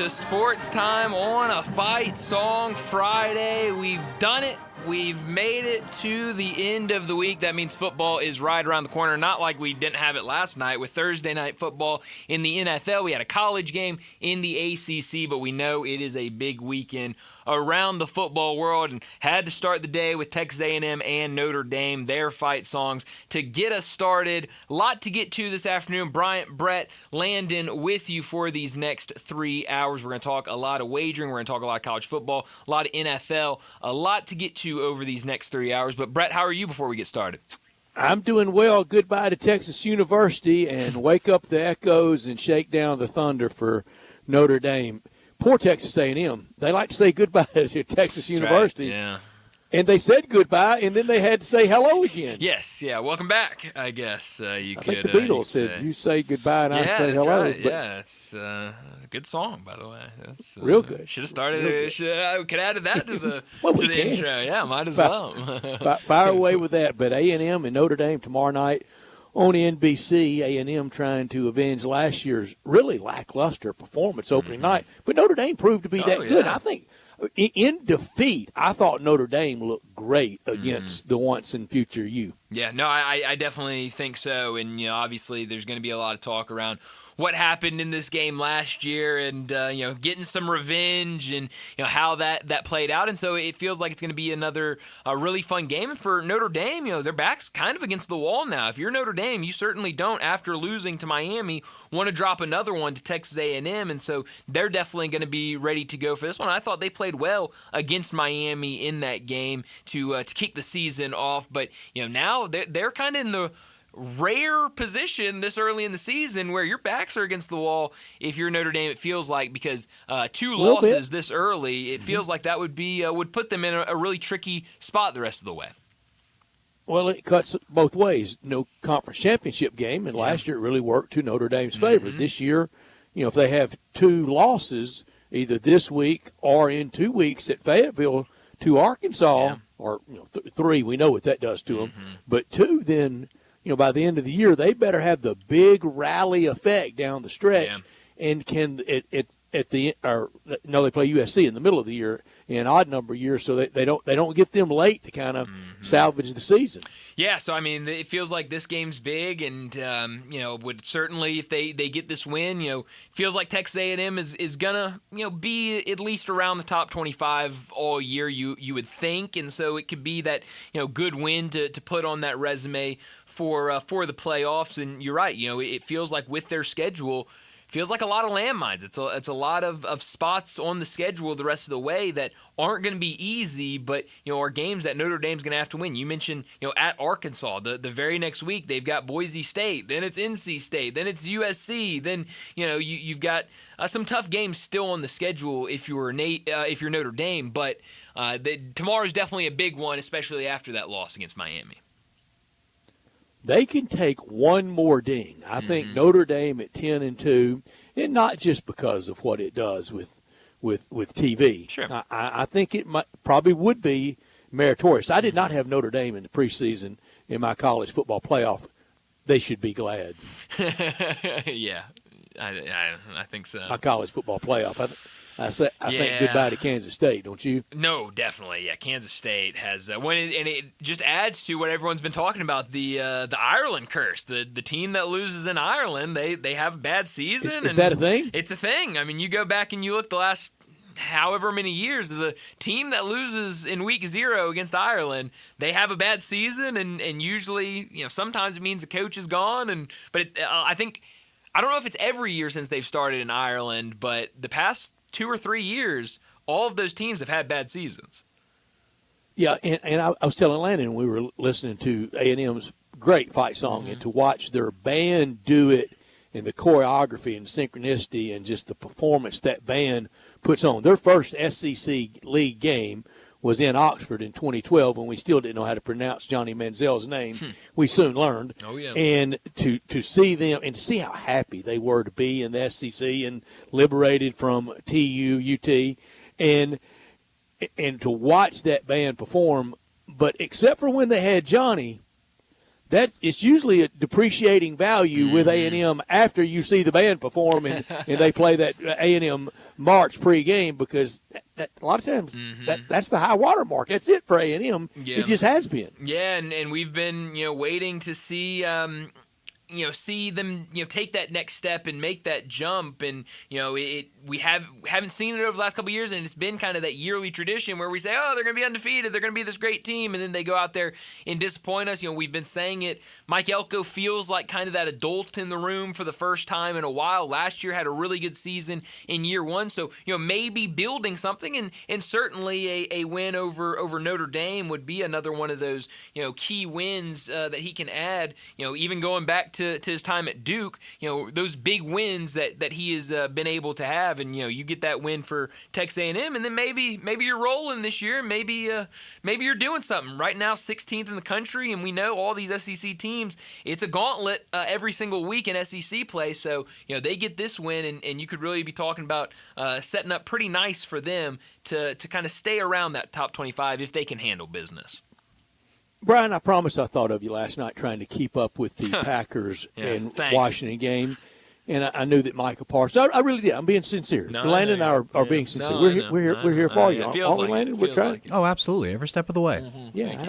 to Sports Time on a Fight Song Friday. We've done it. We've made it to the end of the week. That means football is right around the corner. Not like we didn't have it last night with Thursday night football in the NFL. We had a college game in the ACC, but we know it is a big weekend around the football world, and had to start the day with Texas A&M and Notre Dame, their fight songs to get us started. A lot to get to this afternoon. Bryant, Brett, Landon with you for these next 3 hours. We're going to talk a lot of wagering. We're going to talk a lot of college football, a lot of NFL, a lot to get to over these next 3 hours. But Brett, how are you before we get started? I'm doing well. Goodbye to Texas University, and wake up the echoes and shake down the thunder for Notre Dame. Poor Texas A&M. They like to say goodbye to Texas University. Right. Yeah. And they said goodbye, and then they had to say hello again. Yes, yeah. Welcome back, I guess. I think the Beatles said, you say goodbye and I say hello. Right. Yeah, it's a good song, by the way. That's real good. Should have started it. Could have added that to the, well, to the intro. Yeah, might as well. Fire away with that. But A&M and Notre Dame tomorrow night on NBC. A&M trying to avenge last year's really lackluster performance opening night. But Notre Dame proved to be that good. I think in defeat, I thought Notre Dame looked great against the once and future U. Yeah, no, I definitely think so. And, obviously there's going to be a lot of talk around what happened in this game last year and, getting some revenge and, how that played out. And so it feels like it's going to be another really fun game. And for Notre Dame, their back's kind of against the wall now. If you're Notre Dame, you certainly don't, after losing to Miami, want to drop another one to Texas A&M. And so they're definitely going to be ready to go for this one. I thought they played well against Miami in that game to kick the season off. But, now they're kind of in the rare position this early in the season where your backs are against the wall if you're Notre Dame, it feels like, because two losses this early, it feels like that would put them in a really tricky spot the rest of the way. Well, it cuts both ways. No conference championship game, and last year it really worked to Notre Dame's favor. This year, if they have two losses, either this week or in 2 weeks at Fayetteville to Arkansas, or 3, we know what that does to them, but 2, then by the end of the year, they better have the big rally effect down the stretch, and can they play USC in the middle of the year in odd number years, so they don't get them late to kind of salvage the season. Yeah, so I mean, it feels like this game's big, and would certainly, if they get this win, feels like Texas A&M is gonna be at least around the top 25 all year. You would think, and so it could be that good win to put on that resume for the playoffs. And you're right, it feels like with their schedule. Feels like a lot of landmines. It's a lot of spots on the schedule the rest of the way that aren't going to be easy, but are games that Notre Dame's going to have to win. You mentioned at Arkansas, the very next week they've got Boise State, then it's NC State, then it's USC, then you've got some tough games still on the schedule if you're Notre Dame, but tomorrow's definitely a big one, especially after that loss against Miami. They can take one more ding. I think Notre Dame at 10-2, and not just because of what it does with TV. Sure. I think it probably would be meritorious. I did not have Notre Dame in the preseason in my college football playoff. They should be glad. Yeah, I think so. My college football playoff. I think goodbye to Kansas State, don't you? No, definitely. Yeah, Kansas State has and it just adds to what everyone's been talking about, the Ireland curse. The team that loses in Ireland, they have a bad season. Is that a thing? It's a thing. I mean, you go back and you look the last however many years, the team that loses in week 0 against Ireland, they have a bad season, and usually, sometimes it means the coach is gone. I don't know if it's every year since they've started in Ireland, but the past 2 or 3 years, all of those teams have had bad seasons. Yeah, and I was telling Landon, we were listening to A&M's great fight song, and to watch their band do it, and the choreography and synchronicity and just the performance that band puts on. Their first SEC league game was in Oxford in 2012 when we still didn't know how to pronounce Johnny Manziel's name. We soon learned. Oh, yeah. And to see them and to see how happy they were to be in the SEC and liberated from UT, and to watch that band perform. But except for when they had Johnny, that it's usually a depreciating value with A&M after you see the band perform and they play that A&M March pregame because that, a lot of times that's the high water mark. That's it for A&M. Yeah. It just has been. Yeah, and we've been waiting to see see them take that next step and make that jump, and we haven't seen it over the last couple of years, and it's been kind of that yearly tradition where we say, oh, they're going to be undefeated, they're going to be this great team, and then they go out there and disappoint us. We've been saying it. Mike Elko feels like kind of that adult in the room for the first time in a while. Last year had a really good season in year one, so maybe building something, and certainly a win over Notre Dame would be another one of those key wins that he can add. Even going back to his time at Duke, those big wins that he has been able to have, and you get that win for Texas A&M, and then maybe you're rolling this year, maybe you're doing something. Right now, 16th in the country, and we know all these SEC teams, it's a gauntlet every single week in SEC play. So they get this win, and you could really be talking about setting up pretty nice for them to kind of stay around that top 25 if they can handle business. Brian, I promise I thought of you last night trying to keep up with the Packers and Washington game, and I knew that Michael Parsons. I really did. I'm being sincere. Landon and I are being sincere. We're here for you. Aren't we, Landon? We're trying. Oh, absolutely. Every step of the way. Mm-hmm. Yeah,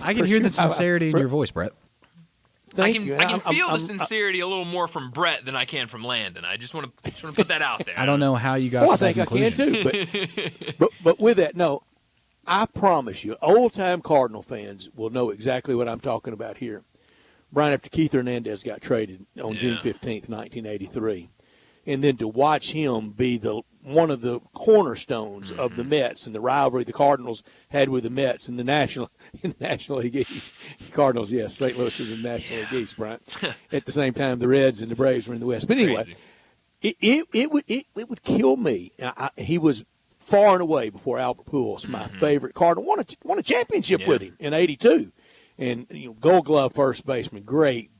I can hear the sincerity in your voice, Brett. I can feel the sincerity a little more from Brett than I can from Landon. I just want to put that out there. I don't know how you got. I think I can too. But with that, no. I promise you, old-time Cardinal fans will know exactly what I'm talking about here. Brian, after Keith Hernandez got traded on June 15th, 1983, and then to watch him be one of the cornerstones of the Mets and the rivalry the Cardinals had with the Mets in the National League East. Cardinals, yes, St. Louis was in the National League East, Brian. At the same time, the Reds and the Braves were in the West. But anyway, it would kill me. He was far and away before Albert Pujols, my favorite Cardinal, won a championship with him in '82, and Gold Glove first baseman, great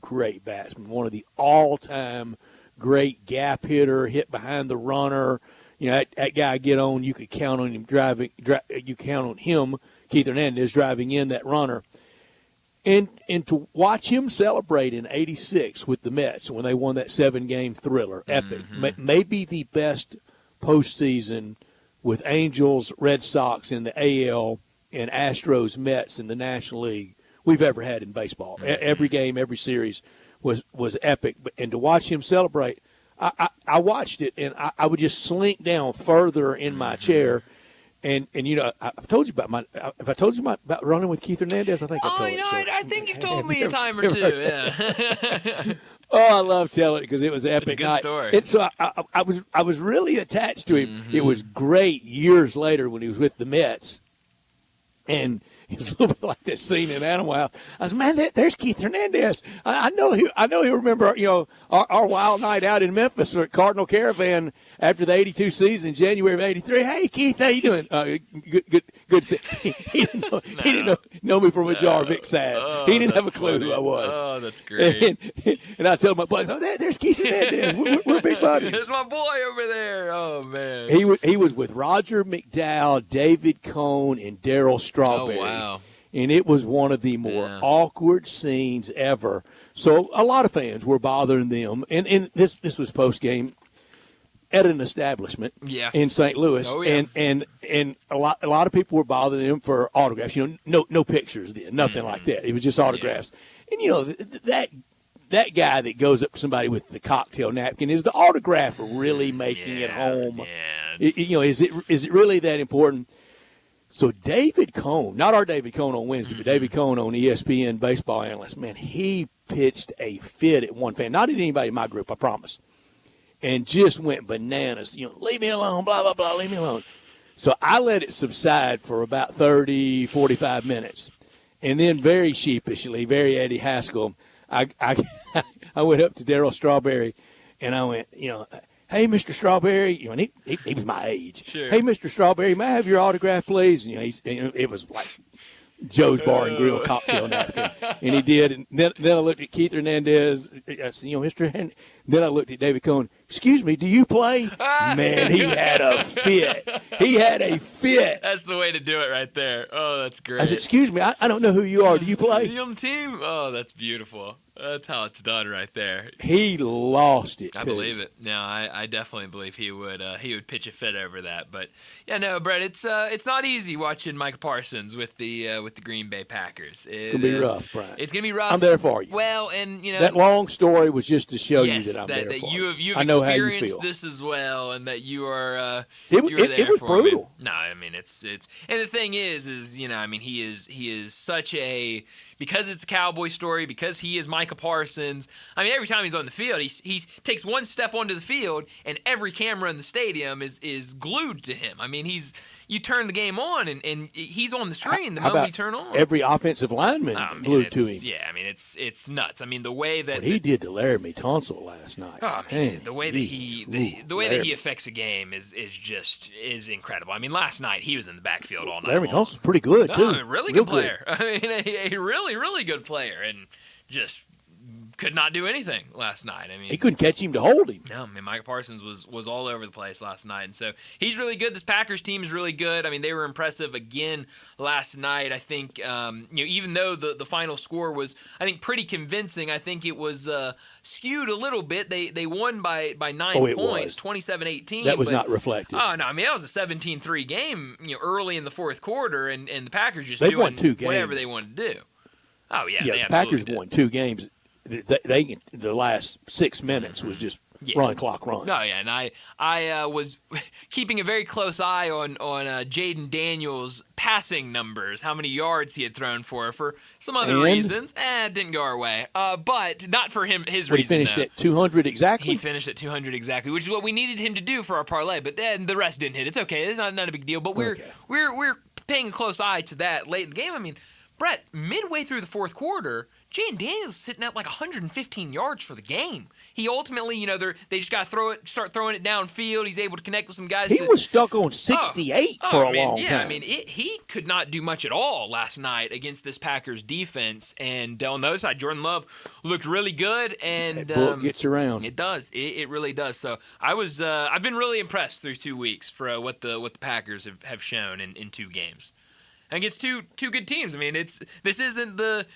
batsman, one of the all-time great gap hitter, hit behind the runner. That guy get on, you could count on him driving. You count on him, Keith Hernandez, driving in that runner, and to watch him celebrate in '86 with the Mets when they won that 7-game thriller, epic, maybe the best postseason with Angels, Red Sox in the AL, and Astros, Mets in the National League we've ever had in baseball. Every game, every series was epic. And to watch him celebrate, I watched it, and I would just slink down further in my chair. And I've told you about running with Keith Hernandez. I think I told you. I think you've told me a time or two. Yeah. Oh, I love telling it because it was an epic night. It's a good story. And so I was really attached to him. It was great years later when he was with the Mets, and it was a little bit like that scene in Animal House. I was, man, there's Keith Hernandez. I know he'll remember our wild night out in Memphis at Cardinal Caravan after the '82 season, January of '83. Hey, Keith, how you doing? Good. He didn't know me from a jar of Vic Sad. He didn't have a clue who I was. Oh, that's great. And I told my buddies, there's Keith Hernandez. We're big buddies. There's my boy over there. Oh, man. He was with Roger McDowell, David Cohn, and Darryl Strawberry. Oh, wow. And it was one of the more awkward scenes ever. So a lot of fans were bothering them. And this was post-game at an establishment in St. Louis. Oh, yeah. And a lot of people were bothering him for autographs. No pictures then, nothing like that. It was just autographs. Yeah. And, that guy that goes up to somebody with the cocktail napkin, is the autograph really making it home? Yeah, is it really that important? So David Cohn, not our David Cohn on Wednesday, but David Cohn on ESPN baseball analyst, man, he pitched a fit at one fan. Not at anybody in my group, I promise. And just went bananas. Leave me alone, blah, blah, blah, leave me alone. So I let it subside for about 30, 45 minutes. And then very sheepishly, very Eddie Haskell, I went up to Darryl Strawberry, and I went, hey, Mr. Strawberry, and he was my age. Sure. Hey, Mr. Strawberry, may I have your autograph, please? And, it was like Joe's Bar and Grill cocktail napkin. And he did. And then I looked at Keith Hernandez. I said, Mr. Hernandez. Then I looked at David Cohn. Excuse me, do you play? Man, he had a fit. He had a fit. That's the way to do it right there. Oh, that's great. I said, excuse me, I don't know who you are. Do you play? Are you on the team? Oh, that's beautiful. That's how it's done right there. He lost it, too. I believe it. No, I definitely believe he would pitch a fit over that. But yeah, no, Brett, it's not easy watching Micah Parsons with the Green Bay Packers. It's gonna be rough, Brian. It's gonna be rough. I'm there for you. Well, and that long story was just to show yes, you that I'm there that for you've you. I know how you experienced feel. this as well, and that you are. It was for brutal. Me. No, I mean it's and the thing is I mean he is such a, because it's a Cowboy story, because he is Micah Parsons. I mean, every time he's on the field, he takes one step onto the field, and every camera in the stadium is glued to him. I mean, you turn the game on, and he's on the screen the moment you turn on. Every offensive lineman glued to him. Yeah, I mean, it's nuts. I mean, the way that what he did to Laramie Tunsil last night. Oh man, the way that he affects a game is incredible. I mean, last night he was in the backfield all night. Laramie long. Tunsil's pretty good too. I mean, really good player. I mean, a really good player, and just could not do anything last night. I mean, he couldn't catch him to hold him. No, I mean, Micah Parsons was all over the place last night, and so he's really good. This Packers team is really good. I mean, they were impressive again last night. I think even though the final score was, I think, pretty convincing, I think it was skewed a little bit. They won by 9 points, 27-18. That was not reflective. Oh no, I mean that was a 17-3 game. Early in the fourth quarter, and the Packers just doing won 2 games. Whatever they wanted to do. Oh yeah, the Packers won 2 games. They the last 6 minutes was just run clock run. No, yeah, and I was keeping a very close eye on Jaden Daniels' passing numbers, how many yards he had thrown for some other reasons. It didn't go our way, but not for his reason. He finished at 200 exactly. He finished at 200 exactly, which is what we needed him to do for our parlay. But then the rest didn't hit. It's okay. It's not a big deal. But we're paying a close eye to that late in the game. I mean, Brett, midway through the fourth quarter, Jaden Daniels is sitting at like 115 yards for the game. He ultimately, they just got to start throwing it downfield. He's able to connect with some guys. He was stuck on 68 for a long time. Yeah, I mean, he could not do much at all last night against this Packers defense. And on the other side, Jordan Love looked really good. And that book gets around. It does. It really does. So I've been really impressed through 2 weeks for what the Packers have shown in 2 games against two good teams. I mean, this isn't the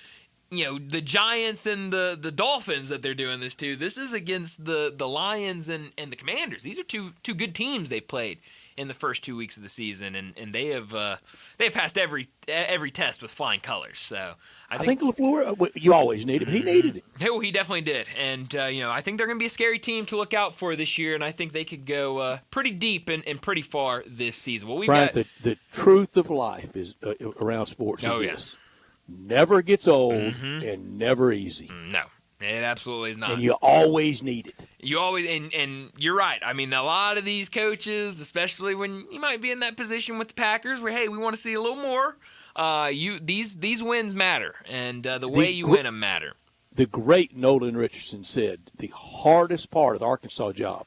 Giants and the Dolphins that they're doing this to. This is against the Lions and the Commanders. These are two good teams they've played in the first 2 weeks of the season, and they've passed every test with flying colors. So I think LaFleur, you always need him. He needed it. Oh, he definitely did, and I think they're going to be a scary team to look out for this year, and I think they could go pretty deep and pretty far this season. Well, Brian, the truth of life is around sports. Oh, is yes. This. Never gets old and never easy. No, it absolutely is not. And you always need it. You always and you're right. I mean, a lot of these coaches, especially when you might be in that position with the Packers, where hey, we want to see a little more. These wins matter, and the way you win them matter. The great Nolan Richardson said the hardest part of the Arkansas job,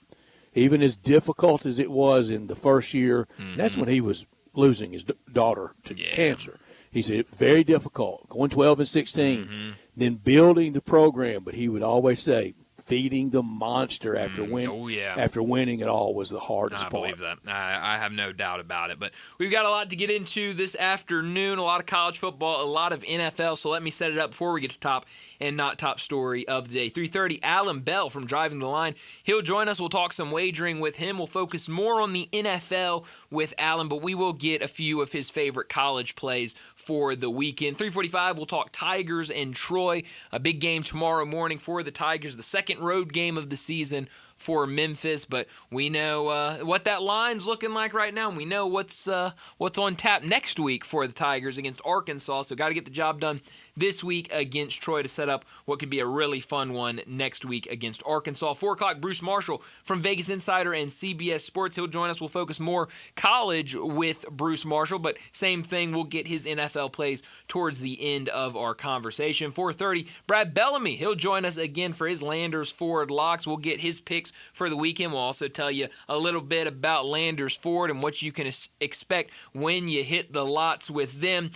even as difficult as it was in the first year, that's when he was losing his daughter to cancer. He said very difficult, going 12-16, then building the program. But he would always say, feeding the monster after winning it all was the hardest part. I believe that. I have no doubt about it. But we've got a lot to get into this afternoon, a lot of college football, a lot of NFL. So let me set it up before we get to top and not top story of the day. 3:30, Alan Bell from Driving the Line. He'll join us. We'll talk some wagering with him. We'll focus more on the NFL with Alan, but we will get a few of his favorite college plays for the weekend. 3:45, we'll talk Tigers and Troy. A big game tomorrow morning for the Tigers, the second road game of the season for Memphis, but we know what that line's looking like right now, and we know what's on tap next week for the Tigers against Arkansas, so got to get the job done this week against Troy to set up what could be a really fun one next week against Arkansas. 4 o'clock, Bruce Marshall from Vegas Insider and CBS Sports. He'll join us. We'll focus more college with Bruce Marshall, but same thing, we'll get his NFL plays towards the end of our conversation. 4:30, Brad Bellamy. He'll join us again for his Landers Ford locks. We'll get his picks for the weekend. We'll also tell you a little bit about Landers Ford and what you can expect when you hit the lots with them.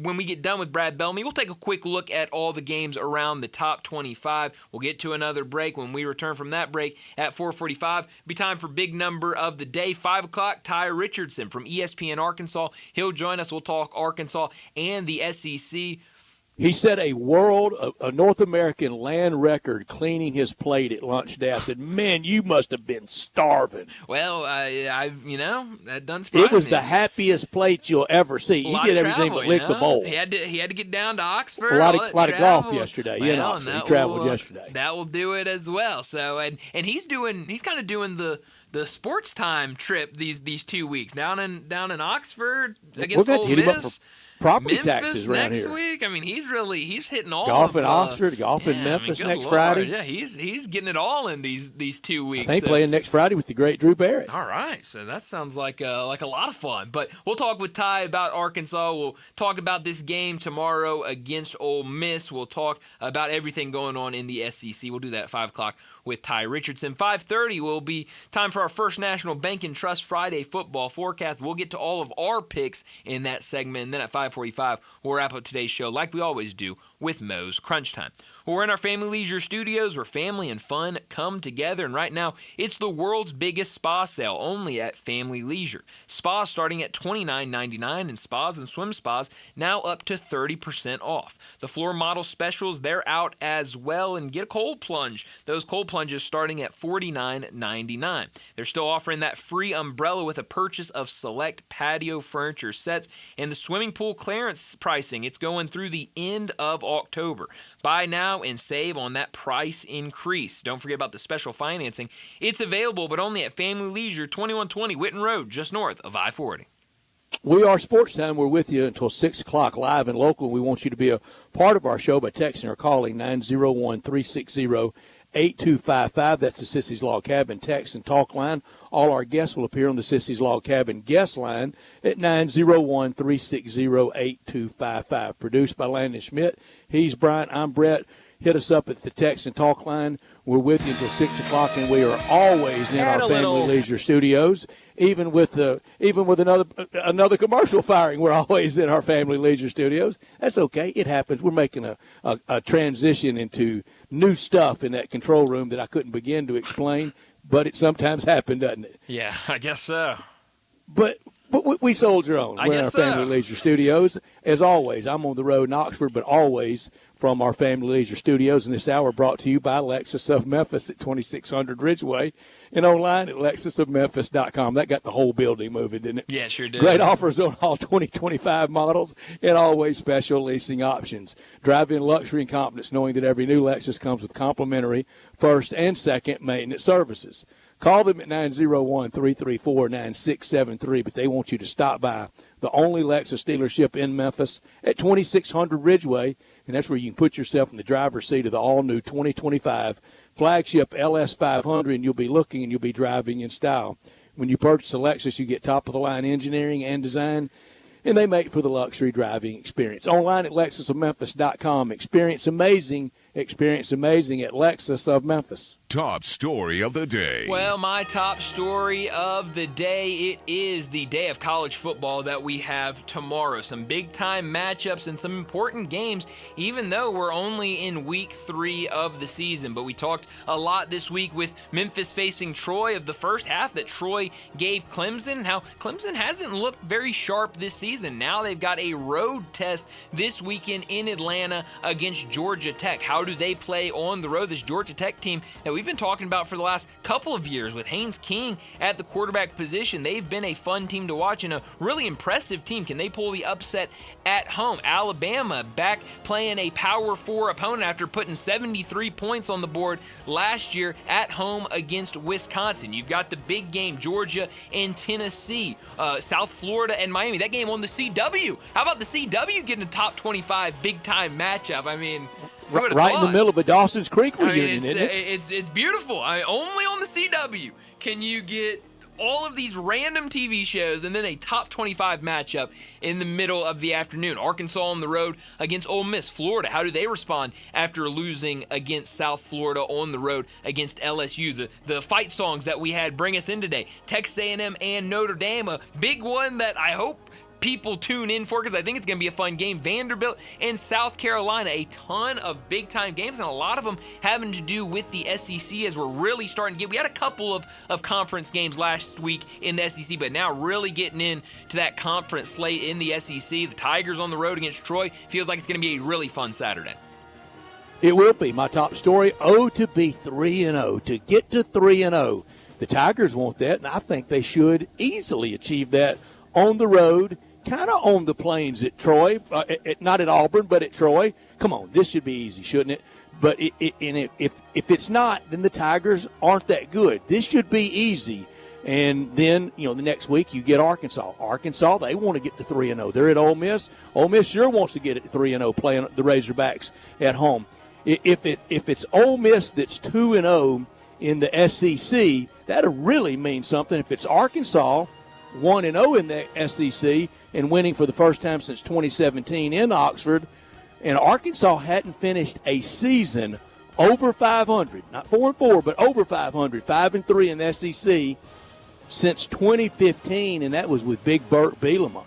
When we get done with Brad Bellamy, we'll take a quick look at all the games around the top 25. We'll get to another break. When we return from that break at 4:45, be time for big number of the day. 5 o'clock, Ty Richardson from ESPN Arkansas. He'll join us. We'll talk Arkansas and the SEC. He set a North American land record cleaning his plate at lunch day. I said, man, you must have been starving. Well, that doesn't surprise me. It was the happiest plate you'll ever see. You did everything but lick the bowl. He had to get down to Oxford. A lot of golf yesterday. Well, in Oxford. He traveled yesterday. That will do it as well. So and he's kind of doing the Sportstime trip these 2 weeks down in Oxford against Ole Miss. Property Memphis taxes around next here. Week. I mean, he's hitting all golf of, in Oxford, golf in Memphis next Friday. Yeah, he's getting it all in these 2 weeks. I think playing next Friday with the great Drew Barrett. All right, so that sounds like a lot of fun. But we'll talk with Ty about Arkansas. We'll talk about this game tomorrow against Ole Miss. We'll talk about everything going on in the SEC. We'll do that at 5 o'clock with Ty Richardson. 5:30 will be time for our First National Bank and Trust Friday football forecast. We'll get to all of our picks in that segment, and then at 5:45 we'll wrap up today's show like we always do with Moe's Crunch Time. We're in our Family Leisure studios where family and fun come together, and right now it's the world's biggest spa sale only at Family Leisure. Spas starting at $29.99 and spas and swim spas now up to 30% off. The floor model specials, they're out as well, and get a cold plunge. Those cold plunges starting at $49.99. They're still offering that free umbrella with a purchase of select patio furniture sets, and the swimming pool clearance pricing, it's going through the end of October. Buy now and save on that price increase. Don't forget about the special financing. It's available, but only at Family Leisure, 2120 Whitten Road, just north of I-40. We are Sportstime. We're with you until 6 o'clock live and local. We want you to be a part of our show by texting or calling 901-360-8255. That's the Sissy's Log Cabin text and talk line. All our guests will appear on the Sissy's Log Cabin guest line at 901-360-8255. Produced by Landon Schmidt. He's Brian. I'm Brett. Hit us up at the text and talk line. We're with you until 6 o'clock, and we are always in our Family Leisure studios. Even with another commercial firing, we're always in our Family Leisure studios. That's okay. It happens. We're making a transition into new stuff in that control room that I couldn't begin to explain, but it sometimes happened, doesn't it? Yeah, I guess so. But we soldier on. We're in our Family Leisure studios. As always, I'm on the road in Oxford, but always from our Family Leisure studios. And this hour brought to you by Lexus of Memphis at 2600 Ridgeway and online at lexusofmemphis.com. That got the whole building moving, didn't it? Yeah, sure did. Great offers on all 2025 models and always special leasing options. Drive in luxury and confidence knowing that every new Lexus comes with complimentary first and second maintenance services. Call them at 901-334-9673, but they want you to stop by the only Lexus dealership in Memphis at 2600 Ridgeway, and that's where you can put yourself in the driver's seat of the all-new 2025 flagship LS500, and you'll be looking and you'll be driving in style. When you purchase a Lexus, you get top-of-the-line engineering and design, and they make for the luxury driving experience. Online at lexusofmemphis.com. Experience amazing at Lexus of Memphis. Top story of the day. Well, my top story of the day, it is the day of college football that we have tomorrow. Some big-time matchups and some important games, even though we're only in week 3 of the season. But we talked a lot this week with Memphis facing Troy of the first half that Troy gave Clemson, how Clemson hasn't looked very sharp this season. Now they've got a road test this weekend in Atlanta against Georgia Tech. How do they play on the road? This Georgia Tech team that we've been talking about for the last couple of years with Haynes King at the quarterback position. They've been a fun team to watch and a really impressive team. Can they pull the upset at home? Alabama back playing a Power 4 opponent after putting 73 points on the board last year at home against Wisconsin. You've got the big game, Georgia and Tennessee, South Florida and Miami. That game on the CW. How about the CW getting a top 25 big-time matchup? I mean, right in the middle of a Dawson's Creek reunion, isn't it? It's beautiful. Only on the CW can you get all of these random TV shows and then a top 25 matchup in the middle of the afternoon. Arkansas on the road against Ole Miss. Florida, how do they respond after losing against South Florida on the road against LSU? The fight songs that we had bring us in today. Texas A&M and Notre Dame, a big one that I hope people tune in for because I think it's going to be a fun game. Vanderbilt and South Carolina, a ton of big-time games, and a lot of them having to do with the SEC as we're really starting to get. We had a couple of conference games last week in the SEC, but now really getting into that conference slate in the SEC. The Tigers on the road against Troy. Feels like it's going to be a really fun Saturday. It will be. My top story, to be 3-0, to get to 3-0. The Tigers want that, and I think they should easily achieve that on the road, kind of on the plains at Troy, not at Auburn, but at Troy. Come on, this should be easy, shouldn't it? But if it's not, then the Tigers aren't that good. This should be easy. And then, the next week you get Arkansas. Arkansas, they want to get to 3-0. They're at Ole Miss. Ole Miss sure wants to get it 3-0 playing the Razorbacks at home. If it's Ole Miss that's 2-0 in the SEC, that'll really mean something. If it's Arkansas 1-0 in the SEC and winning for the first time since 2017 in Oxford, and Arkansas hadn't finished a season over 500, not 4-4, but over 500, 5-3 in the SEC since 2015, and that was with Big Burt Bielema.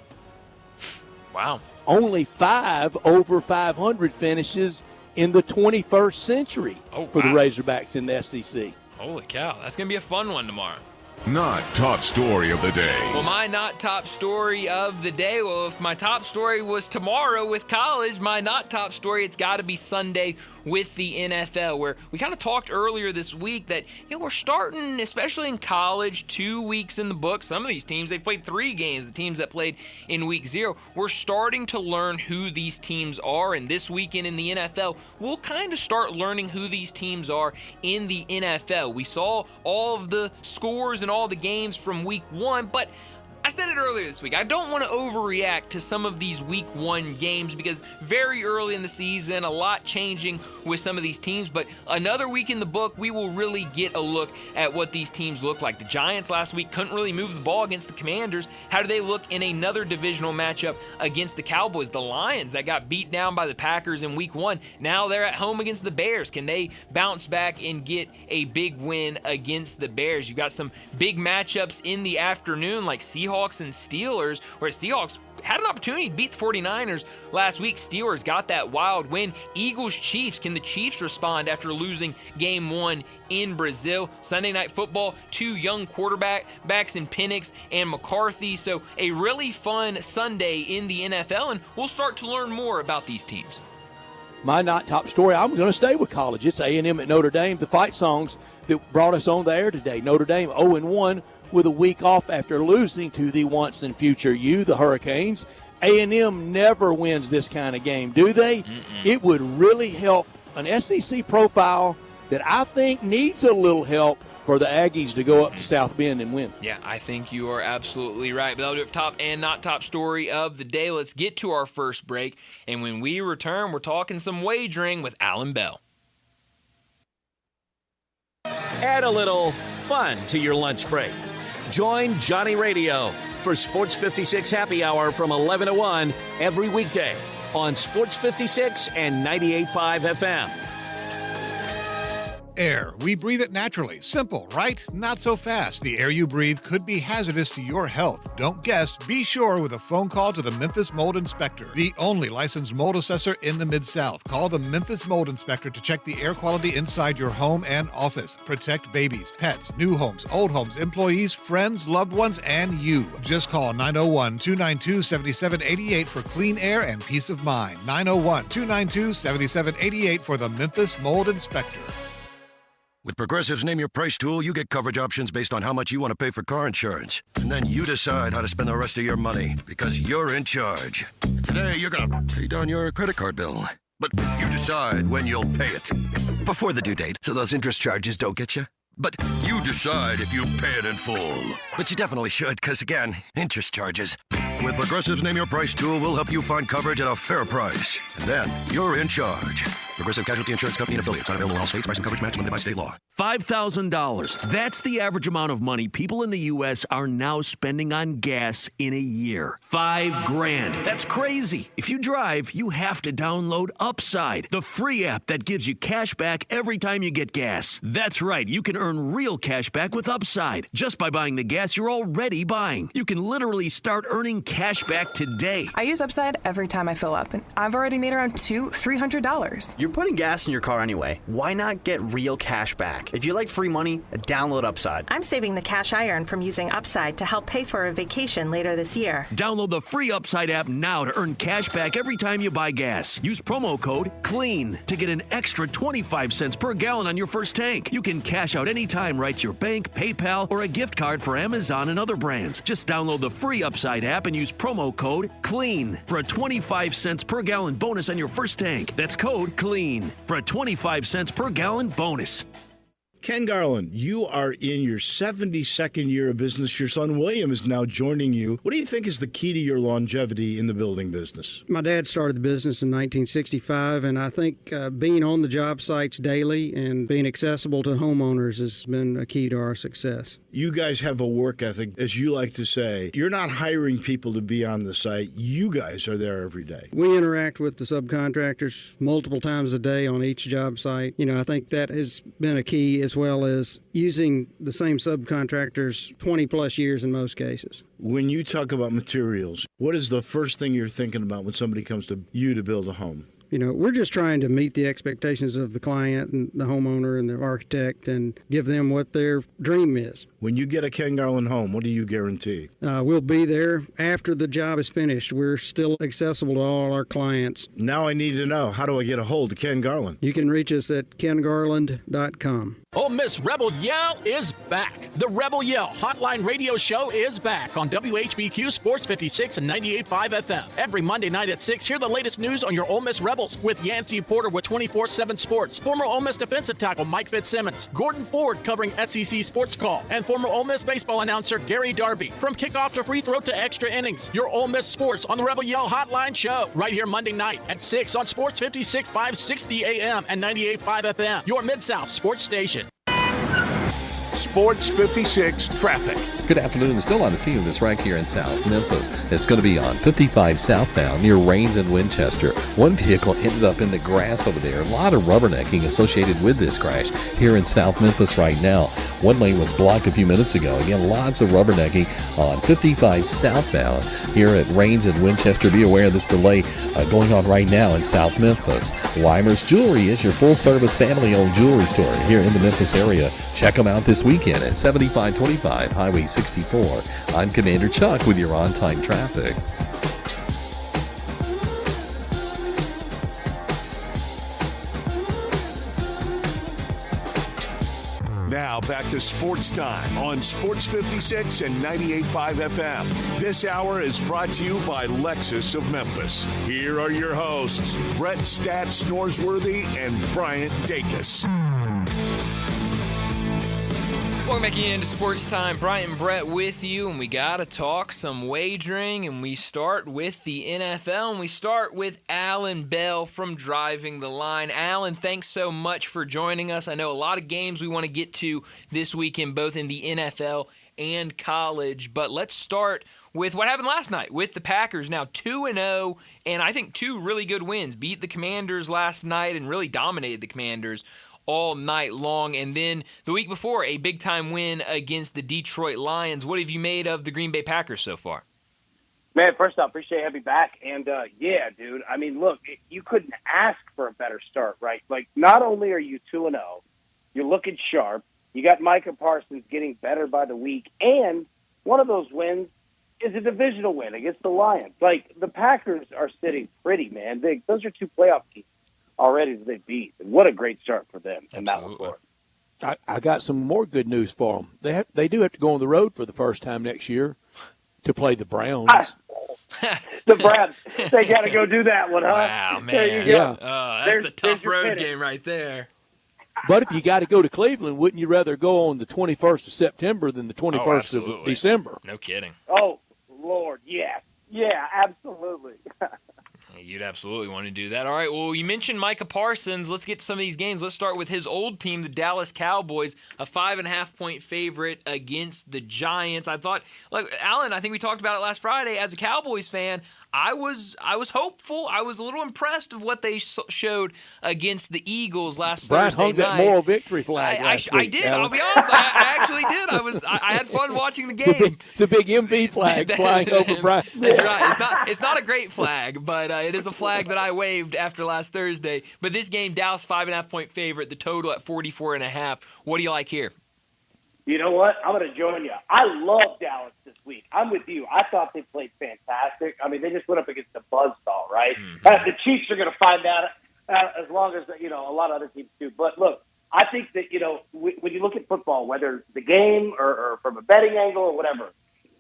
Wow. Only 5 over 500 finishes in the 21st century for the Razorbacks in the SEC. Holy cow. That's going to be a fun one tomorrow. Not top story of the day. Well, my not top story of the day, if my top story was tomorrow with college, my not top story, it's got to be Sunday with the NFL, where we kind of talked earlier this week that, we're starting, especially in college, 2 weeks in the book. Some of these teams, they've played 3 games, the teams that played in week 0. We're starting to learn who these teams are, and this weekend in the NFL, we'll kind of start learning who these teams are in the NFL. We saw all of the scores and all the games from week 1, but I said it earlier this week, I don't want to overreact to some of these week 1 games because very early in the season, a lot changing with some of these teams, but another week in the book, we will really get a look at what these teams look like. The Giants last week couldn't really move the ball against the Commanders. How do they look in another divisional matchup against the Cowboys? The Lions that got beat down by the Packers in week 1, now they're at home against the Bears. Can they bounce back and get a big win against the Bears? You got some big matchups in the afternoon like Seahawks and Steelers, where Seahawks had an opportunity to beat the 49ers last week. Steelers got that wild win. Eagles-Chiefs. Can the Chiefs respond after losing game 1 in Brazil? Sunday Night Football, 2 young quarterbacks in Penix and McCarthy. So a really fun Sunday in the NFL, and we'll start to learn more about these teams. My not top story, I'm going to stay with college. It's A&M at Notre Dame. The fight songs that brought us on the air today. Notre Dame 0-1 with a week off after losing to the once and future the Hurricanes. A&M never wins this kind of game, do they? It would really help an SEC profile that I think needs a little help for the Aggies to go up to South Bend and win. Yeah, I think you are absolutely right. But that'll do it for top and not top story of the day. Let's get to our first break. And when we return, we're talking some wagering with Alan Bell. Add a little fun to your lunch break. Join Johnny Radio for Sports 56 Happy Hour from 11 to 1 every weekday on Sports 56 and 98.5 FM. Air. We breathe it naturally. Simple, right? Not so fast. The air you breathe could be hazardous to your health. Don't guess. Be sure with a phone call to the Memphis Mold Inspector, the only licensed mold assessor in the Mid-South. Call the Memphis Mold Inspector to check the air quality inside your home and office. Protect babies, pets, new homes, old homes, employees, friends, loved ones, and you. Just call 901-292-7788 for clean air and peace of mind. 901-292-7788 for the Memphis Mold Inspector. With Progressive's Name Your Price tool, you get coverage options based on how much you want to pay for car insurance. And then you decide how to spend the rest of your money, because you're in charge. Today, you're going to pay down your credit card bill. But you decide when you'll pay it. Before the due date, so those interest charges don't get you. But you decide if you pay it in full. But you definitely should, because again, interest charges. With Progressive's Name Your Price tool, we'll help you find coverage at a fair price. And then you're in charge. Progressive Casualty Insurance Company and affiliates. Not available in all states. Price and coverage match limited by state law. $5,000. That's the average amount of money people in the U.S. are now spending on gas in a year. $5,000. That's crazy. If you drive, you have to download Upside, the free app that gives you cash back every time you get gas. That's right. You can earn real cash back with Upside just by buying the gas you're already buying. You can literally start earning cash back today. I use Upside every time I fill up, and I've already made around $300. You're putting gas in your car anyway. Why not get real cash back? If you like free money, download Upside. I'm saving the cash I earn from using Upside to help pay for a vacation later this year. Download the free Upside app now to earn cash back every time you buy gas. Use promo code CLEAN to get an extra 25 cents per gallon on your first tank. You can cash out anytime right to your bank, PayPal, or a gift card for Amazon and other brands. Just download the free Upside app and use promo code CLEAN for a 25 cents per gallon bonus on your first tank. That's code CLEAN for a 25 cents per gallon bonus. Ken Garland, you are in your 72nd year of business. Your son William is now joining you. What do you think is the key to your longevity in the building business? My dad started the business in 1965, and I think being on the job sites daily and being accessible to homeowners has been a key to our success. You guys have a work ethic, as you like to say. You're not hiring people to be on the site. You guys are there every day. We interact with the subcontractors multiple times a day on each job site. I think that has been a key, as well as using the same subcontractors 20 plus years in most cases. When you talk about materials, what is the first thing you're thinking about when somebody comes to you to build a home? We're just trying to meet the expectations of the client and the homeowner and the architect and give them what their dream is. When you get a Ken Garland home, what do you guarantee? We'll be there after the job is finished. We're still accessible to all our clients. Now I need to know, how do I get a hold of Ken Garland? You can reach us at kengarland.com. Ole Miss Rebel Yell is back. The Rebel Yell Hotline Radio Show is back on WHBQ Sports 56 and 98.5 FM. Every Monday night at 6, hear the latest news on your Ole Miss Rebels with Yancey Porter with 24/7 Sports, former Ole Miss defensive tackle Mike Fitzsimmons, Gordon Ford covering SEC Sports Call, and former Ole Miss baseball announcer Gary Darby. From kickoff to free throw to extra innings, your Ole Miss Sports on the Rebel Yell Hotline Show right here Monday night at 6 on Sports 56 560 AM and 98.5 FM, your Mid-South sports station. Sports 56 traffic. Good afternoon. Still on the scene of this right here in South Memphis. It's going to be on 55 southbound near Rains and Winchester. One vehicle ended up in the grass over there. A lot of rubbernecking associated with this crash here in South Memphis right now. One lane was blocked a few minutes ago. Again, lots of rubbernecking on 55 southbound here at Rains and Winchester. Be aware of this delay going on right now in South Memphis. Weimer's Jewelry is your full-service family-owned jewelry store here in the Memphis area. Check them out this weekend at 7525 Highway 64. I'm Commander Chuck with your on-time traffic. Now back to Sports Time on Sports 56 and 98.5 FM. This hour is brought to you by Lexus of Memphis. Here are your hosts, Brett Stats Norsworthy and Bryant Dacus. Welcome back into Sports Time. Bryant and Brett with you, and we got to talk some wagering, and we start with the NFL, and we start with Alan Bell from Driving the Line. Alan, thanks so much for joining us. I know a lot of games we want to get to this weekend, both in the NFL and college, but let's start with what happened last night with the Packers. Now 2-0, and I think two really good wins. Beat the Commanders last night and really dominated the Commanders all night long. And then the week before, a big-time win against the Detroit Lions. What have you made of the Green Bay Packers so far? Man, first off, appreciate having me back. And, yeah, dude, I mean, look, you couldn't ask for a better start, right? Like, not only are you 2-0, you're looking sharp. You got Micah Parsons getting better by the week. And one of those wins is a divisional win against the Lions. Like, the Packers are sitting pretty, man. Those are two playoff teams already that they beat. And what a great start for them in that report. I got some more good news for them. They do have to go on the road for the first time next year to play the Browns. The Browns, they got to go do that one, huh? Wow, man. There you go. That's the tough road game right there. But if you got to go to Cleveland, wouldn't you rather go on the 21st of September than the 21st of December? No kidding. Oh, Lord, yes. Yeah, absolutely. You'd absolutely want to do that. All right, well, you mentioned Micah Parsons. Let's get to some of these games. Let's start with his old team, the Dallas Cowboys, a 5.5-point favorite against the Giants. I thought, like, Alan, I think we talked about it last Friday. As a Cowboys fan, I was hopeful. I was a little impressed of what they showed against the Eagles last Thursday hung night. that moral victory flag last week, I did. Alan. I'll be honest. I actually did. I had fun watching the game. The big MV flag flying over Brian. That's right. It's not a great flag, but it is a flag that I waved after last Thursday. But this game, Dallas 5.5-point favorite, the total at 44.5. What do you like here? You know what? I'm going to join you. I love Dallas this week. I'm with you. I thought they played fantastic. I mean, they just went up against the buzzsaw, right? The Chiefs are going to find out as long as, a lot of other teams do. But look, I think that, when you look at football, whether the game or from a betting angle or whatever,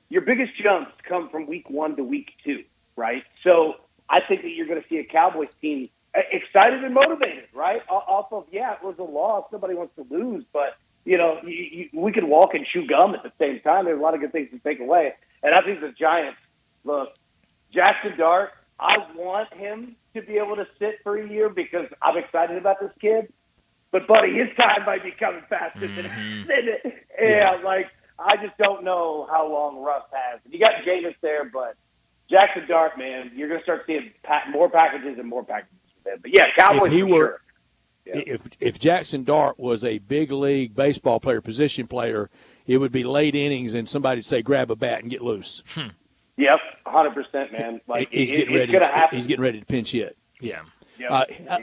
your biggest jumps come from week 1 to week 2, right? So I think that you're going to see a Cowboys team excited and motivated, right? Off of, it was a loss. Nobody wants to lose, but, we can walk and chew gum at the same time. There's a lot of good things to take away. And I think the Giants, look, Jackson Dart, I want him to be able to sit for a year because I'm excited about this kid. But, buddy, his time might be coming faster than it. Yeah, I just don't know how long Russ has. You got Jameis there, but Jackson Dart, man, you're going to start seeing more packages and more packages with him. But, yeah, Cowboys for sure. Yeah. If Jackson Dart was a big league baseball player, position player, it would be late innings and somebody would say, grab a bat and get loose. Yep, 100%, man. He's getting ready. He's getting ready to pinch hit. Yeah.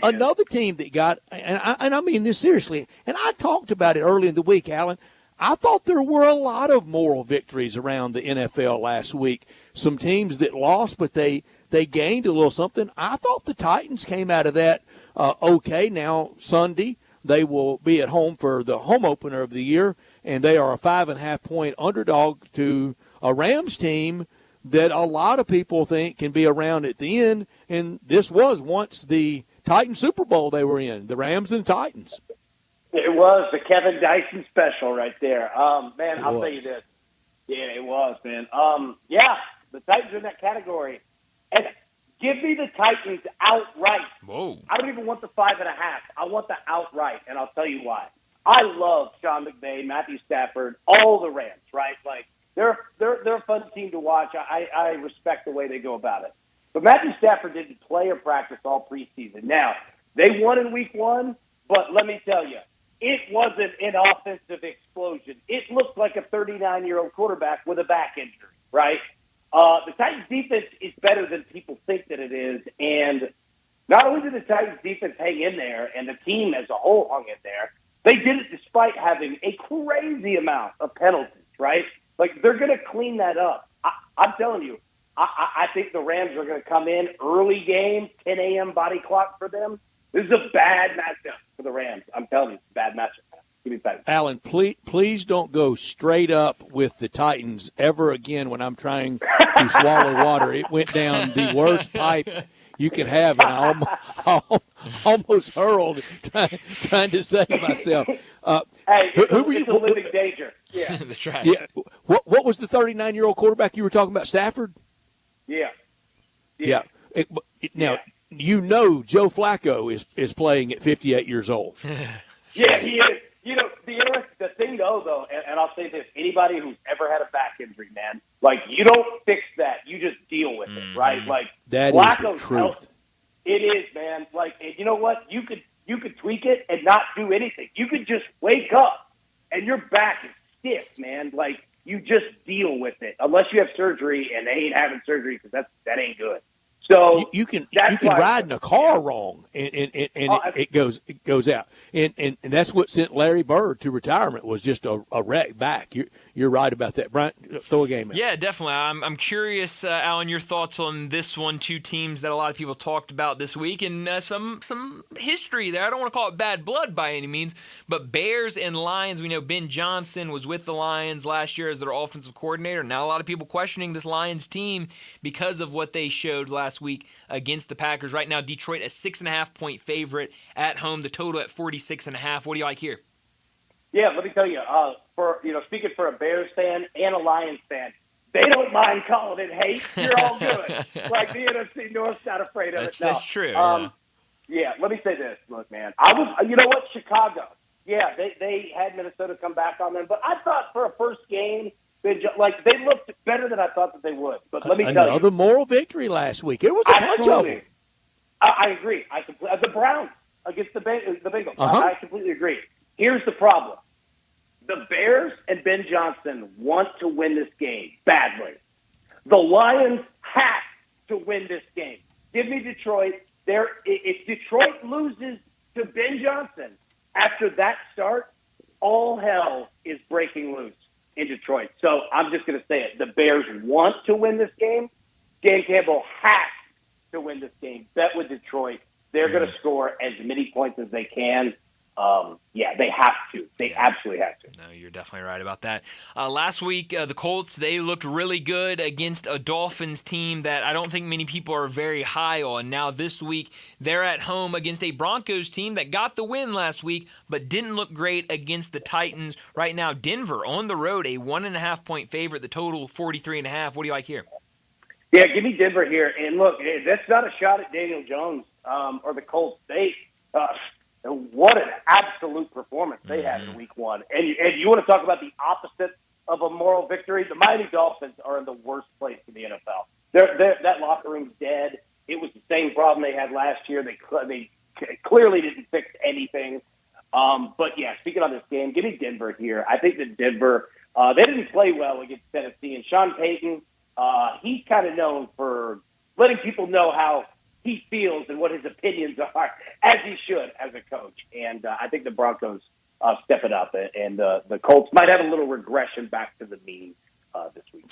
Another team that got, and I mean this seriously, and I talked about it early in the week, Alan. I thought there were a lot of moral victories around the NFL last week. Some teams that lost, but they gained a little something. I thought the Titans came out of that okay. Now, Sunday, they will be at home for the home opener of the year, and they are a 5.5-point underdog to a Rams team that a lot of people think can be around at the end. And this was once the Titan Super Bowl they were in, the Rams and Titans. It was the Kevin Dyson special right there. Man, I'll tell you this. Yeah, it was, man. The Titans are in that category. And give me the Titans outright. Whoa. I don't even want the 5.5. I want the outright, and I'll tell you why. I love Sean McVay, Matthew Stafford, all the Rams, right? They're a fun team to watch. I respect the way they go about it. But Matthew Stafford didn't play or practice all preseason. Now, they won in week 1, but let me tell you, it wasn't an offensive explosion. It looked like a 39-year-old quarterback with a back injury, right? The Titans' defense is better than people think that it is, and not only did the Titans' defense hang in there and the team as a whole hung in there, they did it despite having a crazy amount of penalties, right? They're going to clean that up. I'm telling you, I think the Rams are going to come in early game, 10 a.m. body clock for them. This is a bad matchup for the Rams. I'm telling you, it's a bad matchup. Give me Titans. Alan, please don't go straight up with the Titans ever again when I'm trying to swallow water. It went down the worst pipe you can have, and I almost hurled trying to save myself. Hey, who were you? It's a living danger. Yeah, that's right. Yeah. What was the 39-year-old quarterback you were talking about? Stafford? Yeah. Now, Joe Flacco is playing at 58 years old. Yeah, he is. The thing, though, and I'll say this, anybody who's ever had a back injury, man, you don't fix that. You just deal with it, right? That Flacco's is the truth. It is, man. And you know what? You could tweak it and not do anything. You could just wake up and your back is stiff, man. You just deal with it. Unless you have surgery, and they ain't having surgery because that ain't good. So you can ride in a car wrong, and it goes out, and that's what sent Larry Bird to retirement, was just a wreck back. You're right about that, Brian. Throw a game in. Yeah, definitely. I'm curious, Alan, your thoughts on this one. Two teams that a lot of people talked about this week, and some history there. I don't want to call it bad blood by any means, but Bears and Lions. We know Ben Johnson was with the Lions last year as their offensive coordinator. Now a lot of people questioning this Lions team because of what they showed last week against the Packers. Right now, Detroit a 6.5-point favorite at home. The total at 46.5. What do you like here? Yeah, let me tell you. Speaking for a Bears fan and a Lions fan, they don't mind calling it hate. You're all good. Like the NFC North's not afraid of it. No. That's true. Yeah, let me say this. Look, man, you know what? Chicago. Yeah, they had Minnesota come back on them, but I thought for a first game, they looked better than I thought that they would. But let me tell you. Another moral victory last week. It was a bunch of them. I agree. The Browns against the Bengals. I completely agree. Here's the problem. The Bears and Ben Johnson want to win this game badly. The Lions have to win this game. Give me Detroit. If Detroit loses to Ben Johnson after that start, all hell is breaking loose in Detroit. So I'm just going to say it. The Bears want to win this game. Dan Campbell has to win this game. Bet with Detroit. They're going to score as many points as they can. They have to. They absolutely have to. No, you're definitely right about that. Last week, the Colts, they looked really good against a Dolphins team that I don't think many people are very high on. Now this week, they're at home against a Broncos team that got the win last week, but didn't look great against the Titans. Right now, Denver on the road, a 1.5-point favorite, the total 43.5. What do you like here? Yeah, give me Denver here. And look, that's not a shot at Daniel Jones or the Colts. What an absolute performance they had in Week 1. And you want to talk about the opposite of a moral victory? The Miami Dolphins are in the worst place in the NFL. That locker room's dead. It was the same problem they had last year. They clearly didn't fix anything. But, yeah, speaking on this game, give me Denver here. I think that Denver, they didn't play well against Tennessee. And Sean Payton, he's kind of known for letting people know how he feels and what his opinions are, as he should as a coach. And I think the Broncos step it up, and the Colts might have a little regression back to the mean this week.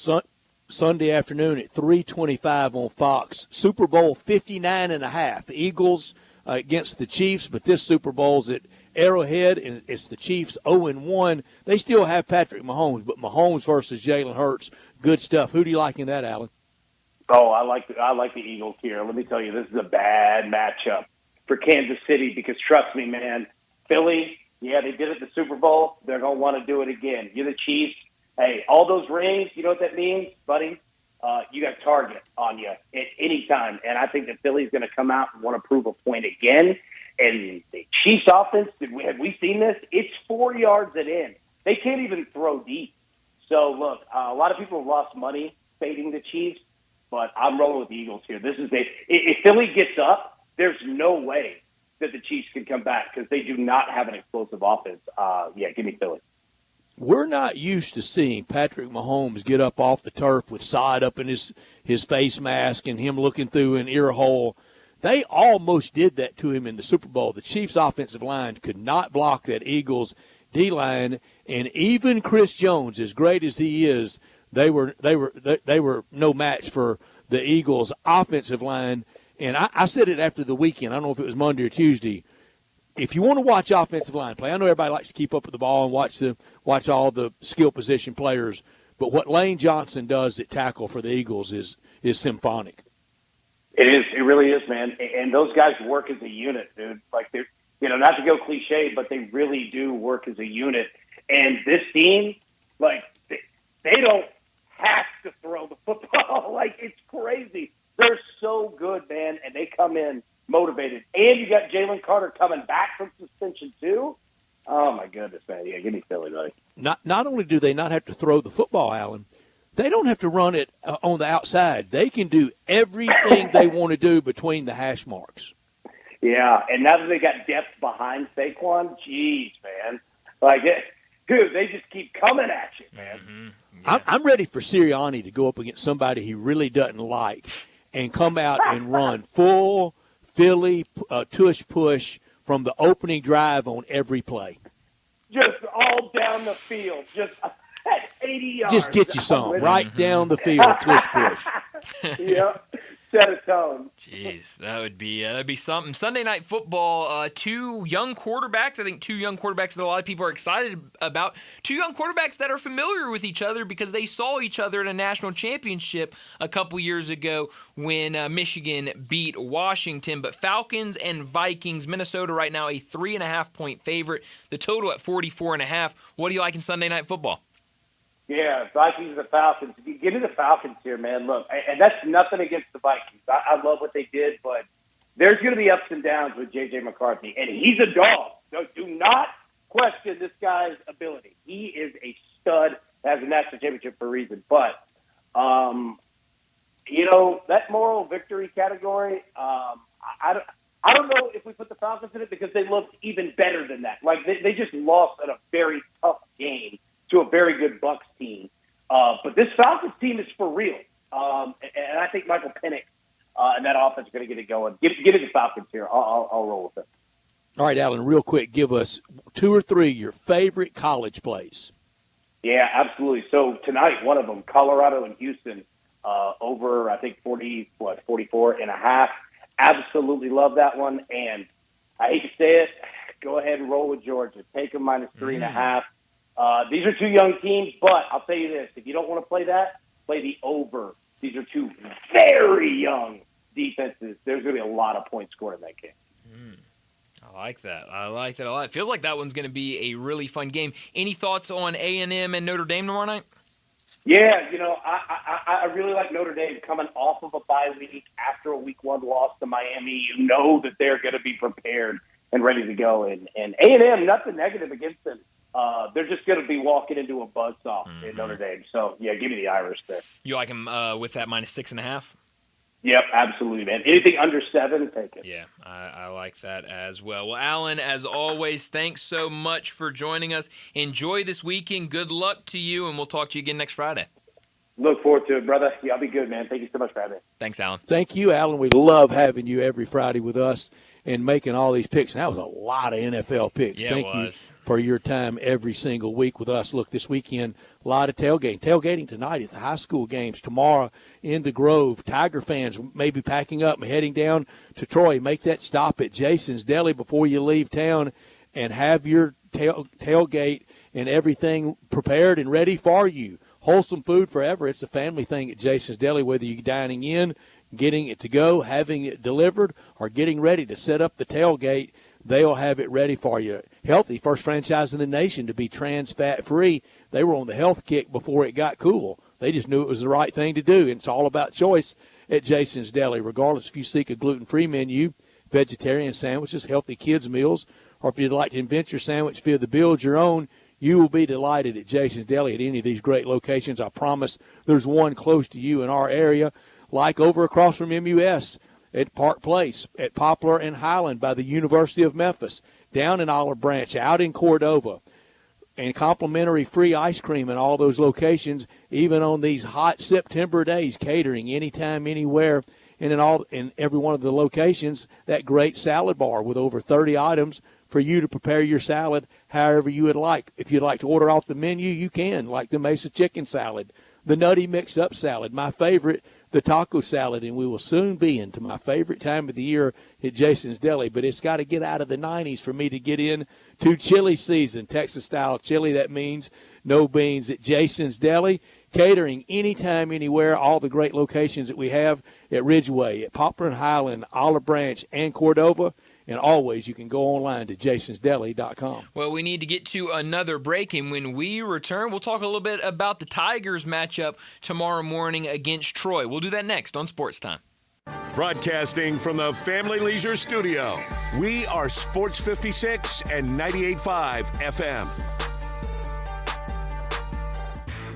Sunday afternoon at 3:25 on Fox, Super Bowl 59.5. Eagles against the Chiefs, but this Super Bowl's at Arrowhead, and it's the Chiefs 0-1. They still have Patrick Mahomes, but Mahomes versus Jalen Hurts, good stuff. Who do you like in that, Alan? Oh, I like the Eagles here. Let me tell you, this is a bad matchup for Kansas City because, trust me, man, Philly, yeah, they did it in the Super Bowl. They're going to want to do it again. You're the Chiefs. Hey, all those rings, you know what that means, buddy? You got target on you at any time. And I think that Philly's going to come out and want to prove a point again. And the Chiefs offense, have we seen this? It's 4 yards at in. They can't even throw deep. So, look, a lot of people have lost money fading the Chiefs. But I'm rolling with the Eagles here. If Philly gets up, there's no way that the Chiefs can come back because they do not have an explosive offense. Give me Philly. We're not used to seeing Patrick Mahomes get up off the turf with side up in his face mask and him looking through an ear hole. They almost did that to him in the Super Bowl. The Chiefs' offensive line could not block that Eagles D-line, and even Chris Jones, as great as he is, they were no match for the Eagles' offensive line. And I said it after the weekend. I don't know if it was Monday or Tuesday. If you want to watch offensive line play, I know everybody likes to keep up with the ball and watch all the skill position players, but what Lane Johnson does at tackle for the Eagles is symphonic. It is. It really is, man. And those guys work as a unit, dude. Like they're, not to go cliche, but they really do work as a unit. And this team, like they don't have to throw the football. Like, it's crazy. They're so good, man, and they come in motivated. And you got Jalen Carter coming back from suspension, too. Oh, my goodness, man. Yeah, give me Philly, buddy. Not only do they not have to throw the football, Alan, they don't have to run it on the outside. They can do everything they want to do between the hash marks. Yeah, and now that they got depth behind Saquon, geez, man. Like, dude, they just keep coming at you, man. Mm-hmm. Yeah. I'm ready for Sirianni to go up against somebody he really doesn't like and come out and run full Philly tush push from the opening drive on every play. Just all down the field, just at 80 yards. Just get you some right down the field, tush push. Yep. Set a tone. Jeez, that'd be something. Sunday Night Football, two young quarterbacks. I think two young quarterbacks that a lot of people are excited about. Two young quarterbacks that are familiar with each other because they saw each other in a national championship a couple years ago when Michigan beat Washington. But Falcons and Vikings, Minnesota right now a 3.5-point favorite. The total at 44.5. What do you like in Sunday Night Football? Yeah, Vikings and Falcons. Get into the Falcons here, man. Look, and that's nothing against the Vikings. I love what they did, but there's going to be ups and downs with J.J. McCarthy, and he's a dog. Do not question this guy's ability. He is a stud, has a national championship for a reason. But, that moral victory category, I don't know if we put the Falcons in it because they looked even better than that. Like, they just lost in a very tough game to a very good Bucs team. But this Falcons team is for real. And I think Michael Penix and that offense are going to get it going. Give it the Falcons here. I'll roll with it. All right, Alan, real quick, give us 2 or 3 your favorite college plays. Yeah, absolutely. So tonight, one of them, Colorado and Houston, over, I think, 44 and a half. Absolutely love that one. And I hate to say it, go ahead and roll with Georgia. Take them -3.5. These are two young teams, but I'll tell you this. If you don't want to play that, play the over. These are two very young defenses. There's going to be a lot of points scored in that game. I like that. I like that a lot. It feels like that one's going to be a really fun game. Any thoughts on A&M and Notre Dame tomorrow night? Yeah, I really like Notre Dame coming off of a bye week after a week 1 loss to Miami. You know that they're going to be prepared and ready to go. And A&M, nothing negative against them. They're just going to be walking into a buzzsaw in Notre Dame. So, yeah, give me the Irish there. You like them with that -6.5? Yep, absolutely, man. Anything under 7, take it. Yeah, I like that as well. Well, Alan, as always, thanks so much for joining us. Enjoy this weekend. Good luck to you, and we'll talk to you again next Friday. Look forward to it, brother. Yeah, I'll be good, man. Thank you so much for having me. Thanks, Alan. Thank you, Alan. We love having you every Friday with us and making all these picks. And that was a lot of NFL picks. Yeah, Thank it was. you for your time every single week with us. Look, this weekend, a lot of tailgating. Tailgating tonight at the high school games. Tomorrow in the Grove. Tiger fans may be packing up and heading down to Troy. Make that stop at Jason's Deli before you leave town and have your tailgate and everything prepared and ready for you. Wholesome food forever. It's a family thing at Jason's Deli, whether you're dining in, getting it to go, having it delivered, or getting ready to set up the tailgate. They'll have it ready for you. Healthy, first franchise in the nation to be trans fat free. They were on the health kick before it got cool. They just knew it was the right thing to do. And it's all about choice at Jason's Deli. Regardless if you seek a gluten-free menu, vegetarian sandwiches, healthy kids meals, or if you'd like to invent your sandwich, feel the build your own, you will be delighted at Jason's Deli at any of these great locations. I promise there's one close to you in our area, like over across from MUS at Park Place, at Poplar and Highland by the University of Memphis, down in Olive Branch, out in Cordova, and complimentary free ice cream in all those locations, even on these hot September days, catering anytime, anywhere, and in every one of the locations, that great salad bar with over 30 items for you to prepare your salad however you would like. If you'd like to order off the menu, you can, like the Mesa chicken salad, the nutty mixed-up salad, my favorite, the taco salad, and we will soon be into my favorite time of the year at Jason's Deli. But it's got to get out of the 90s for me to get in to chili season, Texas-style chili. That means no beans at Jason's Deli. Catering anytime, anywhere, all the great locations that we have at Ridgeway, at Poplar and Highland, Olive Branch, and Cordova. And always, you can go online to jasonsdeli.com. Well, we need to get to another break, and when we return, we'll talk a little bit about the Tigers matchup tomorrow morning against Troy. We'll do that next on Sports Time. Broadcasting from the Family Leisure Studio, we are Sports 56 and 98.5 FM.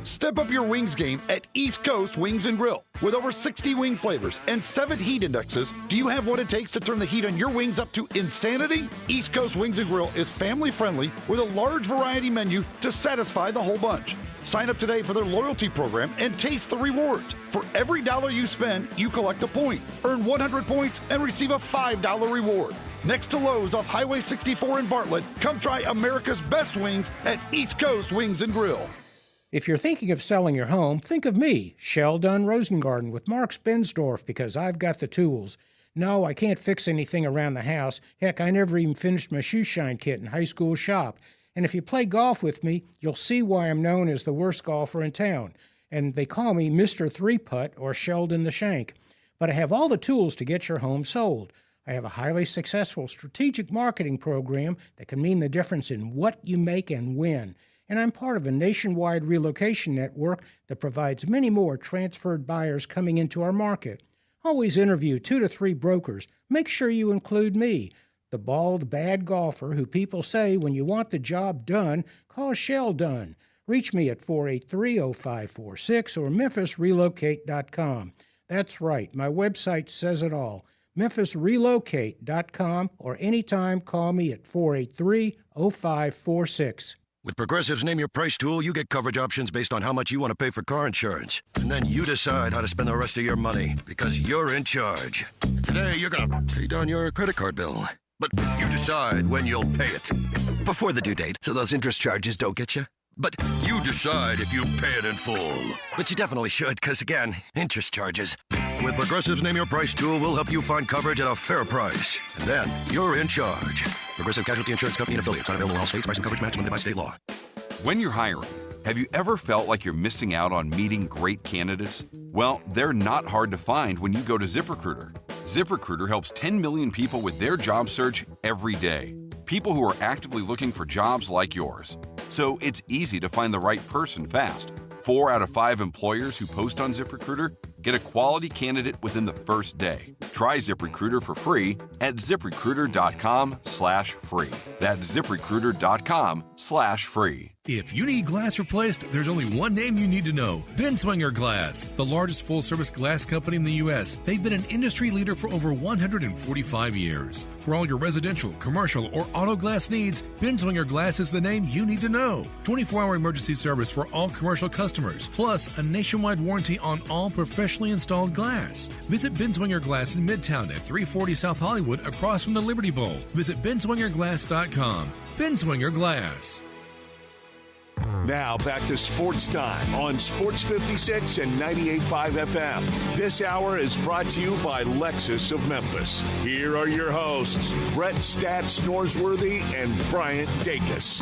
Step up your wings game at East Coast Wings & Grill. With over 60 wing flavors and 7 heat indexes, do you have what it takes to turn the heat on your wings up to insanity? East Coast Wings & Grill is family-friendly with a large variety menu to satisfy the whole bunch. Sign up today for their loyalty program and taste the rewards. For every $1 you spend, you collect a point. Earn 100 points and receive a $5 reward. Next to Lowe's off Highway 64 in Bartlett, come try America's best wings at East Coast Wings & Grill. If you're thinking of selling your home, think of me, Shell Dunn Rosengarten with Marks Bensdorf, because I've got the tools. No, I can't fix anything around the house. Heck, I never even finished my shoe shine kit in high school shop. And if you play golf with me, you'll see why I'm known as the worst golfer in town. And they call me Mr. 3-Putt or Sheldon the Shank. But I have all the tools to get your home sold. I have a highly successful strategic marketing program that can mean the difference in what you make and when. and I'm part of a nationwide relocation network that provides many more transferred buyers coming into our market. Always interview 2 to 3 brokers. Make sure you include me, the bald, bad golfer who people say when you want the job done, call Shell Dunn. Reach me at 483-0546 or memphisrelocate.com. That's right, my website says it all. memphisrelocate.com, or anytime call me at 483-0546. With Progressive's Name Your Price tool, you get coverage options based on how much you want to pay for car insurance. And then you decide how to spend the rest of your money, because you're in charge. Today, you're going to pay down your credit card bill. But you decide when you'll pay it. Before the due date, so those interest charges don't get you. But you decide if you pay it in full. But you definitely should, because again, interest charges. With Progressive's Name Your Price tool, we'll help you find coverage at a fair price. And then you're in charge. Progressive Casualty Insurance Company and affiliates. Not available in all states. Price and coverage match limited by state law. When you're hiring, have you ever felt like you're missing out on meeting great candidates? Well, they're not hard to find when you go to ZipRecruiter. ZipRecruiter helps 10 million people with their job search every day. People who are actively looking for jobs like yours. So it's easy to find the right person fast. 4 out of 5 employers who post on ZipRecruiter get a quality candidate within the first day. Try ZipRecruiter for free at ZipRecruiter.com/free. That's ZipRecruiter.com/free. If you need glass replaced, there's only one name you need to know. Binswanger Glass, the largest full-service glass company in the U.S. They've been an industry leader for over 145 years. For all your residential, commercial, or auto glass needs, Binswanger Glass is the name you need to know. 24-hour emergency service for all commercial customers, plus a nationwide warranty on all professionally installed glass. Visit Binswanger Glass in Midtown at 340 South Hollywood across from the Liberty Bowl. Visit binswingerglass.com. Binswanger Glass. Now back to Sports Time on Sports 56 and 98.5 FM. This hour is brought to you by Lexus of Memphis. Here are your hosts, Brett Stats Norsworthy and Bryant Dacus.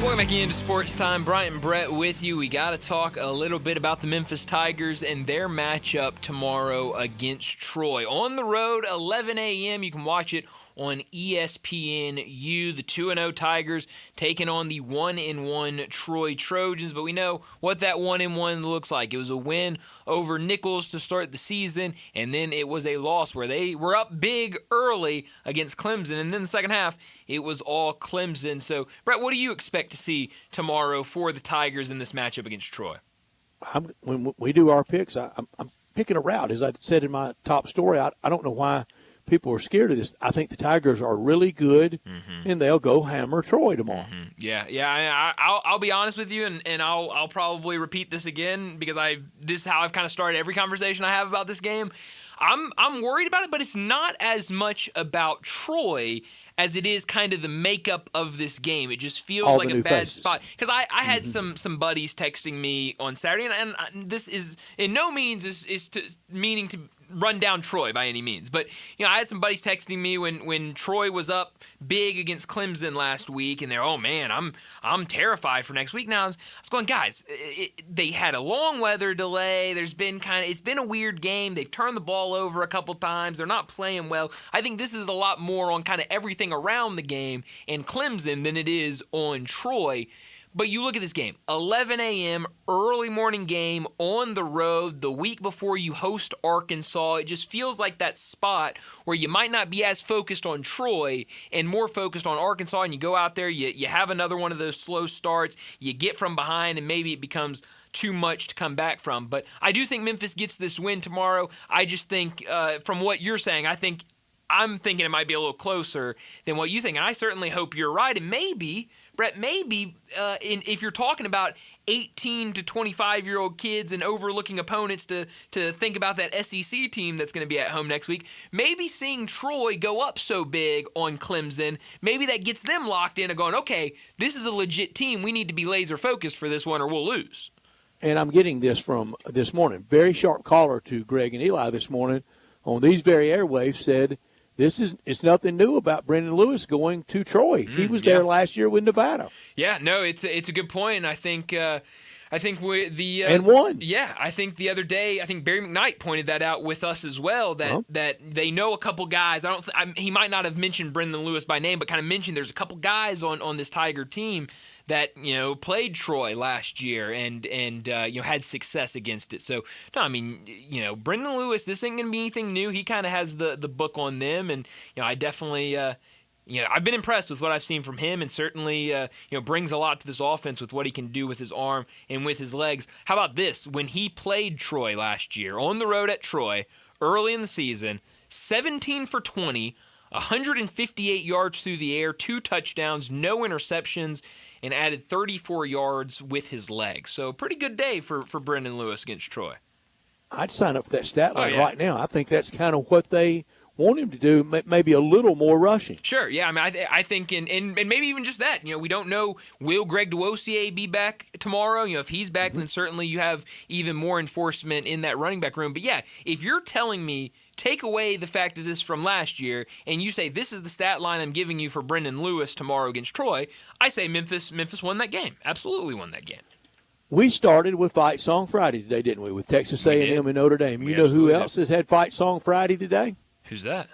Welcome back into Sports Time. Bryant and Brett with you. We got to talk a little bit about the Memphis Tigers and their matchup tomorrow against Troy. On the road, 11 a.m. You can watch it on ESPNU. The 2-0 Tigers taking on the 1-1 Troy Trojans. But we know what that 1-1 looks like. It was a win over Nichols to start the season, and then it was a loss where they were up big early against Clemson. And then the second half, it was all Clemson. So, Brett, what do you expect to see tomorrow for the Tigers in this matchup against Troy? When we do our picks, I'm picking a route. As I said in my top story, I don't know why people are scared of this. I think the Tigers are really good, and they'll go hammer Troy tomorrow. Yeah. I'll be honest with you, and I'll probably repeat this again because this is how I've kind of started every conversation I have about this game. I'm worried about it, but it's not as much about Troy as it is kind of the makeup of this game. It just feels like a bad spot. Because I had some buddies texting me on Saturday, and this is in no means is meaning to run down Troy by any means. But, I had some buddies texting me when Troy was up big against Clemson last week, and they're, oh, man, I'm terrified for next week. Now, I was going, guys, they had a long weather delay. It's been a weird game. They've turned the ball over a couple times. They're not playing well. I think this is a lot more on kind of everything around the game and Clemson than it is on Troy. But you look at this game, 11 a.m., early morning game on the road the week before you host Arkansas. It just feels like that spot where you might not be as focused on Troy and more focused on Arkansas, and you go out there, you have another one of those slow starts, you get from behind, and maybe it becomes too much to come back from. But I do think Memphis gets this win tomorrow. I just think, from what you're saying, I'm thinking it might be a little closer than what you think, and I certainly hope you're right. And maybe, Brett, if you're talking about 18 to 25-year-old kids and overlooking opponents to think about that SEC team that's going to be at home next week, maybe seeing Troy go up so big on Clemson, maybe that gets them locked in and going, okay, this is a legit team. We need to be laser-focused for this one or we'll lose. And I'm getting this from this morning. Very sharp caller to Greg and Eli this morning on these very airwaves said, it's nothing new about Brendan Lewis going to Troy. He was there last year with Nevada. Yeah, no, it's a good point, and I think I think and won. Yeah, I think the other day, I think Barry McKnight pointed that out with us as well. That they know a couple guys. He might not have mentioned Brendan Lewis by name, but kind of mentioned there's a couple guys on this Tiger team that played Troy last year and had success against it. So no, I mean Brendan Lewis, this ain't gonna be anything new. He kind of has the book on them, and I definitely. I've been impressed with what I've seen from him, and certainly, brings a lot to this offense with what he can do with his arm and with his legs. How about this? When he played Troy last year on the road at Troy early in the season, 17 for 20, 158 yards through the air, 2 touchdowns, no interceptions, and added 34 yards with his legs. So pretty good day for Brendan Lewis against Troy. I'd sign up for that stat line right now. I think that's kind of what they want him to do, maybe a little more rushing. Sure, yeah. I mean, I think, and maybe even just that. We don't know, will Greg DeWosier be back tomorrow? If he's back, then certainly you have even more enforcement in that running back room. But yeah, if you're telling me, take away the fact that this is from last year, and you say this is the stat line I'm giving you for Brendan Lewis tomorrow against Troy, I say Memphis won that game. Absolutely won that game. We started with Fight Song Friday today, didn't we, with Texas A&M and Notre Dame. You know who else has had Fight Song Friday today? Who's that?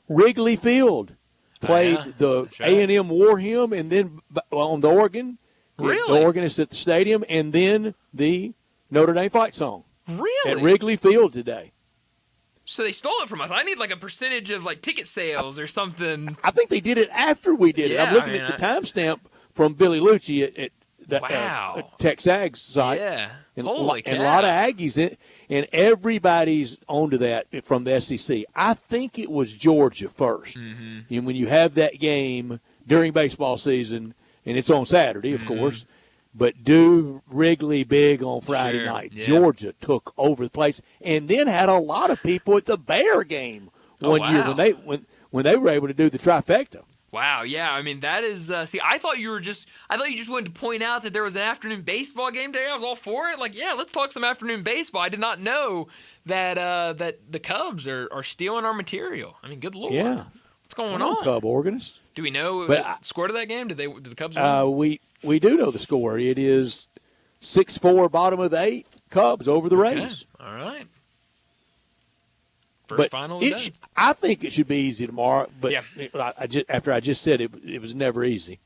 Wrigley Field played the A&M War Hymn, and then on the organ. Really? The organist at the stadium, and then the Notre Dame fight song. Really? At Wrigley Field today. So they stole it from us. I need like a percentage of like ticket sales or something. I think they did it after we did it. I'm looking at the timestamp from Billy Lucci at the TexAg's site. Yeah. And, Holy cow. And a lot of Aggies, and everybody's onto that from the SEC. I think it was Georgia first. Mm-hmm. And when you have that game during baseball season, and it's on Saturday, of course, but do Wrigley big on Friday night. Yeah. Georgia took over the place, and then had a lot of people at the Bear game one year when they were able to do the trifecta. Wow, yeah. I mean, that is. I thought you just wanted to point out that there was an afternoon baseball game today. I was all for it. Like, yeah, let's talk some afternoon baseball. I did not know that that the Cubs are stealing our material. I mean, good Lord. Yeah. What's going on? Cub organist. Do we know the score to that game? Did the Cubs win? We do know the score. It is 6-4, bottom of the 8th. Cubs over the Rays. All right. First final of the day. I think it should be easy tomorrow, but after I just said it was never easy.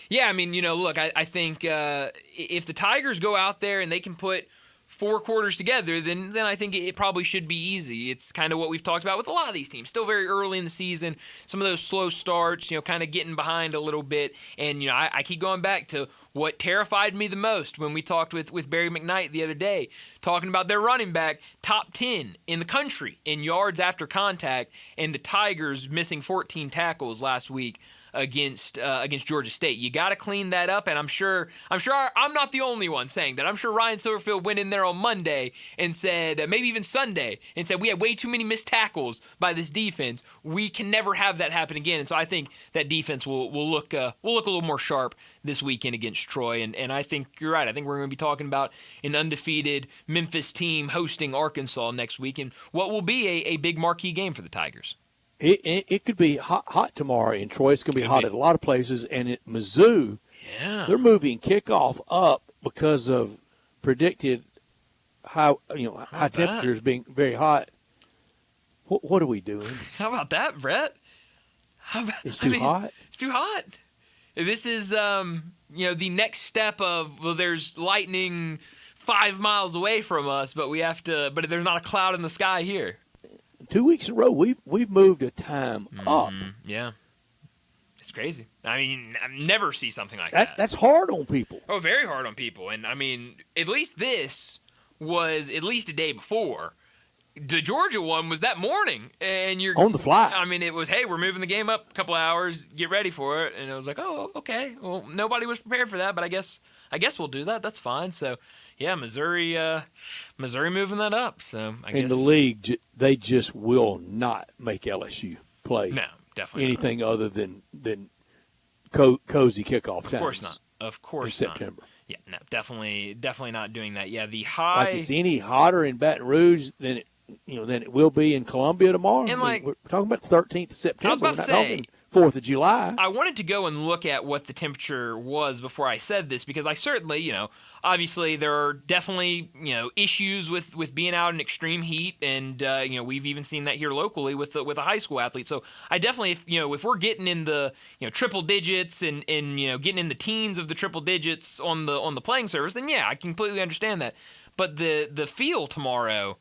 Yeah, I mean, look, I think if the Tigers go out there and they can put 4 quarters together, then I think it probably should be easy. It's kind of what we've talked about with a lot of these teams. Still very early in the season, some of those slow starts, kind of getting behind a little bit. And, I keep going back to what terrified me the most when we talked with Barry McKnight the other day, talking about their running back, top 10 in the country in yards after contact, and the Tigers missing 14 tackles last week against Georgia State. You got to clean that up, and I'm sure I'm not the only one saying that. I'm sure Ryan Silverfield went in there on Monday and said, maybe even Sunday, and said we had way too many missed tackles by this defense. We can never have that happen again. And so I think that defense will look a little more sharp this weekend against Troy. And I think you're right. I think we're going to be talking about an undefeated Memphis team hosting Arkansas next week, and what will be a big marquee game for the Tigers. It could be hot tomorrow in Troy. It's going to be hot at a lot of places. And at Mizzou, they're moving kickoff up because of predicted high temperatures being very hot. What are we doing? How about that, Brett? It's too hot? It's too hot. This is, the next step of, there's lightning 5 miles away from us, but there's not a cloud in the sky here. 2 weeks in a row, we've moved a time up. Yeah. It's crazy. I mean, I never see something like that. That's hard on people. Oh, very hard on people. And, I mean, at least this was at least a day before. The Georgia one was that morning. And you're on the fly. I mean, it was, hey, we're moving the game up a couple hours. Get ready for it. And it was like, oh, okay. Well, nobody was prepared for that, but I guess we'll do that. That's fine. So, yeah, Missouri moving that up. So I guess in the league, they just will not make LSU play. No, definitely anything other than cozy kickoff times. Of course not. Of course in September. Not. Yeah, no, definitely not doing that. Yeah, the high. Like it's any hotter in Baton Rouge than it will be in Columbia tomorrow. And we're talking about the 13th of September. I was about to say, 4th of July. I wanted to go and look at what the temperature was before I said this, because I certainly, obviously there are definitely, issues with being out in extreme heat, and we've even seen that here locally with a high school athlete. So I definitely, if we're getting in the triple digits and getting in the teens of the triple digits on the playing surface, then yeah, I completely understand that. But the feel tomorrow,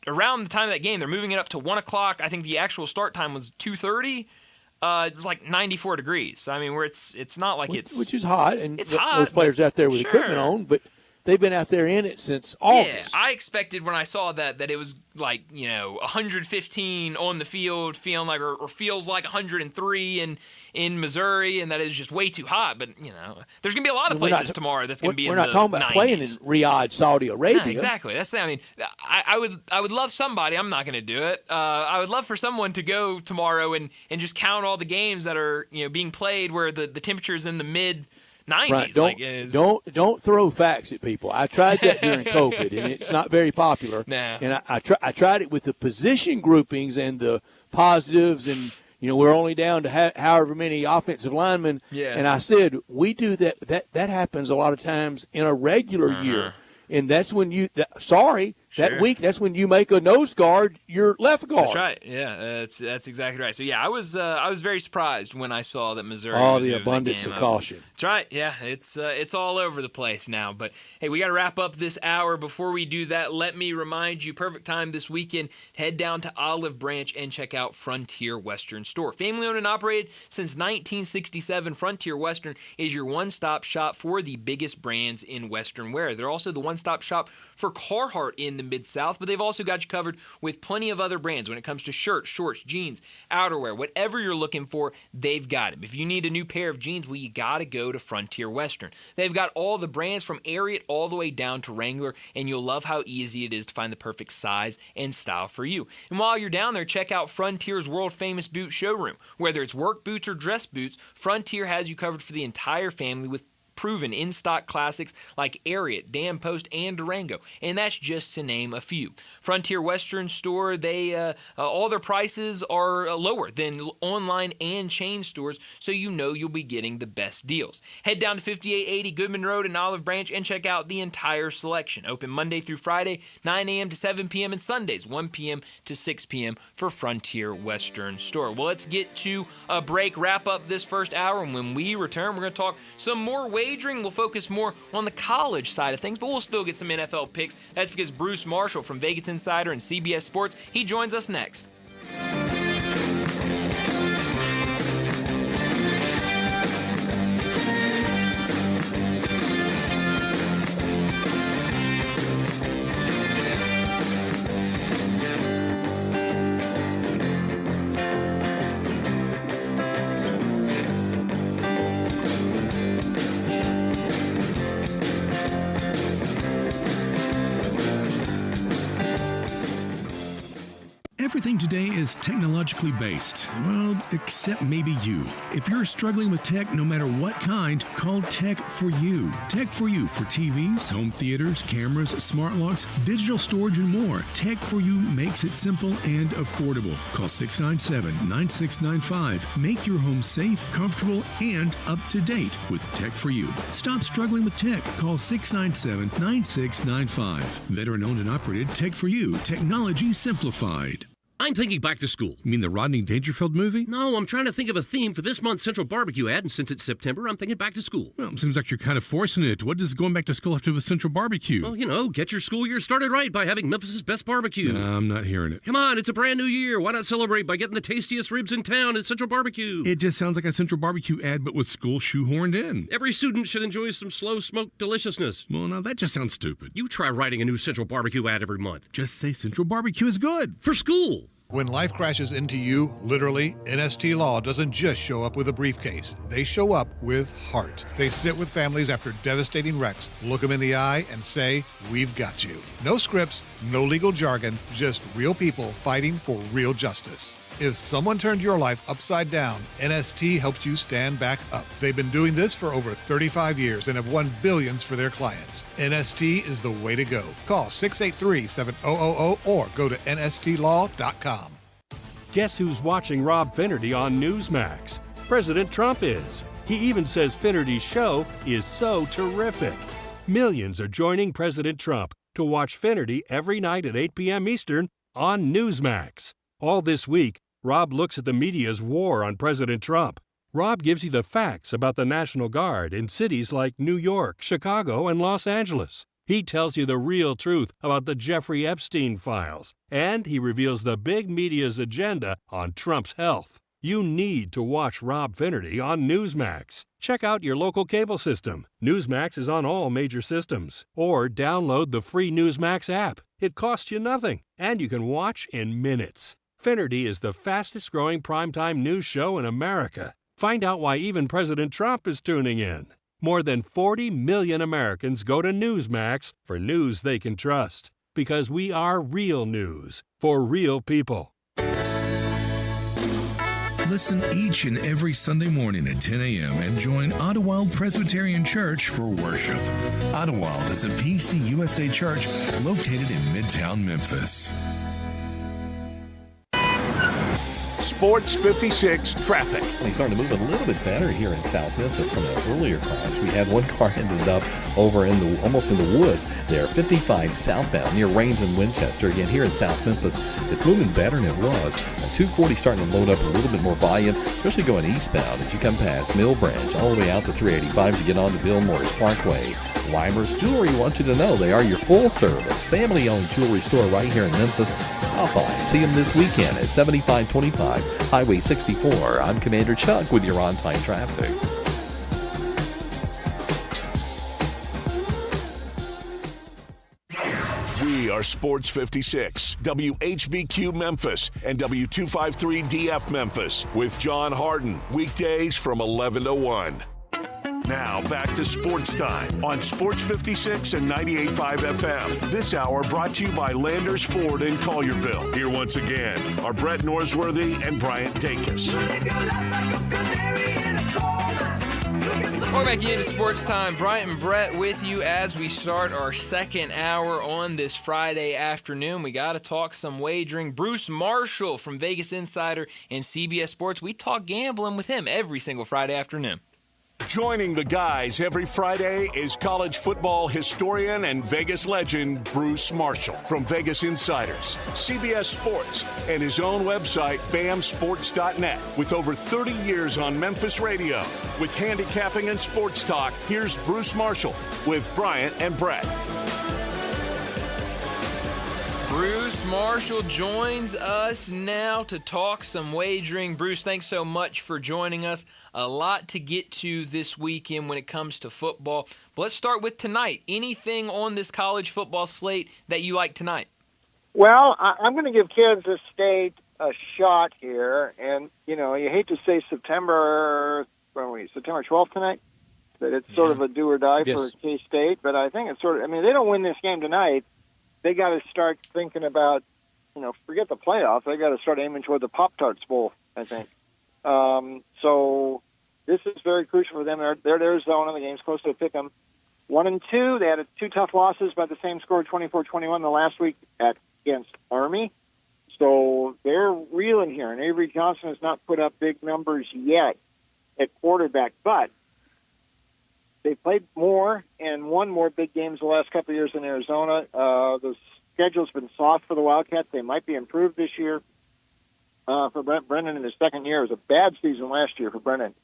around the time of that game, they're moving it up to 1 o'clock. I think the actual start time was 2:30. It was like 94 degrees. I mean, where it's not like which is hot, and it's hot, those players out there with sure. equipment on, but they've been out there in it since August. Yeah, I expected when I saw that it was like 115 on the field, feeling like or feels like 103 in Missouri, and that is just way too hot. But there's gonna be a lot of places tomorrow that's gonna be. We're in not the talking about 90s. playing in Riyadh, Saudi Arabia. No, exactly. That's the. I mean, I would love somebody. I'm not gonna do it. I would love for someone to go tomorrow and just count all the games that are being played where the temperature's in the mid 90s. Right. Don't throw facts at people. I tried that during COVID, and it's not very popular. Nah. And I tried it with the position groupings and the positives, and we're only down to however many offensive linemen. Yeah. And I said we do that. That happens a lot of times in a regular year, and that's when that week, that's when you make a nose guard your left guard. That's right. Yeah, that's exactly right. So yeah, I was very surprised when I saw that Missouri. Oh, was the moving abundance game of up. caution. That's right. Yeah, it's all over the place now. But hey, we got to wrap up this hour. Before we do that, let me remind you, perfect time this weekend. Head down to Olive Branch and check out Frontier Western Store. Family owned and operated since 1967, Frontier Western is your one-stop shop for the biggest brands in Western wear. They're also the one-stop shop for Carhartt in the Mid-South, but they've also got you covered with plenty of other brands when it comes to shirts, shorts, jeans, outerwear. Whatever you're looking for, they've got them. If you need a new pair of jeans, well, you got to go to Frontier Western. They've got all the brands from Ariat all the way down to Wrangler, and you'll love how easy it is to find the perfect size and style for you. And while you're down there, check out Frontier's world-famous boot showroom. Whether it's work boots or dress boots, Frontier has you covered for the entire family with proven in-stock classics like Ariat, Dan Post, and Durango, and that's just to name a few. Frontier Western Store, they all their prices are lower than online and chain stores, so you'll be getting the best deals. Head down to 5880 Goodman Road in Olive Branch and check out the entire selection. Open Monday through Friday, 9 a.m. to 7 p.m., and Sundays, 1 p.m. to 6 p.m. for Frontier Western Store. Well, let's get to a break, wrap up this first hour, and when we return, we're going to talk some more wagering. We'll focus more on the college side of things, but we'll still get some NFL picks. That's because Bruce Marshall from Vegas Insider and CBS Sports, he joins us next. Everything today is technologically based. Well, except maybe you. If you're struggling with tech, no matter what kind, call Tech For You. Tech For You for TVs, home theaters, cameras, smart locks, digital storage, and more. Tech For You makes it simple and affordable. Call 697-9695. Make your home safe, comfortable, and up to date with Tech For You. Stop struggling with tech. Call 697-9695. Veteran-owned and operated Tech For You. Technology simplified. I'm thinking back to school. You mean the Rodney Dangerfield movie? No, I'm trying to think of a theme for this month's Central Barbecue ad, and since it's September, I'm thinking back to school. Well, it seems like you're kind of forcing it. What does going back to school have to do with Central Barbecue? Well, get your school year started right by having Memphis' best barbecue. I'm not hearing it. Come on, it's a brand new year. Why not celebrate by getting the tastiest ribs in town at Central Barbecue? It just sounds like a Central Barbecue ad, but with school shoehorned in. Every student should enjoy some slow-smoked deliciousness. Well, now that just sounds stupid. You try writing a new Central Barbecue ad every month. Just say Central Barbecue is good. For school. When life crashes into you, literally, NST Law doesn't just show up with a briefcase. They show up with heart. They sit with families after devastating wrecks, look them in the eye, and say, "We've got you." No scripts, no legal jargon, just real people fighting for real justice. If someone turned your life upside down, NST helps you stand back up. They've been doing this for over 35 years and have won billions for their clients. NST is the way to go. Call 683-7000 or go to nstlaw.com. Guess who's watching Rob Finnerty on Newsmax? President Trump is. He even says Finnerty's show is so terrific. Millions are joining President Trump to watch Finnerty every night at 8 p.m. Eastern on Newsmax. All this week, Rob looks at the media's war on President Trump. Rob gives you the facts about the National Guard in cities like New York, Chicago, and Los Angeles. He tells you the real truth about the Jeffrey Epstein files, and he reveals the big media's agenda on Trump's health. You need to watch Rob Finnerty on Newsmax. Check out your local cable system. Newsmax is on all major systems. Or download the free Newsmax app. It costs you nothing, and you can watch in minutes. Finnerty is the fastest-growing primetime news show in America. Find out why even President Trump is tuning in. More than 40 million Americans go to Newsmax for news they can trust. Because we are real news for real people. Listen each and every Sunday morning at 10 a.m. and join Ottawild Presbyterian Church for worship. Ottawild is a PCUSA church located in Midtown Memphis. Sports 56 traffic. He's starting to move a little bit better here in South Memphis from an earlier crash. We had one car ended up over almost in the woods there, 55 southbound near Rains and Winchester. Again, here in South Memphis, it's moving better than it was. 240 starting to load up a little bit more volume, especially going eastbound as you come past Mill Branch all the way out to 385 as you get on to Bill Morris Parkway. Weimer's Jewelry wants you to know they are your full-service, family-owned jewelry store right here in Memphis. Stop by and see them this weekend at 7525 Highway 64. I'm Commander Chuck with your on-time traffic. We are Sports 56, WHBQ Memphis, and W253DF Memphis with John Harden, weekdays from 11 to 1. Now back to Sports Time on Sports 56 and 98.5 FM. This hour brought to you by Landers Ford in Collierville. Here once again are Brett Norsworthy and Bryant Dacus. Welcome back into Sports Time. Bryant and Brett with you as we start our second hour on this Friday afternoon. We got to talk some wagering. Bruce Marshall from Vegas Insider and CBS Sports. We talk gambling with him every single Friday afternoon. Joining the guys every Friday is college football historian and Vegas legend Bruce Marshall from Vegas Insiders, CBS Sports, and his own website, bamsports.net. With over 30 years on Memphis radio, with handicapping and sports talk, here's Bruce Marshall with Bryant and Brett. Bruce Marshall joins us now to talk some wagering. Bruce, thanks so much for joining us. A lot to get to this weekend when it comes to football. But let's start with tonight. Anything on this college football slate that you like tonight? Well, I'm going to give Kansas State a shot here. And, you know, you hate to say September 12th tonight, that it's sort of a do or die for K-State. But I think it's they don't win this game tonight. They got to start thinking about, forget the playoffs. They got to start aiming toward the Pop-Tarts Bowl, I think. So this is very crucial for them. They're at Arizona. The game's close to a pick 'em. 1-2. They had two tough losses by the same score, 24-21, the last week against Army. So they're reeling here. And Avery Johnson has not put up big numbers yet at quarterback, but they played more and won more big games the last couple of years in Arizona. The schedule's been soft for the Wildcats. They might be improved this year. For Brennan in his second year, it was a bad season last year for Brennan.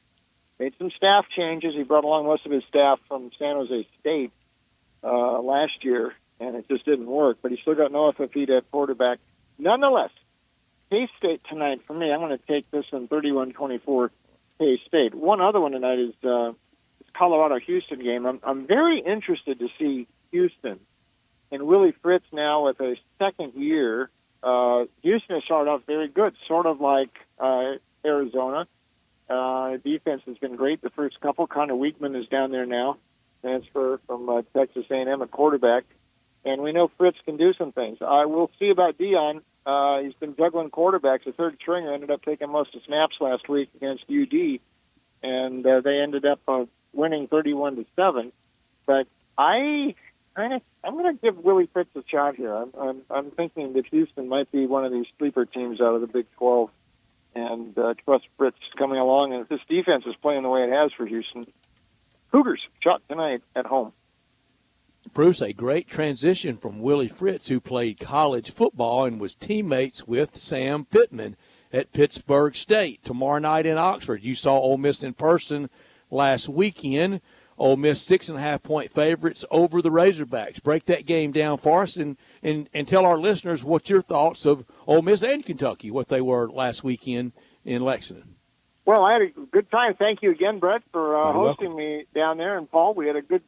Made some staff changes. He brought along most of his staff from San Jose State last year, and it just didn't work. But he still got Noah Fafita at quarterback. Nonetheless, K-State tonight, for me, I'm going to take this one 31-24 K-State. One other one tonight is Colorado-Houston game. I'm very interested to see Houston and Willie Fritz now with a second year. Houston has started off very good, sort of like Arizona. Defense has been great the first couple. Connor Weekman is down there now, transfer from Texas A&M at quarterback. And we know Fritz can do some things. We'll see about Dion. He's been juggling quarterbacks. The third stringer ended up taking most of snaps last week against UD, and they ended up winning 31-7, but I I'm going to give Willie Fritz a shot here. I'm thinking that Houston might be one of these sleeper teams out of the Big 12, and trust Fritz coming along. And if this defense is playing the way it has for Houston, Cougars shot tonight at home. Bruce, a great transition from Willie Fritz, who played college football and was teammates with Sam Pittman at Pittsburgh State. Tomorrow night in Oxford, you saw Ole Miss in person last weekend. Ole Miss 6.5-point favorites over the Razorbacks. Break that game down for us and tell our listeners what your thoughts of Ole Miss and Kentucky, what they were last weekend in Lexington. Well, I had a good time. Thank you again, Brett, for hosting me down there. And Paul, we had a good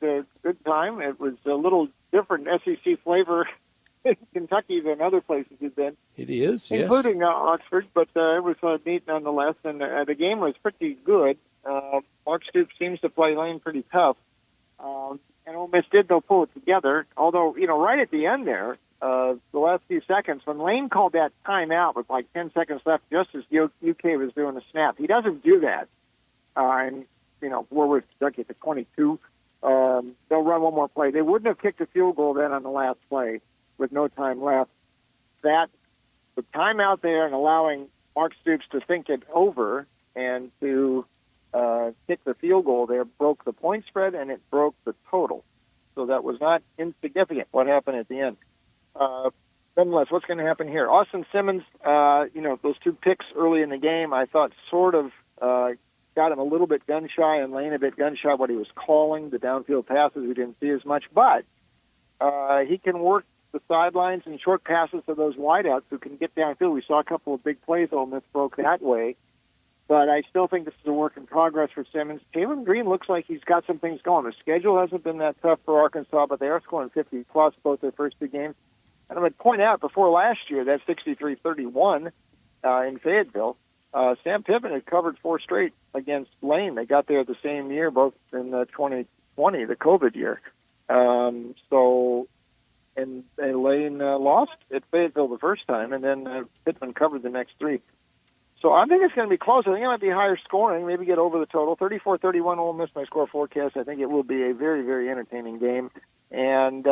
time. It was a little different SEC flavor in Kentucky than other places have been. It is, yes. Including Oxford, but it was neat nonetheless. And the game was pretty good. Mark Stoops seems to play Lane pretty tough. And Ole Miss did, though, pull it together. Although, right at the end there, the last few seconds, when Lane called that timeout with like 10 seconds left, just as UK was doing a snap, he doesn't do that. And, we're with Kentucky at the 22. They'll run one more play. They wouldn't have kicked a field goal then on the last play with no time left. That, the timeout there and allowing Mark Stoops to think it over and to kick the field goal there broke the point spread and it broke the total. So that was not insignificant what happened at the end. Nonetheless, what's going to happen here? Austin Simmons, those two picks early in the game, I thought sort of got him a little bit gun-shy and Lane a bit gun-shy what he was calling. The downfield passes we didn't see as much, but he can work the sidelines and short passes to those wideouts who can get downfield. We saw a couple of big plays Ole Miss broke that way, but I still think this is a work in progress for Simmons. Taylor Green looks like he's got some things going. The schedule hasn't been that tough for Arkansas, but they are scoring 50-plus both their first two games. And I would point out, before last year, that 63-31 in Fayetteville, Sam Pittman had covered 4 straight against Lane. They got there the same year, both in 2020, the COVID year. And Lane lost at Fayetteville the first time, and then Pittman covered the next 3. So I think it's going to be close. I think it might be higher scoring, maybe get over the total. 34-31 Ole Miss, my score forecast. I think it will be a very, very entertaining game. And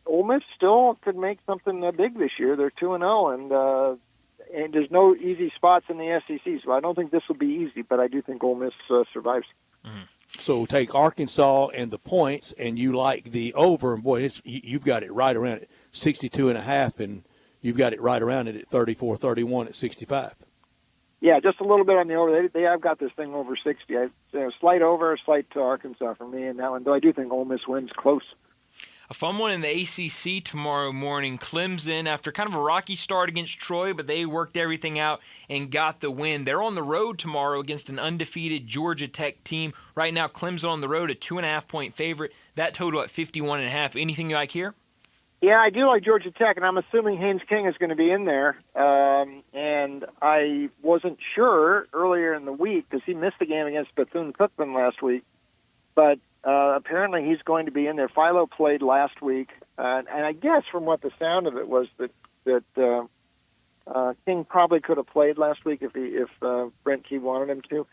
Ole Miss still could make something big this year. They're 2-0, and there's no easy spots in the SEC, so I don't think this will be easy, but I do think Ole Miss survives. Mm-hmm. So take Arkansas and the points, and you like the over, and boy, you've got it right around it, 62.5, and you've got it right around it at 34-31 at 65. Yeah, just a little bit on the over. They have got this thing over 60. Slight over, slight to Arkansas for me in that one, though I do think Ole Miss wins close. A fun one in the ACC tomorrow morning. Clemson, after kind of a rocky start against Troy, but they worked everything out and got the win. They're on the road tomorrow against an undefeated Georgia Tech team. Right now, Clemson on the road, a 2.5-point favorite. That total at 51.5. Anything you like here? Yeah, I do like Georgia Tech, and I'm assuming Haynes King is going to be in there. And I wasn't sure earlier in the week because he missed the game against Bethune-Cookman last week. But apparently he's going to be in there. Philo played last week, and I guess from what the sound of it was that King probably could have played last week if Brent Key wanted him to.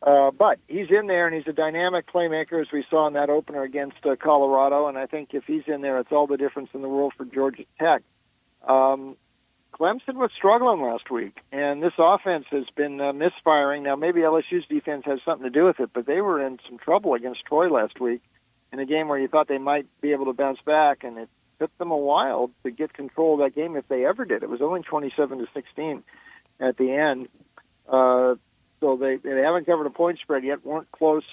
But he's in there, and he's a dynamic playmaker, as we saw in that opener against Colorado. And I think if he's in there, it's all the difference in the world for Georgia Tech. Clemson was struggling last week, and this offense has been misfiring. Now, maybe LSU's defense has something to do with it, but they were in some trouble against Troy last week in a game where you thought they might be able to bounce back, and it took them a while to get control of that game if they ever did. It was only 27-16 at the end. So they haven't covered a point spread yet, weren't close.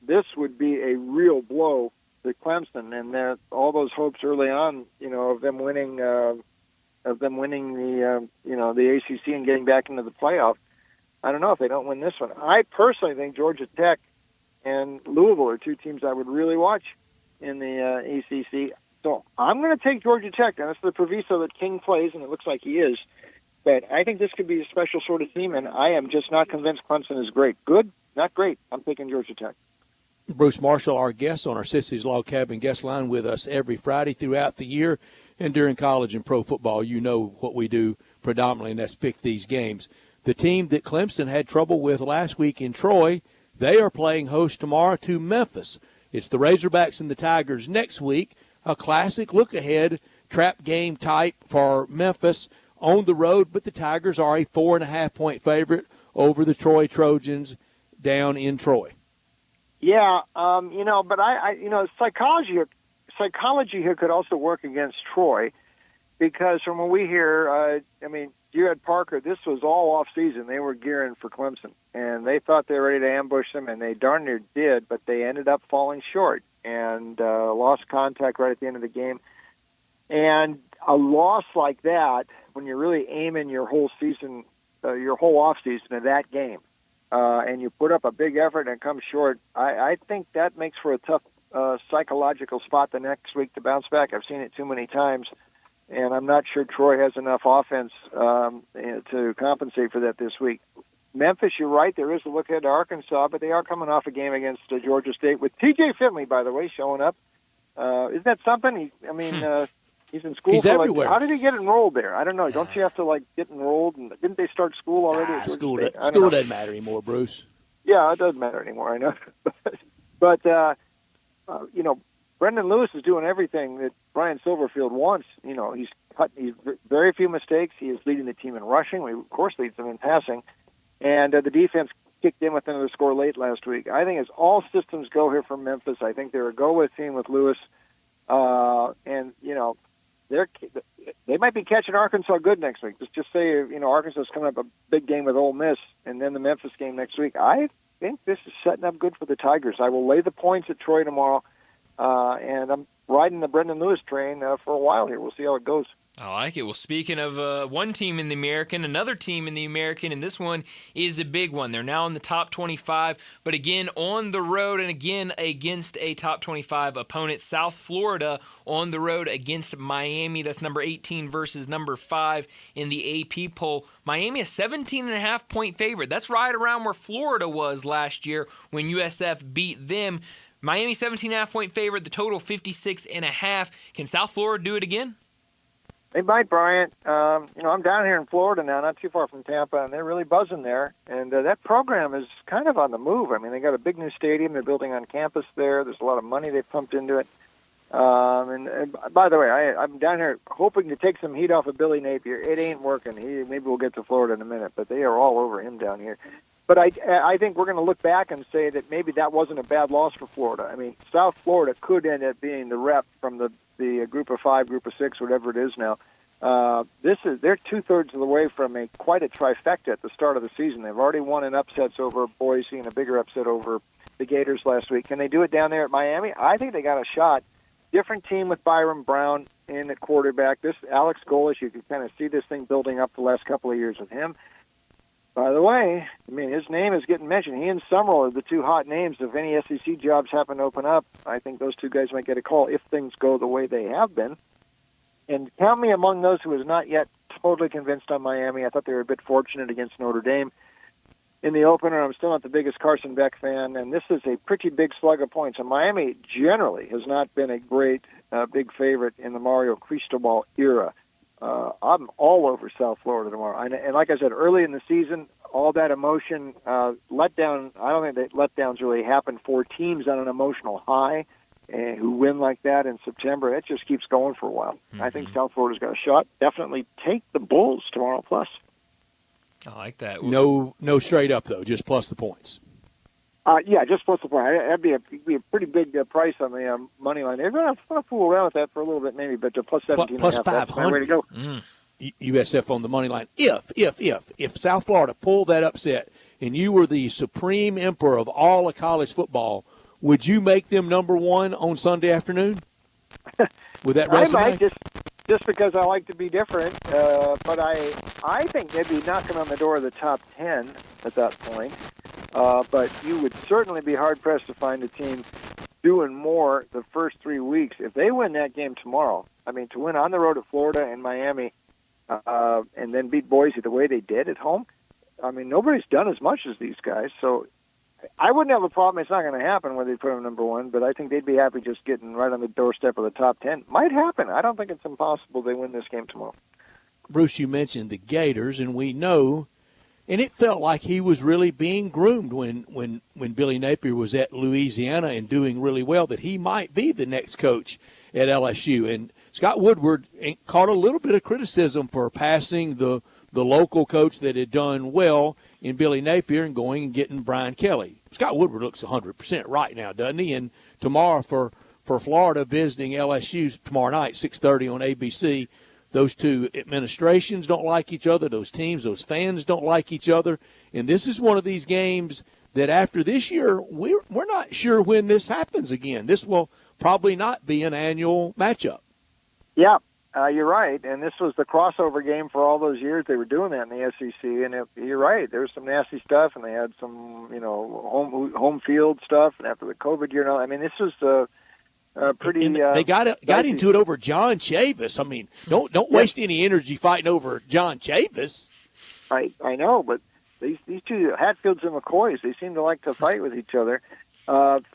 This would be a real blow to Clemson, and all those hopes early on, of them winning the ACC and getting back into the playoff. I don't know if they don't win this one. I personally think Georgia Tech and Louisville are two teams I would really watch in the ACC. So I'm going to take Georgia Tech. Now, that's the proviso that King plays, and it looks like he is. But I think this could be a special sort of team, and I am just not convinced Clemson is great. Good, not great. I'm picking Georgia Tech. Bruce Marshall, our guest on our Sissy's Log Cabin guest line with us every Friday throughout the year. And during college and pro football, you know what we do predominantly, and that's pick these games. The team that Clemson had trouble with last week in Troy, they are playing host tomorrow to Memphis. It's the Razorbacks and the Tigers next week, a classic look-ahead trap game type for Memphis on the road, but the Tigers are a 4.5-point favorite over the Troy Trojans down in Troy. Yeah, but I psychology here could also work against Troy, because from what we hear, Jared Parker, this was all off season. They were gearing for Clemson, and they thought they were ready to ambush them, and they darn near did, but they ended up falling short and lost contact right at the end of the game. And a loss like that, when you're really aiming your whole season, your whole off season at that game, and you put up a big effort and it comes short, I think that makes for a tough psychological spot the next week to bounce back. I've seen it too many times, and I'm not sure Troy has enough offense to compensate for that this week. Memphis, you're right, there is a look ahead to Arkansas, but they are coming off a game against Georgia State with T.J. Finley, by the way, showing up. Isn't that something? He's in school. He's everywhere. How did he get enrolled there? I don't know. Don't you have to get enrolled? And didn't they start school already? School doesn't matter anymore, Bruce. Yeah, it doesn't matter anymore. I know, but Brendan Lewis is doing everything that Brian Silverfield wants. He's very few mistakes. He is leading the team in rushing. He of course leads them in passing, and the defense kicked in with another score late last week. I think as all systems go here for Memphis, I think they're a go-with team with Lewis, they might be catching Arkansas good next week. Just say, Arkansas is coming up a big game with Ole Miss, and then the Memphis game next week. I think this is setting up good for the Tigers. I will lay the points at Troy tomorrow, and I'm riding the Brendan Lewis train for a while here. We'll see how it goes. I like it. Well, speaking of one team in the American, another team in the American, and this one is a big one. They're now in the top 25, but again, on the road and again against a top 25 opponent. South Florida on the road against Miami. That's number 18 versus number 5 in the AP poll. Miami, a 17.5-point favorite. That's right around where Florida was last year when USF beat them. Miami, 17.5-point favorite. The total, 56.5. Can South Florida do it again? They might, Bryant. I'm down here in Florida now, not too far from Tampa, and they're really buzzing there. And that program is kind of on the move. I mean, they got a big new stadium they're building on campus there. There's a lot of money they've pumped into it. And by the way, I'm down here hoping to take some heat off of Billy Napier. It ain't working. Maybe we'll get to Florida in a minute, but they are all over him down here. But I think we're going to look back and say that maybe that wasn't a bad loss for Florida. I mean, South Florida could end up being the rep from the group of 5, group of 6, whatever it is now. They're 2/3 of the way from quite a trifecta at the start of the season. They've already won in upsets over Boise and a bigger upset over the Gators last week. Can they do it down there at Miami? I think they got a shot. Different team with Byron Brown in at quarterback. This Alex Golesh, you can kind of see this thing building up the last couple of years with him. By the way, his name is getting mentioned. He and Summerall are the two hot names. If any SEC jobs happen to open up, I think those two guys might get a call if things go the way they have been. And count me among those who is not yet totally convinced on Miami. I thought they were a bit fortunate against Notre Dame in the opener. I'm still not the biggest Carson Beck fan, and this is a pretty big slug of points. And Miami generally has not been a great big favorite in the Mario Cristobal era. I'm all over South Florida tomorrow. And like I said, early in the season, all that emotion, letdown, I don't think that letdowns really happen for teams on an emotional high who win like that in September. It just keeps going for a while. I think South Florida's got a shot. Definitely take the Bulls tomorrow plus. I like that. No straight up, though, just plus the points. Yeah, just plus the point. That'd be a pretty big price on the money line. They're going to fool around with that for a little bit, maybe, but plus 17.5. Plus 500. Way to go. USF on the money line. If South Florida pulled that upset and you were the supreme emperor of all of college football, would you make them number one on Sunday afternoon? With that resume? I might, just because I like to be different. But I think they'd be knocking on the door of the top 10 at that point. But you would certainly be hard-pressed to find a team doing more the first 3 weeks. If they win that game tomorrow, to win on the road at Florida and Miami and then beat Boise the way they did at home, nobody's done as much as these guys. So I wouldn't have a problem. It's not going to happen when they put them number one, but I think they'd be happy just getting right on the doorstep of the top 10. Might happen. I don't think it's impossible they win this game tomorrow. Bruce, you mentioned the Gators, and we know And it felt like he was really being groomed when Billy Napier was at Louisiana and doing really well, that he might be the next coach at LSU. And Scott Woodward caught a little bit of criticism for passing the local coach that had done well in Billy Napier and going and getting Brian Kelly. Scott Woodward looks 100% right now, doesn't he? And tomorrow for Florida visiting LSU tomorrow night, 6:30 on ABC, those two administrations don't like each other. Those teams, those fans don't like each other. And this is one of these games that after this year, we're not sure when this happens again. This will probably not be an annual matchup. Yeah, you're right. And this was the crossover game for all those years they were doing that in the SEC. And you're right. There was some nasty stuff, and they had some, home field stuff. And after the COVID year, I mean, this was pretty. And they got into it over John Chavis. I mean, don't waste any energy fighting over John Chavis. I know, but these two Hatfields and McCoys, they seem to like to fight with each other.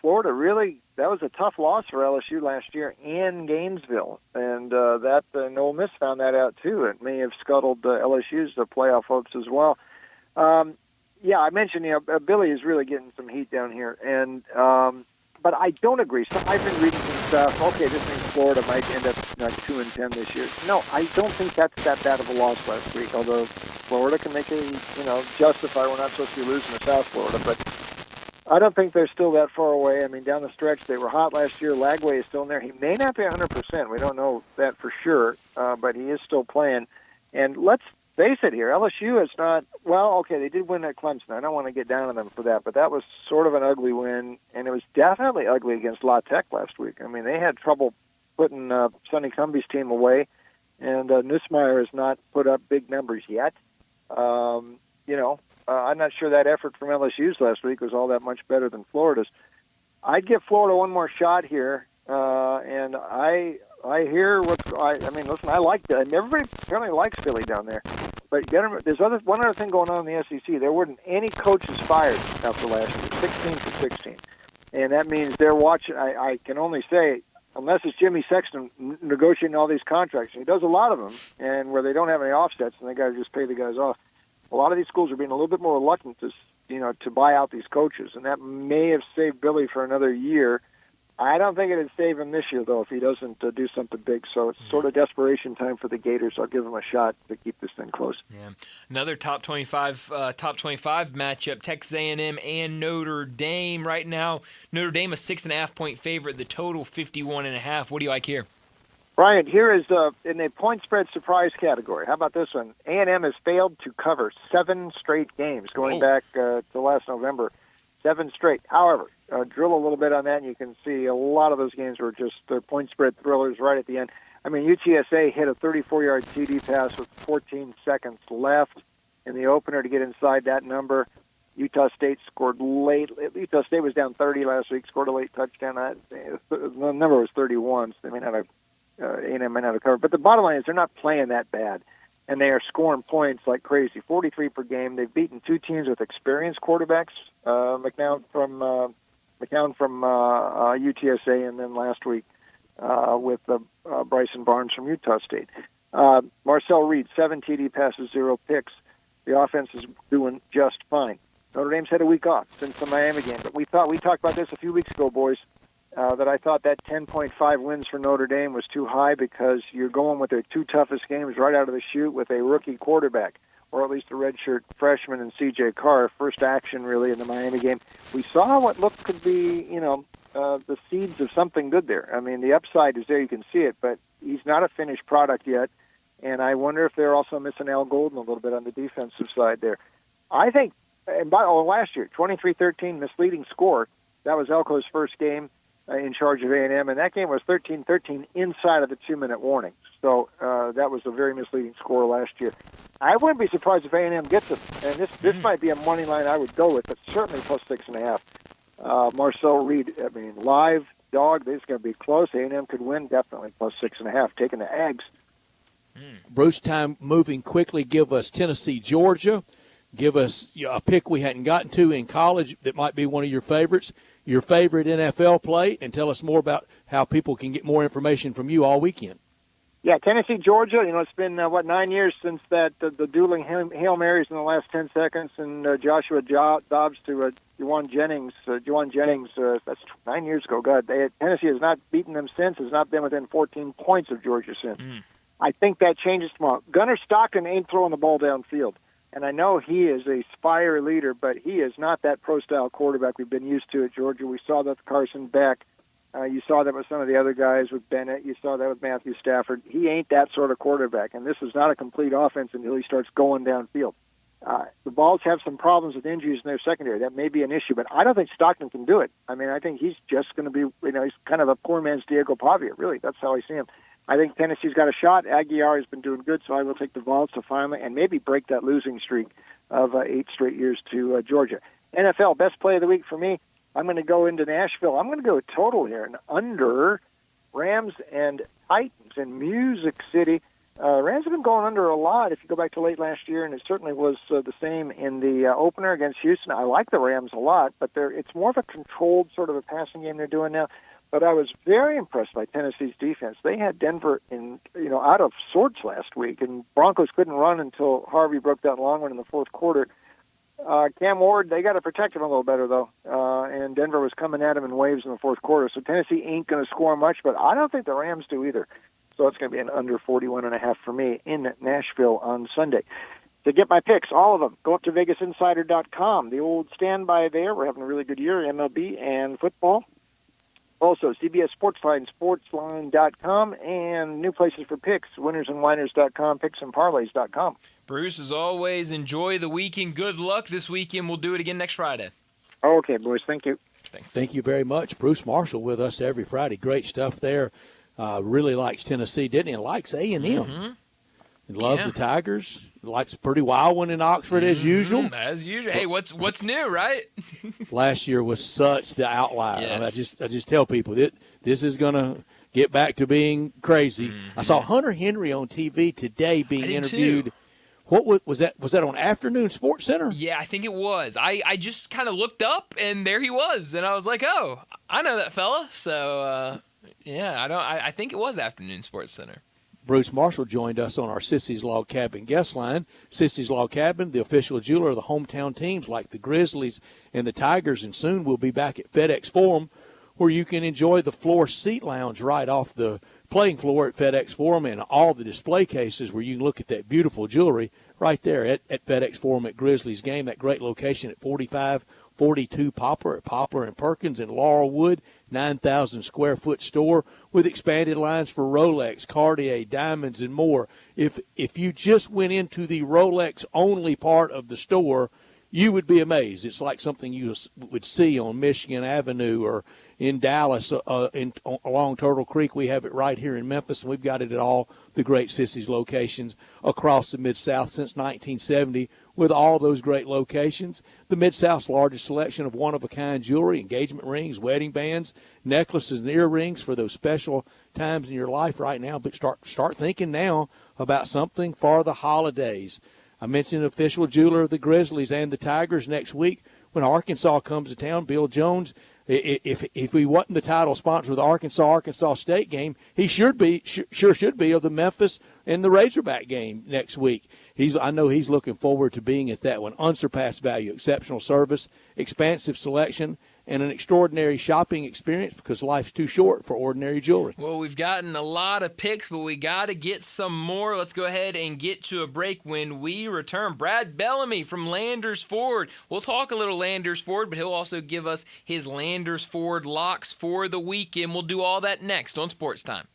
Florida really, that was a tough loss for LSU last year in Gainesville, and Ole Miss found that out too. It may have scuttled LSU's playoff hopes as well. Yeah, I mentioned Billy is really getting some heat down here, and but I don't agree. So I've been reading some stuff. Okay, this means Florida might end up 2-10 this year. No, I don't think that's that bad of a loss last week. Although Florida can make justify we're not supposed to be losing to South Florida, but I don't think they're still that far away. I mean, down the stretch, they were hot last year. Lagway is still in there. He may not be 100%. We don't know that for sure, but he is still playing. And let's face it here, LSU is not, okay, they did win at Clemson. I don't want to get down on them for that, but that was sort of an ugly win, and it was definitely ugly against La Tech last week. I mean, they had trouble putting Sonny Cumbie's team away, and Nussmeier has not put up big numbers yet. I'm not sure that effort from LSU's last week was all that much better than Florida's. I'd give Florida one more shot here, and I hear listen, I like that. Everybody apparently likes Philly down there. But there's one other thing going on in the SEC. There weren't any coaches fired after last year, 16-16. And that means they're watching. I can only say, unless it's Jimmy Sexton negotiating all these contracts, and he does a lot of them, and where they don't have any offsets, and they got to just pay the guys off. A lot of these schools are being a little bit more reluctant to buy out these coaches, and that may have saved Billy for another year. I don't think it'd save him this year, though, if he doesn't do something big. So it's sort of desperation time for the Gators. I'll give them a shot to keep this thing close. Yeah, another top 25 matchup: Texas A&M and Notre Dame. Right now, Notre Dame a 6.5-point favorite. The total 51.5. What do you like here? Brian, here is in the point spread surprise category. How about this one? A&M has failed to cover 7 straight games going back to last November. 7 straight. However, drill a little bit on that, and you can see a lot of those games were just point spread thrillers right at the end. I mean, UTSA hit a 34-yard TD pass with 14 seconds left in the opener to get inside that number. Utah State scored late. Utah State was down 30 last week, scored a late touchdown. The number was 31, so they may not have A&M may not have covered. But the bottom line is they're not playing that bad, and they are scoring points like crazy, 43 per game. They've beaten 2 teams with experienced quarterbacks, McCown from UTSA, and then last week with Bryson Barnes from Utah State. Marcel Reed, 7 TD passes, 0 picks. The offense is doing just fine. Notre Dame's had a week off since the Miami game, but we talked about this a few weeks ago, boys, that I thought that 10.5 wins for Notre Dame was too high because you're going with their 2 toughest games right out of the chute with a rookie quarterback, or at least a redshirt freshman in C.J. Carr, first action really in the Miami game. We saw what looked could be, the seeds of something good there. I mean, the upside is there, you can see it, but he's not a finished product yet, and I wonder if they're also missing Al Golden a little bit on the defensive side there. I think, last year, 23-13 misleading score. That was Elko's first game in charge of A&M, and that game was 13-13 inside of the 2-minute warning. So that was a very misleading score last year. I wouldn't be surprised if A&M gets it, and this might be a money line I would go with, but certainly plus 6.5. Marcel Reed, live dog, this is going to be close. A&M could win, definitely plus 6.5, taking the Aggies. Bruce, time moving quickly. Give us Tennessee, Georgia. Give us a pick we hadn't gotten to in college that might be one of your favorites, your favorite NFL play, and tell us more about how people can get more information from you all weekend. Yeah, Tennessee, Georgia. It's been 9 years since that the dueling Hail Marys in the last 10 seconds, and Joshua Dobbs to Juwan Jennings. That's 9 years ago. God, Tennessee has not beaten them since. Has not been within 14 points of Georgia since. I think that changes tomorrow. Gunnar Stockton ain't throwing the ball downfield, and I know he is a fire leader, but he is not that pro-style quarterback we've been used to at Georgia. We saw that with Carson Beck. You saw that with some of the other guys, with Bennett. You saw that with Matthew Stafford. He ain't that sort of quarterback, and this is not a complete offense until he starts going downfield. The Vols have some problems with injuries in their secondary. That may be an issue, but I don't think Stockton can do it. I mean, I think he's just going to be, he's kind of a poor man's Diego Pavia, really. That's how I see him. I think Tennessee's got a shot. Aguiar has been doing good, so I will take the Vols to finally and maybe break that losing streak of 8 straight years to Georgia. NFL, best play of the week for me. I'm going to go into Nashville. I'm going to go total here and under Rams and Titans in Music City. Rams have been going under a lot if you go back to late last year, and it certainly was the same in the opener against Houston. I like the Rams a lot, but it's more of a controlled sort of a passing game they're doing now. But I was very impressed by Tennessee's defense. They had Denver out of sorts last week, and Broncos couldn't run until Harvey broke that long one in the fourth quarter. Cam Ward, they got to protect him a little better, though. And Denver was coming at him in waves in the fourth quarter. So Tennessee ain't going to score much, but I don't think the Rams do either. So it's going to be an under 41.5 for me in Nashville on Sunday. To get my picks, all of them, go up to VegasInsider.com. The old standby there. We're having a really good year, MLB and football. Also, CBS Sportsline, Sportsline.com, and new places for picks, winnersandwhiners.com, picksandparlays.com. Bruce, as always, enjoy the weekend. Good luck this weekend. We'll do it again next Friday. Okay, boys. Thank you. Thanks. Thank you very much. Bruce Marshall with us every Friday. Great stuff there. Really likes Tennessee, didn't he? Likes A&M. Mm-hmm. He loves the Tigers. Likes a pretty wild one in Oxford as usual. As usual. Hey, what's new, right? Last year was such the outlier. Yes. I just tell people that this is going to get back to being crazy. I saw Hunter Henry on TV today being interviewed. Too. What was that? Was that on Afternoon Sports Center? Yeah, I think it was. I just kind of looked up, and there he was, and I was like, oh, I know that fella. So, I think it was Afternoon Sports Center. Bruce Marshall joined us on our Sissy's Log Cabin guest line. Sissy's Log Cabin, the official jeweler of the hometown teams like the Grizzlies and the Tigers, and soon we'll be back at FedEx Forum, where you can enjoy the floor seat lounge right off the playing floor at FedEx Forum and all the display cases where you can look at that beautiful jewelry right there at FedEx Forum at Grizzlies game. That great location at 4542 Poplar at Poplar and Perkins in Laurelwood, 9,000 square foot store with expanded lines for Rolex, Cartier, diamonds, and more. If you just went into the Rolex only part of the store, you would be amazed. It's like something you would see on Michigan Avenue or in Dallas, along Turtle Creek. We have it right here in Memphis, and we've got it at all the great Sissy's locations across the Mid-South since 1970 with all those great locations. The Mid-South's largest selection of one-of-a-kind jewelry, engagement rings, wedding bands, necklaces, and earrings for those special times in your life right now. But start thinking now about something for the holidays. I mentioned the official jeweler of the Grizzlies and the Tigers next week when Arkansas comes to town. Bill Jones, if he wasn't the title sponsor of the Arkansas State game, he should be of the Memphis and the Razorback game next week. I know he's looking forward to being at that one. Unsurpassed value, exceptional service, expansive selection, and an extraordinary shopping experience because life's too short for ordinary jewelry. Well, we've gotten a lot of picks, but we got to get some more. Let's go ahead and get to a break. When we return, Brad Bellamy from Landers Ford. We'll talk a little Landers Ford, but he'll also give us his Landers Ford locks for the weekend. We'll do all that next on Sports Time.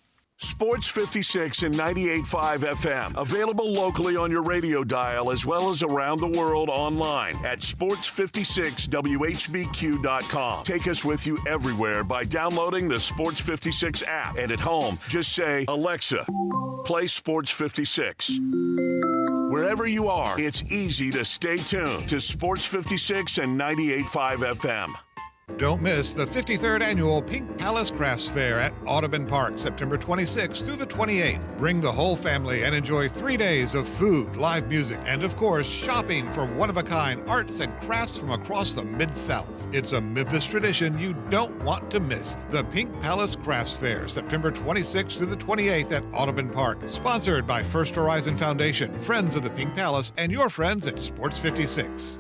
Sports 56 and 98.5 FM. Available locally on your radio dial as well as around the world online at sports56whbq.com. Take us with you everywhere by downloading the Sports 56 app. And at home, just say, Alexa, play Sports 56. Wherever you are, it's easy to stay tuned to Sports 56 and 98.5 FM. Don't miss the 53rd Annual Pink Palace Crafts Fair at Audubon Park, September 26th through the 28th. Bring the whole family and enjoy 3 days of food, live music, and of course, shopping for one-of-a-kind arts and crafts from across the Mid-South. It's a Memphis tradition you don't want to miss. The Pink Palace Crafts Fair, September 26th through the 28th at Audubon Park. Sponsored by First Horizon Foundation, Friends of the Pink Palace, and your friends at Sports 56.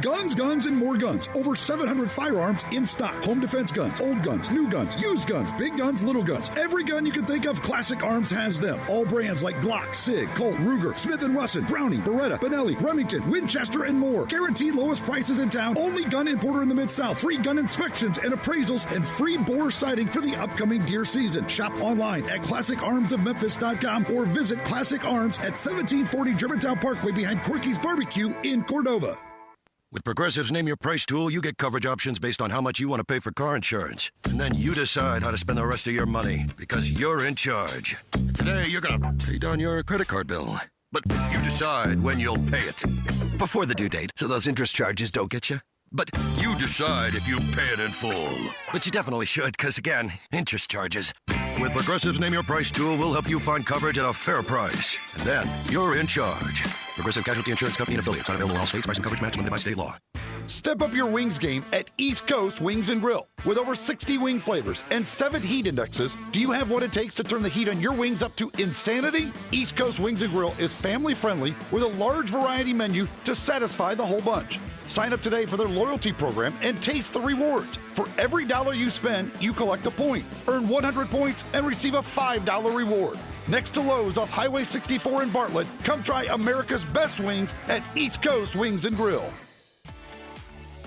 Guns, guns, and more guns. Over 700 firearms in stock. Home defense guns, old guns, new guns, used guns, big guns, little guns. Every gun you can think of, Classic Arms has them. All brands like Glock, Sig, Colt, Ruger, Smith & Wesson, Brownie, Beretta, Benelli, Remington, Winchester, and more. Guaranteed lowest prices in town. Only gun importer in the Mid-South. Free gun inspections and appraisals and free bore sighting for the upcoming deer season. Shop online at ClassicArmsOfMemphis.com or visit Classic Arms at 1740 Germantown Parkway behind Corky's Barbecue in Cordova. With Progressive's Name Your Price tool, you get coverage options based on how much you want to pay for car insurance. And then you decide how to spend the rest of your money, because you're in charge. Today, you're going to pay down your credit card bill. But you decide when you'll pay it. Before the due date, so those interest charges don't get you. But you decide if you pay it in full. But you definitely should, because again, interest charges. With Progressive's Name Your Price tool, we'll help you find coverage at a fair price. And then you're in charge. Progressive Casualty Insurance Company and affiliates. Not available in all states. Price and coverage match limited by state law. Step up your wings game at East Coast Wings and Grill. With over 60 wing flavors and 7 heat indexes, do you have what it takes to turn the heat on your wings up to insanity? East Coast Wings and Grill is family friendly with a large variety menu to satisfy the whole bunch. Sign up today for their loyalty program and taste the rewards. For every $1 you spend, you collect a point. Earn 100 points and receive a $5 reward. Next to Lowe's off Highway 64 in Bartlett, come try America's best wings at East Coast Wings and Grill.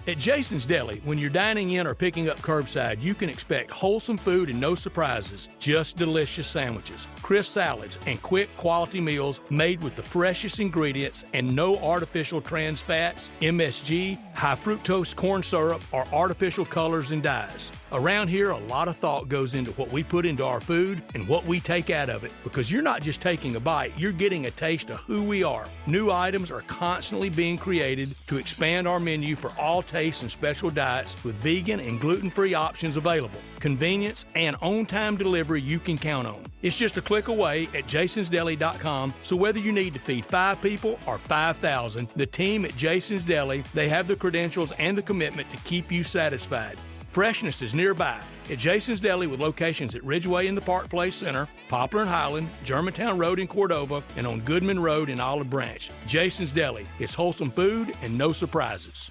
At Jason's Deli, when you're dining in or picking up curbside, you can expect wholesome food and no surprises, just delicious sandwiches, crisp salads, and quick quality meals made with the freshest ingredients and no artificial trans fats, MSG, high fructose corn syrup, or artificial colors and dyes. Around here, a lot of thought goes into what we put into our food and what we take out of it, because you're not just taking a bite, you're getting a taste of who we are. New items are constantly being created to expand our menu for all tastes and special diets with vegan and gluten-free options available. Convenience and on-time delivery you can count on. It's just a click away at jasonsdeli.com, so whether you need to feed 5 people or 5,000, the team at Jason's Deli, they have the credentials and the commitment to keep you satisfied. Freshness is nearby at Jason's Deli with locations at Ridgeway in the Park Place Center, Poplar and Highland, Germantown Road in Cordova, and on Goodman Road in Olive Branch. Jason's Deli. It's wholesome food and no surprises.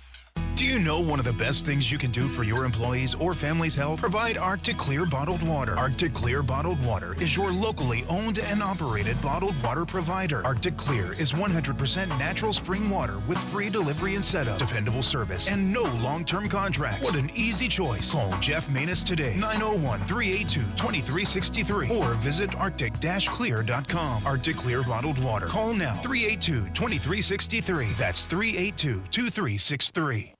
Do you know one of the best things you can do for your employees or family's health? Provide Arctic Clear bottled water. Arctic Clear bottled water is your locally owned and operated bottled water provider. Arctic Clear is 100% natural spring water with free delivery and setup, dependable service, and no long-term contracts. What an easy choice. Call Jeff Manus today, 901-382-2363, or visit arctic-clear.com. Arctic Clear bottled water. Call now, 382-2363. That's 382-2363.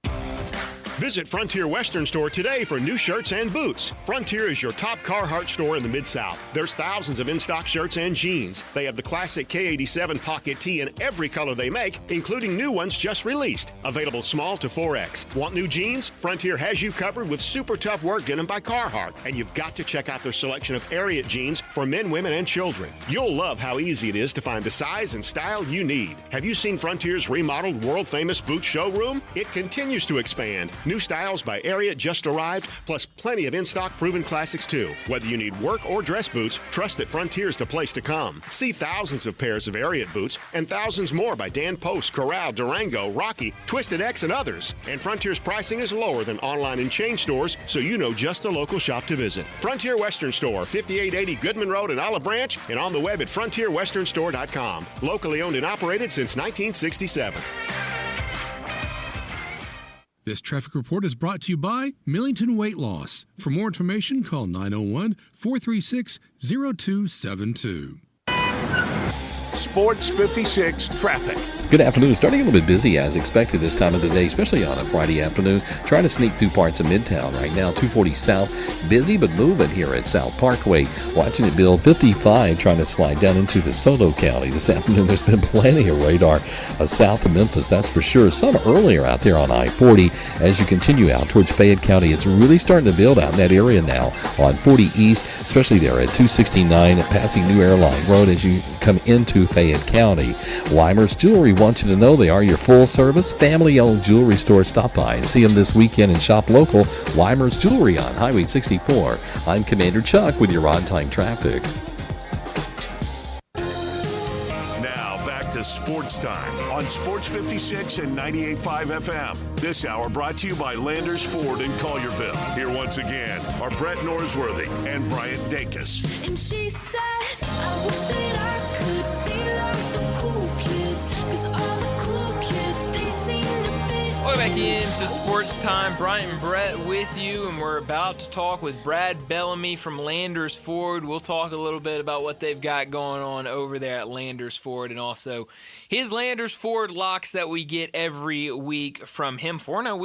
Visit Frontier Western Store today for new shirts and boots. Frontier is your top Carhartt store in the Mid-South. There's thousands of in-stock shirts and jeans. They have the classic K87 pocket tee in every color they make, including new ones just released. Available small to 4X. Want new jeans? Frontier has you covered with super tough work denim by Carhartt. And you've got to check out their selection of Ariat jeans for men, women, and children. You'll love how easy it is to find the size and style you need. Have you seen Frontier's remodeled world-famous boot showroom? It continues to expand. New styles by Ariat just arrived, plus plenty of in-stock proven classics too. Whether you need work or dress boots, trust that Frontier's the place to come. See thousands of pairs of Ariat boots and thousands more by Dan Post, Corral, Durango, Rocky, Twisted X, and others. And Frontier's pricing is lower than online and chain stores, so you know just the local shop to visit. Frontier Western Store, 5880 Goodman Road in Olive Branch, and on the web at frontierwesternstore.com. Locally owned and operated since 1967. This traffic report is brought to you by Millington Weight Loss. For more information, call 901-436-0272. Sports 56 traffic. Good afternoon. Starting a little bit busy as expected this time of the day, especially on a Friday afternoon. Trying to sneak through parts of Midtown right now. 240 South, busy but moving here at South Parkway. Watching it build. 55 trying to slide down into DeSoto County. This afternoon there's been plenty of radar south of Memphis, that's for sure. Some earlier out there on I-40. As you continue out towards Fayette County, it's really starting to build out in that area now on 40 East, especially there at 269 passing New Airline Road as you come into Fayette County. Weimer's Jewelry wants you to know they are your full-service, family-owned jewelry store. Stop by and see them this weekend and shop local. Weimer's Jewelry on Highway 64. I'm Commander Chuck with your on-time traffic. Now back to Sports Time on Sports 56 and 98.5 FM. This hour brought to you by Landers Ford in Collierville. Here once again are Brett Norsworthy and Bryant Dacus. And she says, I wish that I could be like the cool kids, 'cause all the cool kids, they seem to fit. Welcome back into Sports Time. Brian and Brett with you, and we're about to talk with Brad Bellamy from Landers Ford. We'll talk a little bit about what they've got going on over there at Landers Ford, and also his Landers Ford locks that we get every week from him. 4-0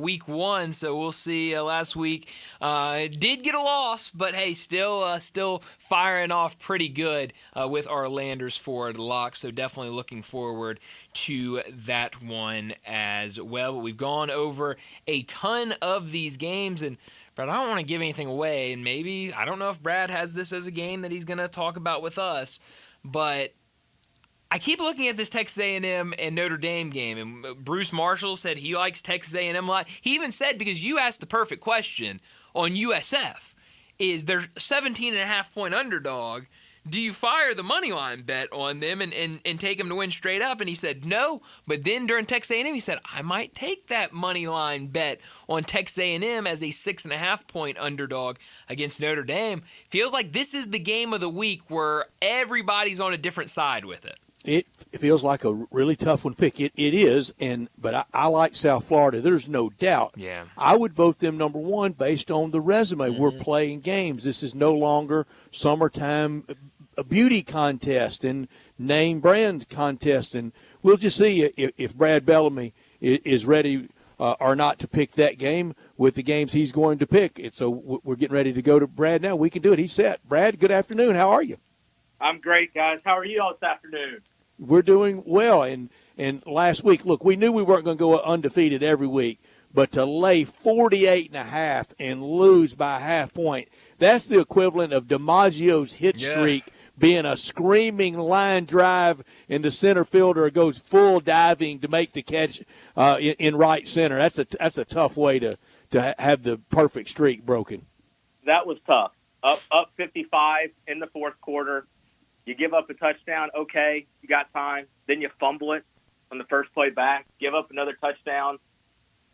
week one, so we'll see. Last week did get a loss, but hey, still firing off pretty good with our Landers Ford locks, so definitely looking forward to that one as well. But we've gone over a ton of these games, and Brad, I don't want to give anything away, and maybe, I don't know if Brad has this as a game that he's going to talk about with us, but I keep looking at this Texas A&M and Notre Dame game, and Bruce Marshall said he likes Texas A&M a lot. He even said, because you asked the perfect question on USF, is they're 17.5-point underdog, do you fire the money line bet on them and take them to win straight up? And he said no, but then during Texas A&M he said, I might take that money line bet on Texas A&M as a 6.5-point underdog against Notre Dame. Feels like this is the game of the week where everybody's on a different side with it. It feels like a really tough one to pick. It is, but I like South Florida. There's no doubt. Yeah. I would vote them number one based on the resume. We're playing games. This is no longer summertime a beauty contest and name brand contest, and we'll just see if Brad Bellamy is ready or not to pick that game with the games he's going to pick. And so we're getting ready to go to Brad now. We can do it. He's set. Brad, good afternoon. How are you? I'm great, guys. How are you all this afternoon? We're doing well. And last week, look, we knew we weren't going to go undefeated every week, but to lay 48.5 and lose by a half point, that's the equivalent of DiMaggio's hit streak being a screaming line drive, and the center fielder goes full diving to make the catch in right center. That's a tough way to have the perfect streak broken. That was tough. Up 55 in the fourth quarter. You give up a touchdown, okay, you got time. Then you fumble it on the first play back, give up another touchdown,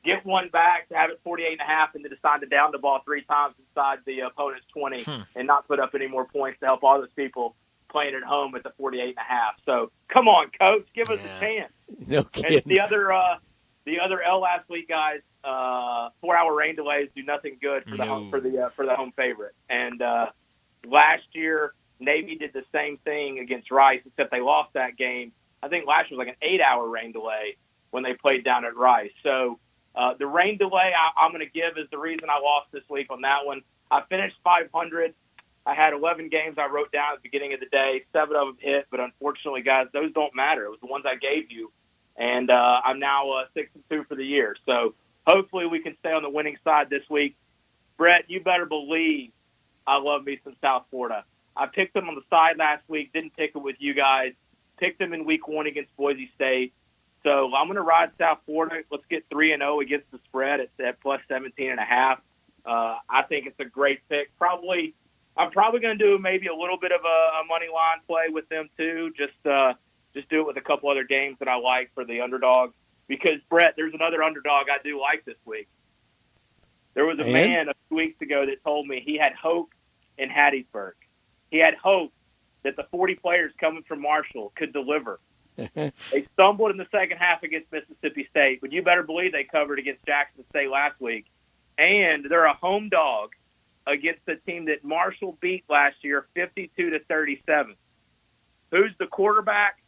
get one back to have it 48.5, and then decide to down the ball 3 times inside the opponent's 20 and not put up any more points to help all those people playing at home at the 48.5. So come on, coach, give us a chance. No kidding. And the other L last week, guys, 4-hour rain delays do nothing good for the home favorite. And last year, Navy did the same thing against Rice, except they lost that game. I think last year was like an 8-hour rain delay when they played down at Rice. So the rain delay I'm going to give is the reason I lost this week on that one. I finished 500. I had 11 games I wrote down at the beginning of the day. 7 of them hit, but unfortunately, guys, those don't matter. It was the ones I gave you. And I'm now 6-2 for the year. So hopefully we can stay on the winning side this week. Brett, you better believe I love me some South Florida. I picked them on the side last week, didn't pick it with you guys. Picked them in week 1 against Boise State. So I'm going to ride South Florida. Let's get 3-0 against the spread at plus 17.5. I think it's a great pick. I'm probably going to do maybe a little bit of a money line play with them too. Just do it with a couple other games that I like for the underdog. Because, Brett, there's another underdog I do like this week. There was a man a few weeks ago that told me he had hope in Hattiesburg. He had hope that the 40 players coming from Marshall could deliver. They stumbled in the second half against Mississippi State, but you better believe they covered against Jackson State last week. And they're a home dog against the team that Marshall beat last year, 52-37. Who's the quarterback?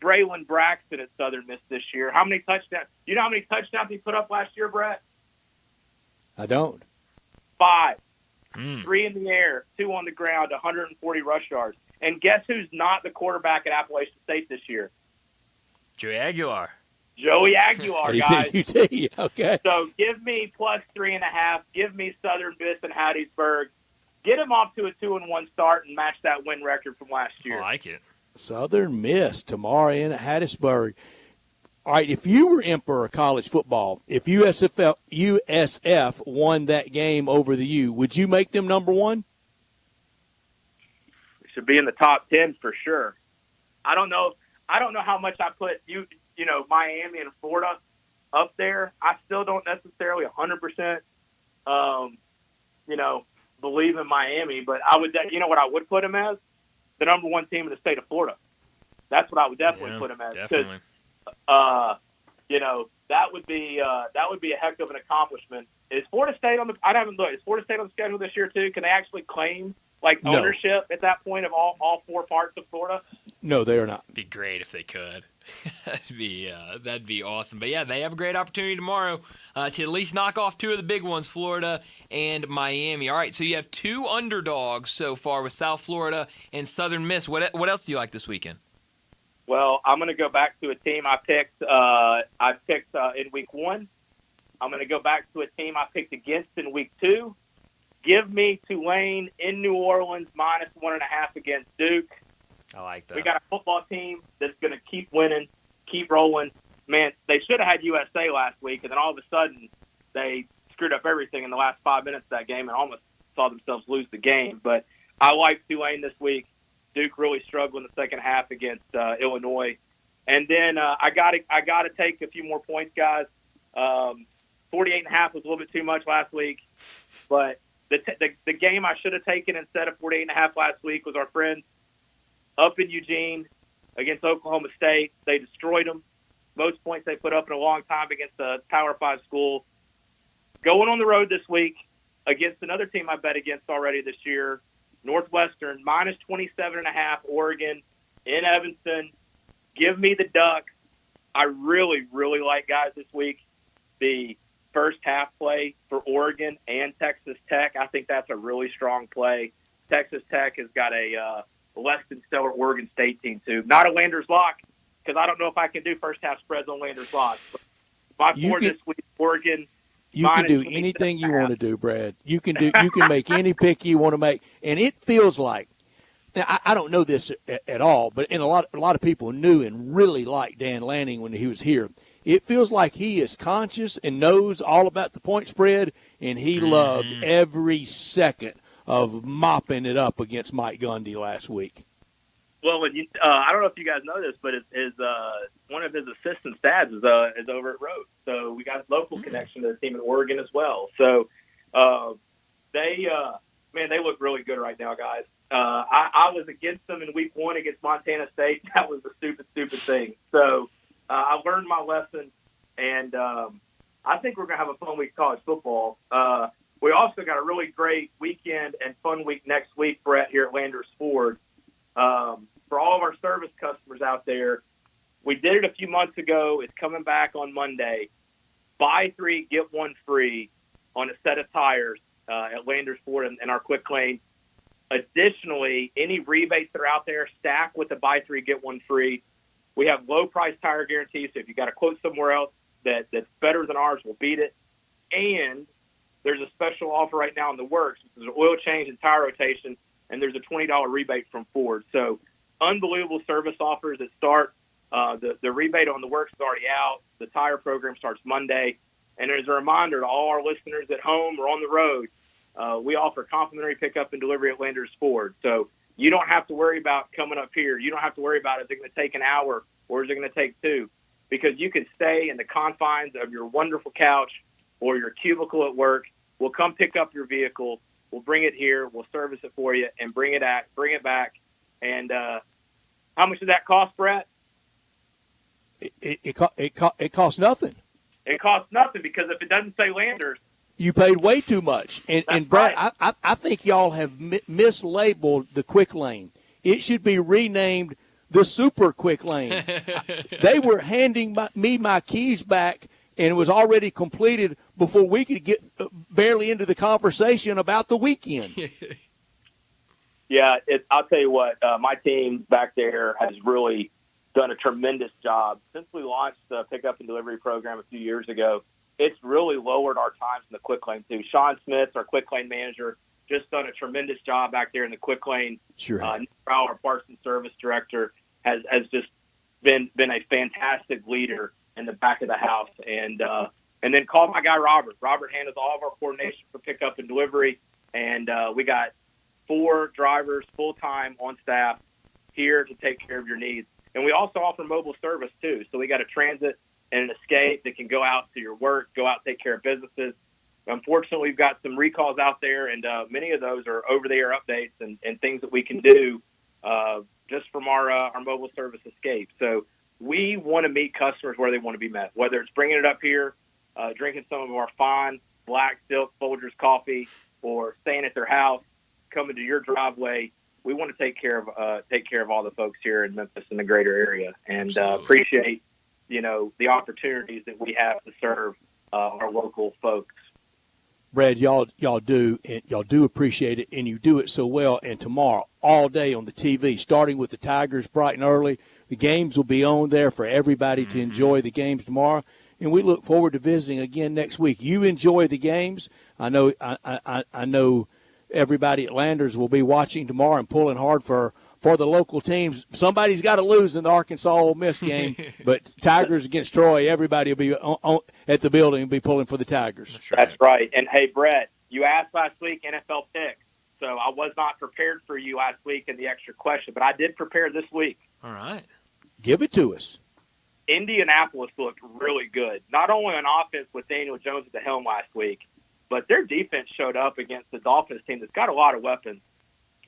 Braylon Braxton at Southern Miss this year. How many touchdowns? You know how many touchdowns he put up last year, Brett? I don't. 5. 3 in the air, 2 on the ground, 140 rush yards. And guess who's not the quarterback at Appalachian State this year? Joey Aguilar. Joey Aguilar, He's guys. at UT. Okay. So give me plus 3.5. Give me Southern Miss and Hattiesburg. Get him off to a 2-1 start and match that win record from last year. I like it. Southern Miss tomorrow in at Hattiesburg. All right, if you were emperor of college football, if USF won that game over the U, would you make them number one? Should be in the top 10 for sure. I don't know how much I put Miami and Florida up there. I still don't necessarily 100%, believe in Miami, but I would, what I would put them as? The number one team in the state of Florida. That's what I would definitely put them as. Definitely. That would be a heck of an accomplishment. Is Florida State on the? I haven't looked. Is Florida State on the schedule this year too? Can they actually claim No. ownership at that point of all 4 parts of Florida? No, they are not. It'd be great if they could. That'd be awesome. But yeah, they have a great opportunity tomorrow to at least knock off 2 of the big ones, Florida and Miami. All right, so you have 2 underdogs so far with South Florida and Southern Miss. What else do you like this weekend? Well, I'm going to go back to a team I picked in week 1. I'm going to go back to a team I picked against in week 2. Give me Tulane in New Orleans minus 1.5 against Duke. I like that. We got a football team that's going to keep winning, keep rolling. Man, they should have had USA last week, and then all of a sudden they screwed up everything in the last 5 minutes of that game and almost saw themselves lose the game. But I like Tulane this week. Duke really struggled in the second half against Illinois. And then I got to take a few more points, guys. 48.5 was a little bit too much last week, but the game I should have taken instead of 48.5 last week was our friends up in Eugene against Oklahoma State. They destroyed them. Most points they put up in a long time against a Power 5 school. Going on the road this week against another team I bet against already this year, Northwestern, minus 27.5, Oregon, in Evanston. Give me the Ducks. I really, really like, guys, this week, the first half play for Oregon and Texas Tech. I think that's a really strong play. Texas Tech has got a less than stellar Oregon State team, too. Not a Landers lock, because I don't know if I can do first half spreads on Landers locks. My four this week, Oregon. You can do anything you want to do, Brad. You can make any pick you want to make, and it feels like. Now, I don't know this at all, but a lot of people knew and really liked Dan Lanning when he was here. It feels like he is conscious and knows all about the point spread, and he loved every second of mopping it up against Mike Gundy last week. Well, I don't know if you guys know this, but his one of his assistant stats is over at Rhodes. So we got a local connection to the team in Oregon as well. So they look really good right now, guys. I was against them in week 1 against Montana State. That was a stupid thing. So I learned my lesson, and I think we're going to have a fun week of college football. We also got a really great weekend and fun week next week, Brett, here at Landers Ford. For all of our service customers out there, we did it a few months ago. It's coming back on Monday. Buy 3, get 1 free on a set of tires at Landers Ford and our quick lane. Additionally, any rebates that are out there, stack with the buy 3, get 1 free. We have low price tire guarantees, so if you got a quote somewhere else that's better than ours, we'll beat it. And there's a special offer right now in the works. There's an oil change and tire rotation, and there's a $20 rebate from Ford. So unbelievable service offers that start. The rebate on the works is already out. The tire program starts Monday. And as a reminder to all our listeners at home or on the road, we offer complimentary pickup and delivery at Landers Ford. So you don't have to worry about coming up here. You don't have to worry about, is it going to take an hour or is it going to take 2? Because you can stay in the confines of your wonderful couch or your cubicle at work. We'll come pick up your vehicle. We'll bring it here. We'll service it for you and bring it back. And how much does that cost, Brett? It costs nothing. It costs nothing because if it doesn't say Landers, you paid way too much. And Brad, right. I think y'all have mislabeled the quick lane. It should be renamed the super quick lane. They were handing me my keys back, and it was already completed before we could get barely into the conversation about the weekend. Yeah, I'll tell you what, my team back there has really done a tremendous job. Since we launched the pickup and delivery program a few years ago, it's really lowered our times in the quick lane, too. Sean Smith, our quick lane manager, just done a tremendous job back there in the quick lane. Sure. Nick Rowell, our parts and service director, has just been a fantastic leader in the back of the house. And then call my guy Robert. Robert handles all of our coordination for pickup and delivery. And we got 4 drivers full-time on staff here to take care of your needs. And we also offer mobile service, too. So we got a transit and an escape that can go out to your work, go out and take care of businesses. Unfortunately, we've got some recalls out there, and many of those are over-the-air updates and things that we can do just from our mobile service escape. So we want to meet customers where they want to be met, whether it's bringing it up here, drinking some of our fine Black Silk Folgers coffee, or staying at their house, coming to your driveway. We want to take care of all the folks here in Memphis and the greater area, and appreciate the opportunities that we have to serve our local folks. Brad, y'all do appreciate it, and you do it so well. And tomorrow, all day on the TV, starting with the Tigers bright and early, the games will be on there for everybody to enjoy the games tomorrow. And we look forward to visiting again next week. You enjoy the games. I know everybody at Landers will be watching tomorrow and pulling hard for the local teams. Somebody's got to lose in the Arkansas Ole Miss game, but Tigers against Troy, everybody will be at the building and be pulling for the Tigers. That's right. And, hey, Brett, you asked last week NFL picks, so I was not prepared for you last week in the extra question, but I did prepare this week. All right. Give it to us. Indianapolis looked really good, not only on offense with Daniel Jones at the helm last week, but their defense showed up against the Dolphins team that's got a lot of weapons.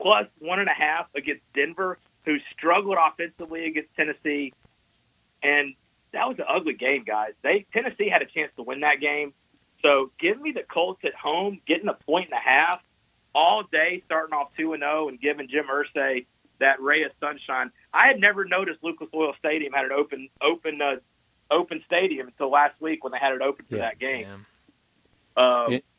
Plus 1.5 against Denver, who struggled offensively against Tennessee. And that was an ugly game, guys. Tennessee had a chance to win that game. So give me the Colts at home, getting 1.5 all day, starting off 2-0, and giving Jim Irsay that ray of sunshine. I had never noticed Lucas Oil Stadium had an open stadium until last week when they had it open for that game.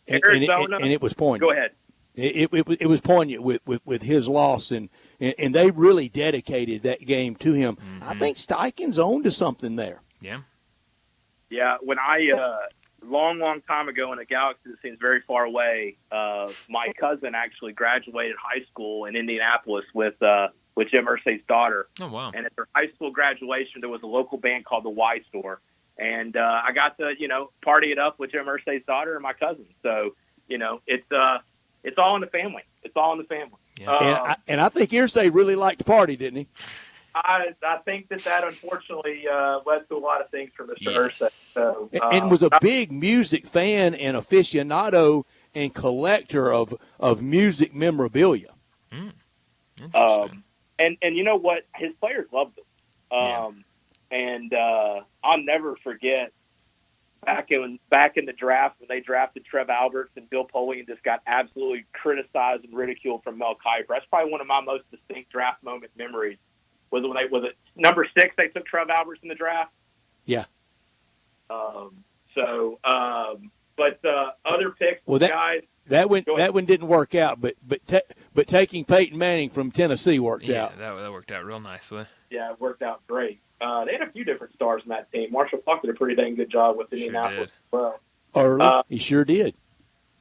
Arizona, and it was poignant. Go ahead. It was poignant with his loss, and they really dedicated that game to him. I think Steichen's on to something there. Yeah. Yeah, when long time ago in a galaxy that seems very far away, my cousin actually graduated high school in Indianapolis with Jim Irsay's daughter. Oh, wow. And at their high school graduation, there was a local band called the Y Store. And I got to, party it up with Jim Irsay's daughter and my cousin. So, it's all in the family. It's all in the family. Yeah. And I think Irsay really liked to party, didn't he? I think that unfortunately led to a lot of things for Mr. Irsay. So, and was a big music fan and aficionado and collector of music memorabilia. And you know what? His players loved him. And I'll never forget back in the draft when they drafted Trev Alberts and Bill Polian just got absolutely criticized and ridiculed from Mel Kiper. That's probably one of my most distinct draft moment memories. Was it number 6 they took Trev Alberts in the draft? Yeah. But other picks, guys. That one didn't work out, but taking Peyton Manning from Tennessee worked out. Yeah, that worked out real nicely. Yeah, it worked out great. They had a few different stars in that team. Marshall Faulk did a pretty dang good job with Indianapolis as well. Early, he sure did.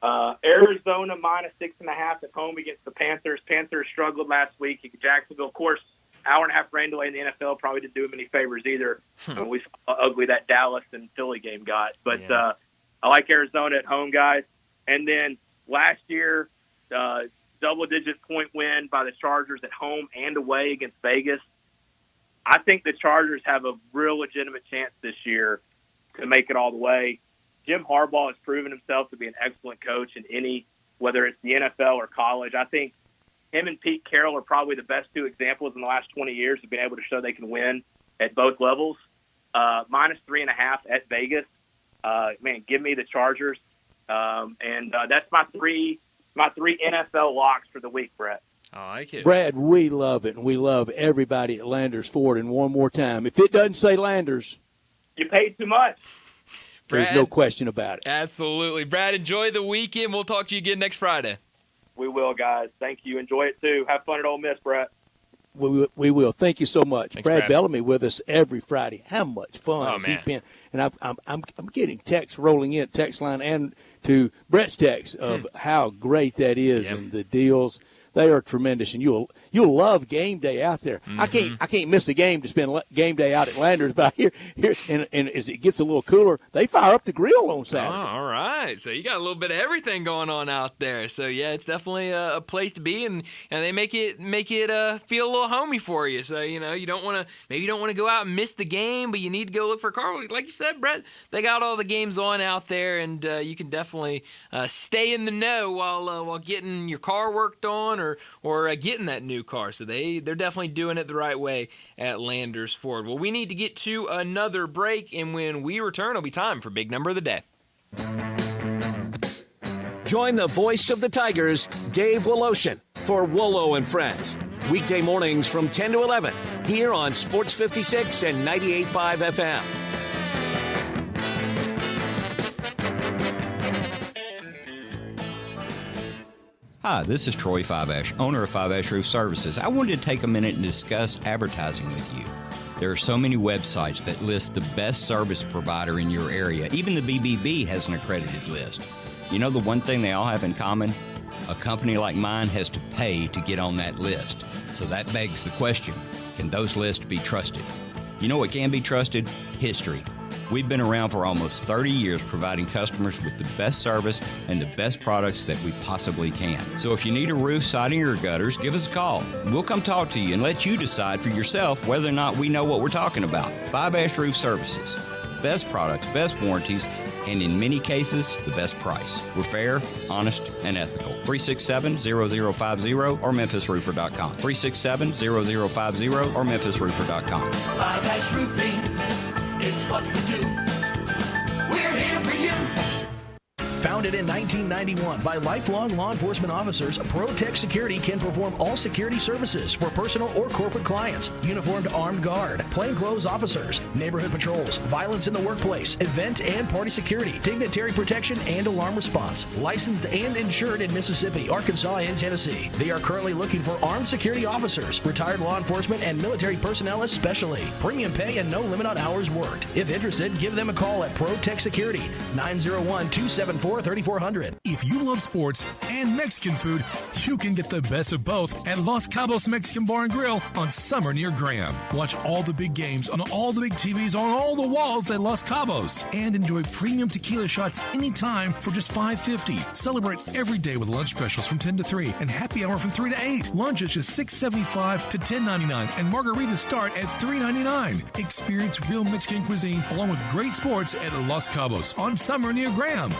Arizona minus 6.5 at home against the Panthers. Panthers struggled last week in Jacksonville. Of course, hour and a half rain delay in the NFL probably didn't do him any favors either. We saw how ugly that Dallas and Philly game got. But I like Arizona at home, guys. And then last year, double-digit point win by the Chargers at home and away against Vegas. I think the Chargers have a real legitimate chance this year to make it all the way. Jim Harbaugh has proven himself to be an excellent coach in whether it's the NFL or college. I think him and Pete Carroll are probably the best 2 examples in the last 20 years of being able to show they can win at both levels. Minus 3.5 at Vegas. Man, give me the Chargers. And that's my three NFL locks for the week, Brett. I like it. Brad, we love it, and we love everybody at Landers Ford. And one more time, if it doesn't say Landers, you paid too much. There's Brad, no question about it. Absolutely. Brad, enjoy the weekend. We'll talk to you again next Friday. We will, guys. Thank you. Enjoy it, too. Have fun at Ole Miss, Brett. We will. Thank you so much. Thanks, Brad Brad Bellamy with us every Friday. How much fun Oh, has he man. been? And I'm getting texts rolling in, text line, and to Brett's text of how great that is and the deals. They are tremendous, and you'll love game day out there. I can't miss a game to spend game day out at Landers, but here and as it gets a little cooler, they fire up the grill on Saturday. Oh, all right. So you got a little bit of everything going on out there. So yeah, it's definitely a place to be, and they make it feel a little homey for you. So you don't want to go out and miss the game, but you need to go look for a car. Like you said, Brett, they got all the games on out there, and you can definitely stay in the know while getting your car worked on or getting that new car. So they're definitely doing it the right way at Landers Ford. Well, we need to get to another break, and when we return, it'll be time for Big Number of the Day. Join the voice of the Tigers, Dave Woloshin, for Wolo and Friends. Weekday mornings from 10 to 11 here on Sports 56 and 98.5 FM. Hi, this is Troy Fiveash, owner of Fiveash Roof Services. I wanted to take a minute and discuss advertising with you. There are so many websites that list the best service provider in your area. Even the BBB has an accredited list. You know the one thing they all have in common? A company like mine has to pay to get on that list. So that begs the question, can those lists be trusted? You know what can be trusted? History. We've been around for almost 30 years providing customers with the best service and the best products that we possibly can. So if you need a roof, siding, or gutters, give us a call. We'll come talk to you and let you decide for yourself whether or not we know what we're talking about. Fiveash Roof Services. Best products, best warranties, and in many cases, the best price. We're fair, honest, and ethical. 367-0050 or memphisroofer.com. 367-0050 or memphisroofer.com. Fiveash Roofing, it's what we do. We're here for you. Founded in 1991 by lifelong law enforcement officers, ProTech Security can perform all security services for personal or corporate clients, uniformed armed guard, plainclothes officers, neighborhood patrols, violence in the workplace, event and party security, dignitary protection, and alarm response. Licensed and insured in Mississippi, Arkansas, and Tennessee. They are currently looking for armed security officers, retired law enforcement, and military personnel especially. Premium pay and no limit on hours worked. If interested, give them a call at ProTech Security, 901-274-3400. If you love sports and Mexican food, you can get the best of both at Los Cabos Mexican Bar and Grill on Summer near Graham. Watch all the big games on all the big TVs on all the walls at Los Cabos and enjoy premium tequila shots anytime for just $5.50. Celebrate every day with lunch specials from 10 to 3 and happy hour from 3 to 8. Lunch is just $6.75 to $10.99 and margaritas start at $3.99. Experience real Mexican cuisine along with great sports at Los Cabos on Summer near Graham.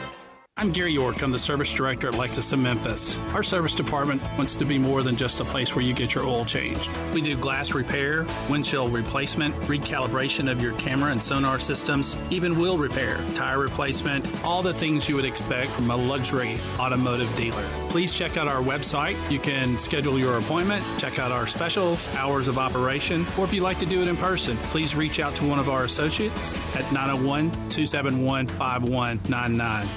I'm Gary York. I'm the service director at Lexus of Memphis. Our service department wants to be more than just a place where you get your oil changed. We do glass repair, windshield replacement, recalibration of your camera and sonar systems, even wheel repair, tire replacement, all the things you would expect from a luxury automotive dealer. Please check out our website. You can schedule your appointment, check out our specials, hours of operation, or if you'd like to do it in person, please reach out to one of our associates at 901-271-5199.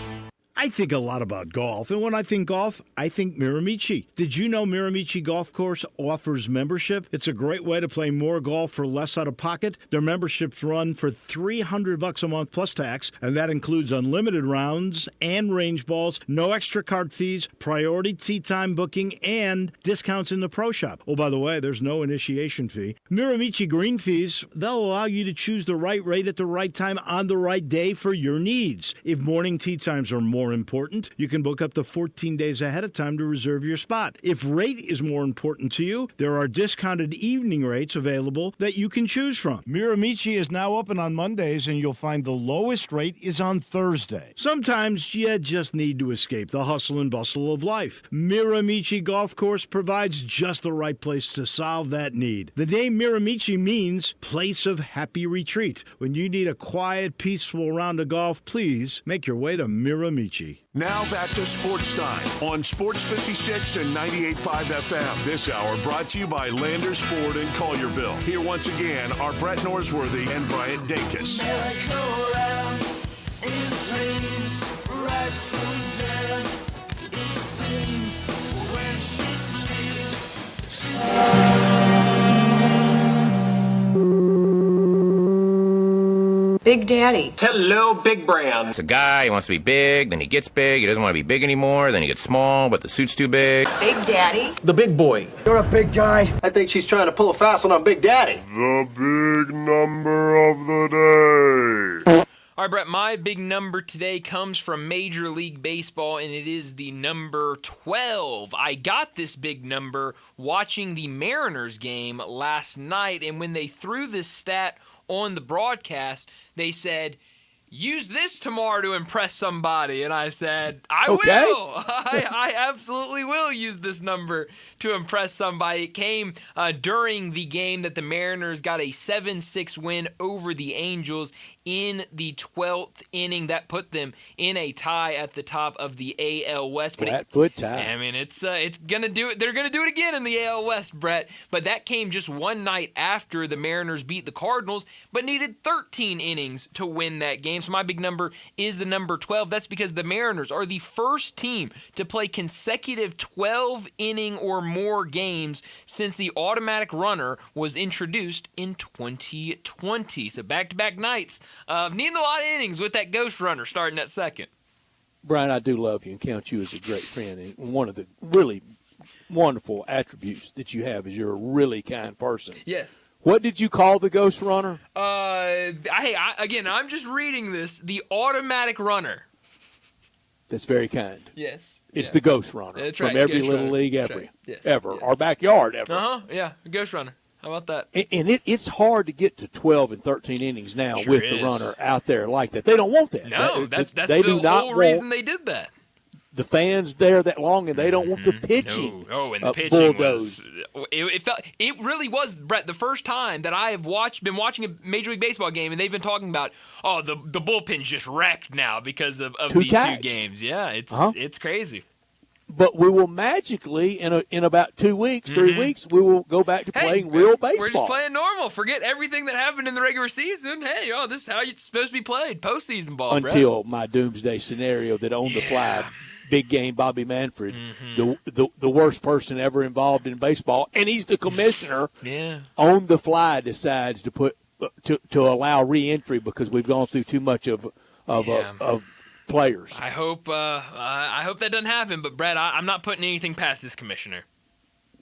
I think a lot about golf, and when I think golf, I think Miramichi. Did you know Miramichi Golf Course offers membership? It's a great way to play more golf for less out of pocket. Their memberships run for $300 a month plus tax, and that includes unlimited rounds and range balls, no extra card fees, priority tee time booking, and discounts in the pro shop. Oh, by the way, there's no initiation fee. Miramichi green fees, they'll allow you to choose the right rate at the right time on the right day for your needs. If morning tee times are more important, you can book up to 14 days ahead of time to reserve your spot. If rate is more important to you, there are discounted evening rates available that you can choose from. Miramichi is now open on Mondays, and you'll find the lowest rate is on Thursday. Sometimes you just need to escape the hustle and bustle of life. Miramichi Golf Course provides just the right place to solve that need. The name Miramichi means place of happy retreat. When you need a quiet, peaceful round of golf, please make your way to Miramichi. Miramichi. Now back to Sports Time on Sports 56 and 98.5 FM. This hour brought to you by Landers Ford in Collierville. Here once again are Brett Norsworthy and Bryant Dacus. Big Daddy. Hello, Big Brand. It's a guy, he wants to be big, then he gets big, he doesn't want to be big anymore, then he gets small, but the suit's too big. Big Daddy. The big boy. You're a big guy. I think she's trying to pull a fast one on Big Daddy. The big number of the day. All right, Brett, my big number today comes from Major League Baseball, and it is the number 12. I got this big number watching the Mariners game last night, and when they threw this stat on the broadcast, they said, use this tomorrow to impress somebody. And I said, I will. I absolutely will use this number to impress somebody. It came during the game that the Mariners got a 7-6 win over the Angels in the 12th inning. That put them in a tie at the top of the AL West. Flat-foot tie. I mean, it's gonna do it. They're gonna do it again in the AL West, Brett. But that came just one night after the Mariners beat the Cardinals, but needed 13 innings to win that game. So my big number is the number 12. That's because the Mariners are the first team to play consecutive 12-inning or more games since the automatic runner was introduced in 2020. So back-to-back nights of needing a lot of innings with that ghost runner starting at second. Brian, I do love you and count you as a great friend. And one of the really wonderful attributes that you have is you're a really kind person. Yes. What did you call the ghost runner? Again, I'm just reading this. The automatic runner. That's very kind. Yes. It's the ghost runner. That's from right. every Ghost little runner. league That's ever. right. Yes. Ever. Yes. Our backyard ever. Yeah, ghost runner. How about that? And it's hard to get to 12 and 13 innings now Sure with is. the runner out there like that. They don't want that. No, that's they the do not whole want reason they did that. the fans there that long, and they don't want the pitching. No, and the pitching was bulldozed. it really was, Brett, the first time that I have been watching a Major League Baseball game, and they've been talking about, the bullpen's just wrecked now because of these two games. Yeah, it's crazy. But we will magically, in about 2 weeks, 3 weeks, we will go back to playing real baseball. We're just playing normal. Forget everything that happened in the regular season. Hey, this is how it's supposed to be played, postseason ball, Until my doomsday scenario that on the fly, big game Bobby Manfred, the worst person ever involved in baseball, and he's the commissioner, on the fly decides to put to allow re-entry because we've gone through too much of players. I hope that doesn't happen, but Brett, I'm not putting anything past this commissioner.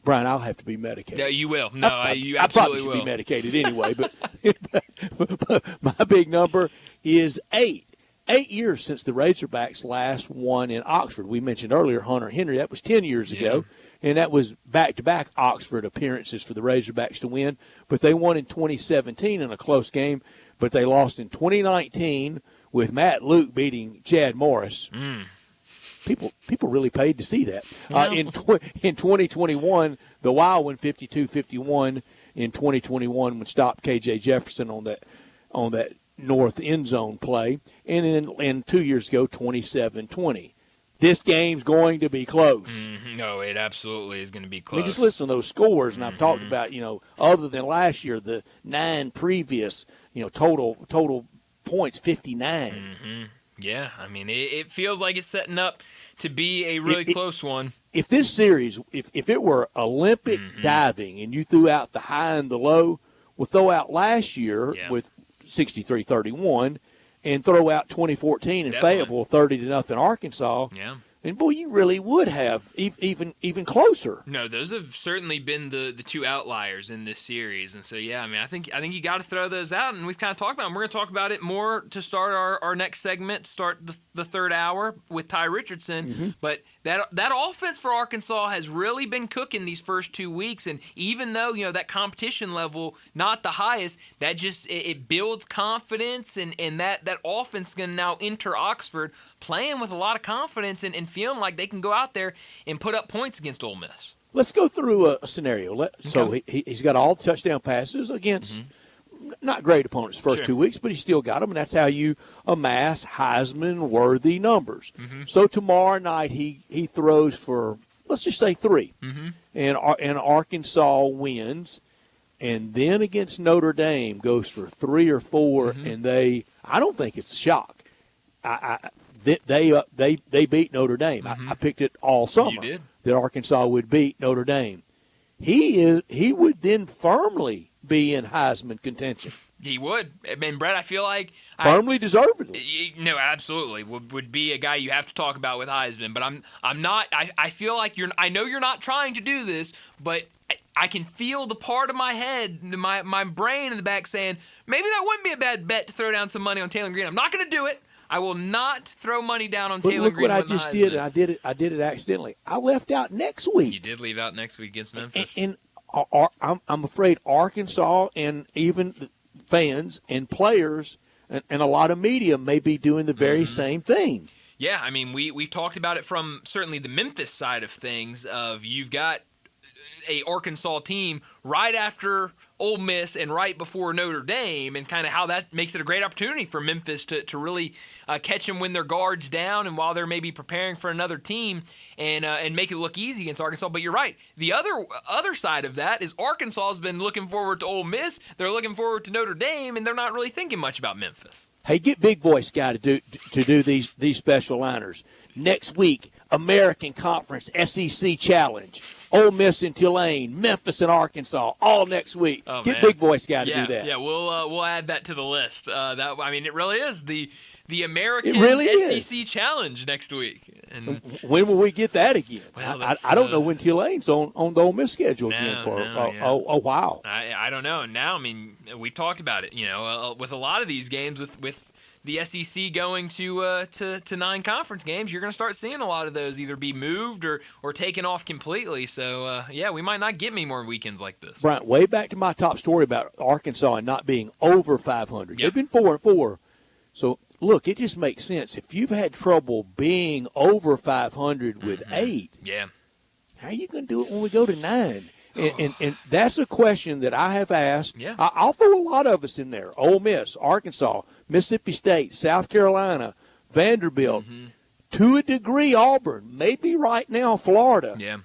Brian, I'll have to be medicated. Yeah, you will. No, you I absolutely probably should will. be medicated anyway, but my big number is 8. 8 years since the Razorbacks last won in Oxford. We mentioned earlier Hunter Henry. That was 10 years ago, and that was back-to-back Oxford appearances for the Razorbacks to win. But they won in 2017 in a close game, but they lost in 2019 with Matt Luke beating Chad Morris. People really paid to see that. In 2021, the Wild won 52-51 in 2021 when stopped K.J. Jefferson on that north end zone play. And then 2 years ago, 27-20. This game's going to be close. No, it absolutely is going to be close. I mean, just listen to those scores, and I've talked about, other than last year, the 9 previous, total points, 59. Yeah, I mean, it feels like it's setting up to be a really close one. If this series, if it were Olympic diving and you threw out the high and the low, we'll throw out last year with 63-31 and throw out 2014 in Fayetteville 30-0 Arkansas. Yeah. And, boy, you really would have even closer. No, those have certainly been the two outliers in this series. And so, I mean, I think you got to throw those out. And we've kind of talked about them. We're going to talk about it more to start our next segment, start the third hour with Ty Richardson. But that offense for Arkansas has really been cooking these first 2 weeks. And even though, that competition level, not the highest, that just it builds confidence. And that offense is going to now enter Oxford playing with a lot of confidence and feeling like they can go out there and put up points against Ole Miss. Let's go through a scenario. So he's got all touchdown passes against not great opponents first Sure. 2 weeks, but he still got them, and that's how you amass Heisman-worthy numbers. Mm-hmm. So tomorrow night he throws for, let's just say 3, and Arkansas wins, and then against Notre Dame goes for 3 or 4, and I don't think it's a shock. They beat Notre Dame. I picked it all summer. You did. That Arkansas would beat Notre Dame. He would then firmly be in Heisman contention. He would. I mean, Brett, I feel like Firmly, deservedly. No, absolutely would be a guy you have to talk about with Heisman. But I'm not. I feel like I know you're not trying to do this, but I can feel the part of my head, my brain in the back saying maybe that wouldn't be a bad bet to throw down some money on Taylor Green. I'm not going to do it. I will not throw money down on Taylor Look Green. what I just did, and I did it accidentally. I left out next week. You did leave out next week against Memphis. And I'm afraid Arkansas and even the fans and players and a lot of media may be doing the very same thing. Yeah, I mean, we've talked about it from certainly the Memphis side of things. Of you've got a Arkansas team right after Ole Miss and right before Notre Dame, and kind of how that makes it a great opportunity for Memphis to really catch them when their guard's down and while they're maybe preparing for another team and make it look easy against Arkansas. But you're right. The other side of that is Arkansas has been looking forward to Ole Miss. They're looking forward to Notre Dame, and they're not really thinking much about Memphis. Hey, get Big Voice Guy to do these special liners. Next week, American Conference SEC Challenge. Ole Miss and Tulane, Memphis and Arkansas, all next week. Oh, Get man. Big Voice Guy to do that. Yeah, we'll add that to the list. It really is the American SEC Challenge next week. And when will we get that again? Well, I don't know when Tulane's on the Ole Miss schedule again for a while. I don't know. Now, I mean, we've talked about it. With a lot of these games, with the SEC going to 9 conference games, you're going to start seeing a lot of those either be moved or taken off completely. So, we might not get many more weekends like this. Brian, way back to my top story about Arkansas and not being over 500. Yep. They've been 4-4. So, look, it just makes sense. If you've had trouble being over 500 with 8, how are you going to do it when we go to 9? And that's a question that I have asked. Yeah. I'll throw a lot of us in there. Ole Miss, Arkansas, Mississippi State, South Carolina, Vanderbilt, to a degree Auburn, maybe right now Florida. Yeah.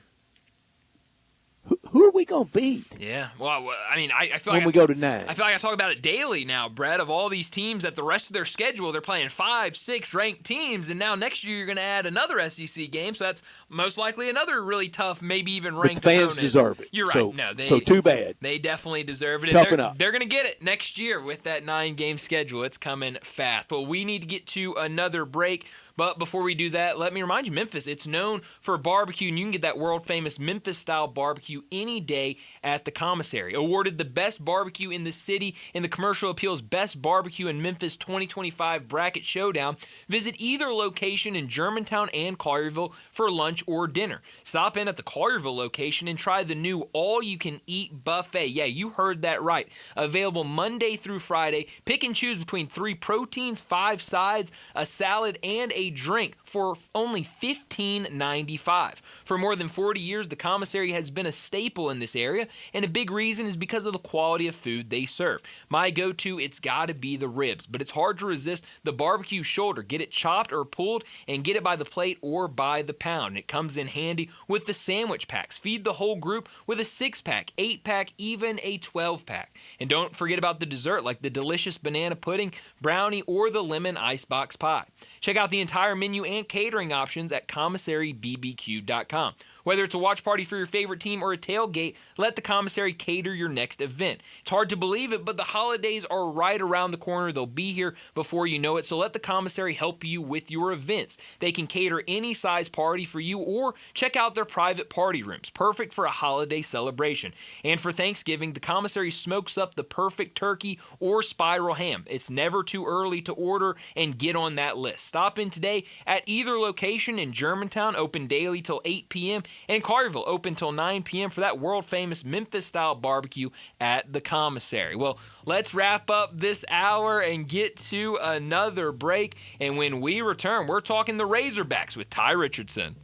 Who are we going to beat? Yeah. Well, I mean, I feel when like we go to 9. I feel like I talk about it daily now, Brett, of all these teams that the rest of their schedule, they're playing 5, 6 ranked teams, and now next year you're going to add another SEC game, so that's most likely another really tough, maybe even ranked But the fans opponent. deserve it. You're So- right. No, so too bad. They definitely deserve it. Toughen up. They're going to get it next year with that 9-game schedule. It's coming fast. But we need to get to another break. But before we do that, let me remind you, Memphis, it's known for barbecue, and you can get that world-famous Memphis-style barbecue any day at the Commissary. Awarded the best barbecue in the city in the Commercial Appeal's Best Barbecue in Memphis 2025 Bracket Showdown. Visit either location in Germantown and Collierville for lunch or dinner. Stop in at the Collierville location and try the new all-you-can-eat buffet. Yeah, you heard that right. Available Monday through Friday. Pick and choose between 3 proteins, 5 sides, a salad, and a drink for only $15.95. For more than 40 years, the Commissary has been a staple in this area, and a big reason is because of the quality of food they serve. My go-to, it's got to be the ribs, but it's hard to resist the barbecue shoulder. Get it chopped or pulled and get it by the plate or by the pound. And it comes in handy with the sandwich packs. Feed the whole group with a 6-pack, 8-pack, even a 12-pack. And don't forget about the dessert like the delicious banana pudding, brownie, or the lemon icebox pie. Check out the entire menu and catering options at commissarybbq.com. Whether it's a watch party for your favorite team or a tailgate, let the Commissary cater your next event. It's hard to believe it, but the holidays are right around the corner. They'll be here before you know it, so let the Commissary help you with your events. They can cater any size party for you or check out their private party rooms, perfect for a holiday celebration. And for Thanksgiving, the Commissary smokes up the perfect turkey or spiral ham. It's never too early to order and get on that list. Stop in today at either location in Germantown, open daily till 8 p.m., and Collierville, open till 9 p.m. for that world-famous Memphis-style barbecue at the Commissary. Well, let's wrap up this hour and get to another break. And when we return, we're talking the Razorbacks with Ty Richardson.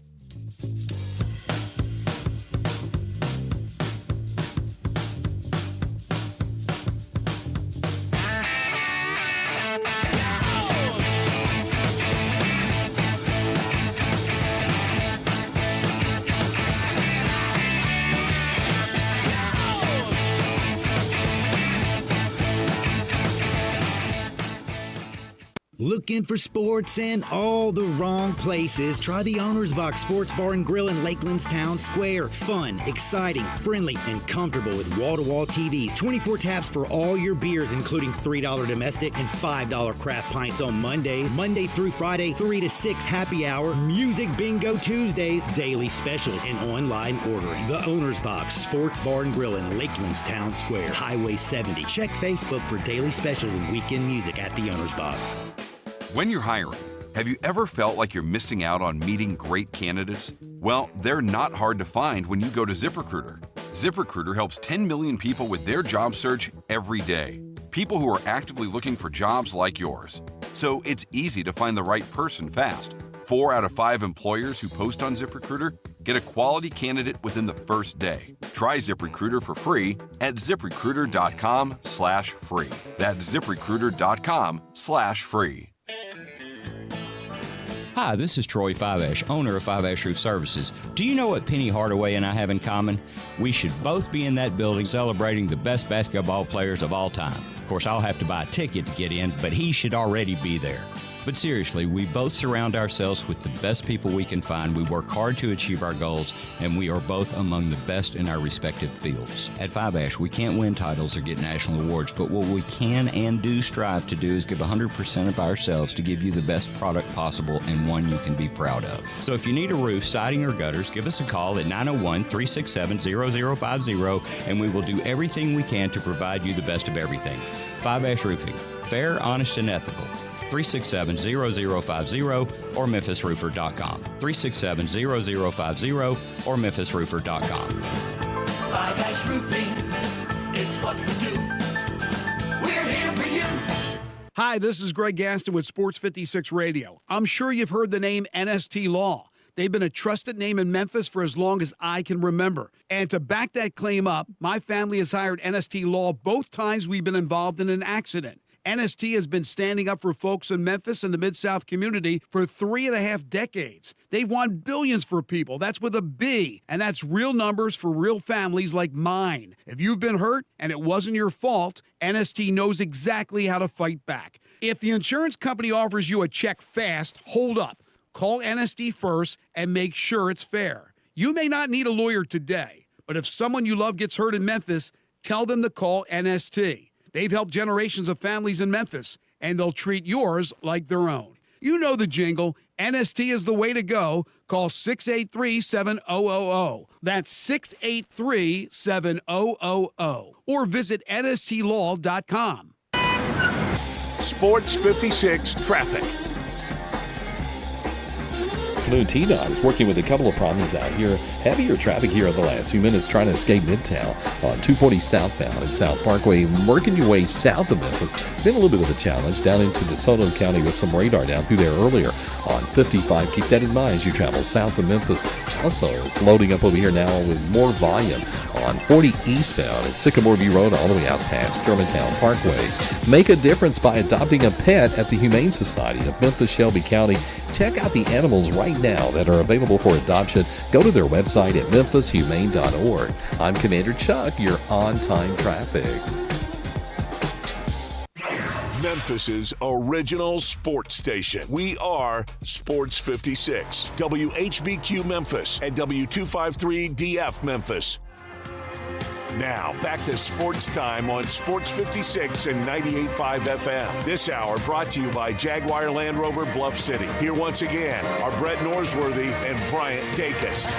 Looking for sports in all the wrong places? Try the Owner's Box Sports Bar and Grill in Lakeland's Town Square. Fun, exciting, friendly, and comfortable with wall-to-wall TVs. 24 taps for all your beers, including $3 domestic and $5 craft pints on Mondays. Monday through Friday, 3 to 6 happy hour. Music bingo Tuesdays. Daily specials and online ordering. The Owner's Box Sports Bar and Grill in Lakeland's Town Square. Highway 70. Check Facebook for daily specials and weekend music at the Owner's Box. When you're hiring, have you ever felt like you're missing out on meeting great candidates? Well, they're not hard to find when you go to ZipRecruiter. ZipRecruiter helps 10 million people with their job search every day. People who are actively looking for jobs like yours. So it's easy to find the right person fast. 4 out of 5 employers who post on ZipRecruiter get a quality candidate within the first day. Try ZipRecruiter for free at ZipRecruiter.com/free. That's ZipRecruiter.com/free. Hi, this is Troy Fiveash, owner of Fiveash Roof Services. Do you know what Penny Hardaway and I have in common? We should both be in that building celebrating the best basketball players of all time. Of course, I'll have to buy a ticket to get in, but he should already be there. But seriously, we both surround ourselves with the best people we can find. We work hard to achieve our goals, and we are both among the best in our respective fields. At Fiveash, we can't win titles or get national awards, but what we can and do strive to do is give 100% of ourselves to give you the best product possible and one you can be proud of. So if you need a roof, siding, or gutters, give us a call at 901-367-0050, and we will do everything we can to provide you the best of everything. Fiveash Roofing. Fair, honest, and ethical. 367-0050 or memphisroofer.com. 367-0050 or memphisroofer.com. Fiveash Roofing, it's what we do. We're here for you. Hi, this is Greg Gaston with Sports 56 Radio. I'm sure you've heard the name NST Law. They've been a trusted name in Memphis for as long as I can remember. And to back that claim up, my family has hired NST Law both times we've been involved in an accident. NST has been standing up for folks in Memphis and the Mid-South community for 3.5 decades. They've won billions for people. That's with a B, and that's real numbers for real families like mine. If you've been hurt and it wasn't your fault, NST knows exactly how to fight back. If the insurance company offers you a check fast, hold up. Call NST first and make sure it's fair. You may not need a lawyer today, but if someone you love gets hurt in Memphis, tell them to call NST. They've helped generations of families in Memphis, and they'll treat yours like their own. You know the jingle. NST is the way to go. Call 683-7000. That's 683-7000. Or visit nstlaw.com. Sports 56 Traffic. Afternoon, TDOT is working with a couple of problems out here. Heavier traffic here in the last few minutes trying to escape Midtown on 240 southbound and South Parkway. Working your way south of Memphis. Been a little bit of a challenge down into DeSoto County with some radar down through there earlier on 55. Keep that in mind as you travel south of Memphis. Also, it's loading up over here now with more volume on 40 eastbound at Sycamore View Road all the way out past Germantown Parkway. Make a difference by adopting a pet at the Humane Society of Memphis Shelby County. Check out the animals right now that are available for adoption. Go to their website at memphishumane.org. I'm Commander Chuck, your on-time traffic. Memphis's original sports station. We are Sports 56, WHBQ Memphis and W253DF Memphis. Now, back to Sports Time on Sports 56 and 98.5 FM. This hour brought to you by Jaguar Land Rover Bluff City. Here once again are Brett Norsworthy and Bryant Dacus.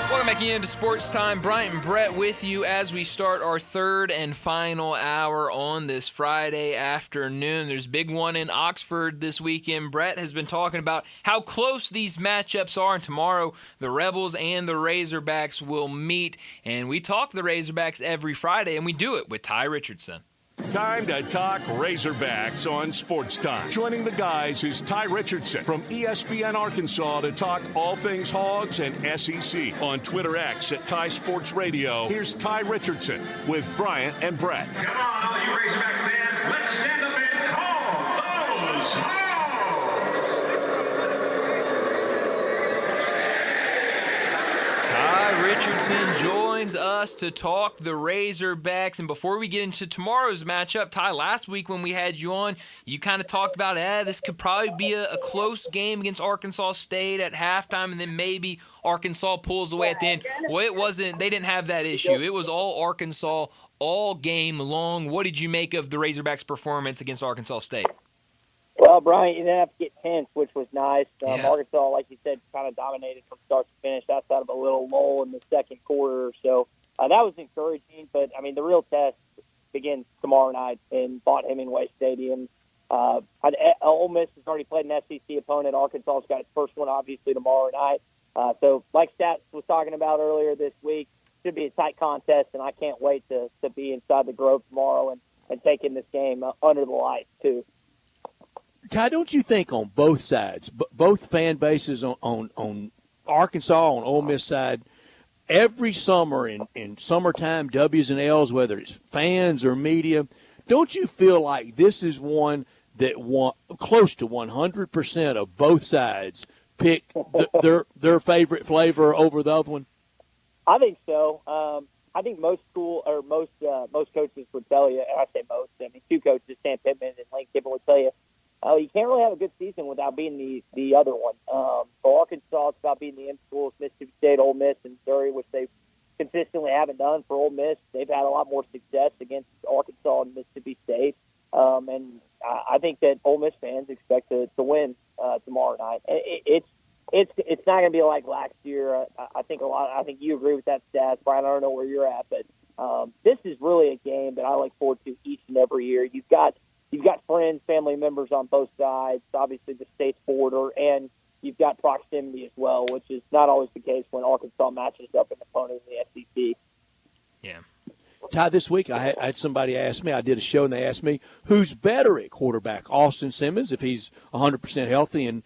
Welcome back into Sports Time. Bryant and Brett with you as we start our third and final hour on this Friday afternoon. There's a big one in Oxford this weekend. Brett has been talking about how close these matchups are, and tomorrow the Rebels and the Razorbacks will meet. And we talk the Razorbacks every Friday, and we do it with Ty Richardson. Time to talk Razorbacks on Sports Time. Joining the guys is Ty Richardson from ESPN Arkansas to talk all things Hogs and SEC. On Twitter X at Ty Sports Radio, here's Ty Richardson with Bryant and Brett. Come on, all you Razorback fans, let's stand up and call those Hogs! Ty Richardson joined joins us to talk the Razorbacks. And before we get into tomorrow's matchup, Ty, last week when we had you on, you kind of talked about, this could probably be a close game against Arkansas State at halftime, and then maybe Arkansas pulls away at the end. Well, it wasn't. They didn't have that issue. It was all Arkansas all game long. What did you make of the Razorbacks' performance against Arkansas State? Well, Brian, you didn't have to get tense, which was nice. Arkansas, like you said, kind of dominated from start to finish outside of a little lull in the second quarter. So that was encouraging. But, I mean, the real test begins tomorrow night in Vaught-Hemingway Stadium. Ole Miss has already played an SEC opponent. Arkansas has got its first one, obviously, tomorrow night. So like Stats was talking about earlier this week, should be a tight contest, and I can't wait to be inside the Grove tomorrow and taking this game under the lights, too. Ty, don't you think on both sides, both fan bases on Arkansas, on Ole Miss side, every summer in summertime, W's and L's, whether it's fans or media, don't you feel like this is one that close to 100% of both sides pick their favorite flavor over the other one? I think so. I think most coaches would tell you, and I say most, I mean two coaches, Sam Pittman and Lane Kiffin, would tell you, you can't really have a good season without being the other one. For Arkansas, it's about being the M schools, Mississippi State, Ole Miss, and Missouri, which they consistently haven't done. For Ole Miss, they've had a lot more success against Arkansas and Mississippi State. And I think that Ole Miss fans expect to win tomorrow night. It's not going to be like last year. I think you agree with that stat, Brian. I don't know where you're at, but this is really a game that I look forward to each and every year. You've got friends, family members on both sides, obviously the state's border, and you've got proximity as well, which is not always the case when Arkansas matches up an opponent in the SEC. Yeah. Ty, this week I had somebody ask me, I did a show, and they asked me, who's better at quarterback, Austin Simmons, if he's 100% healthy, and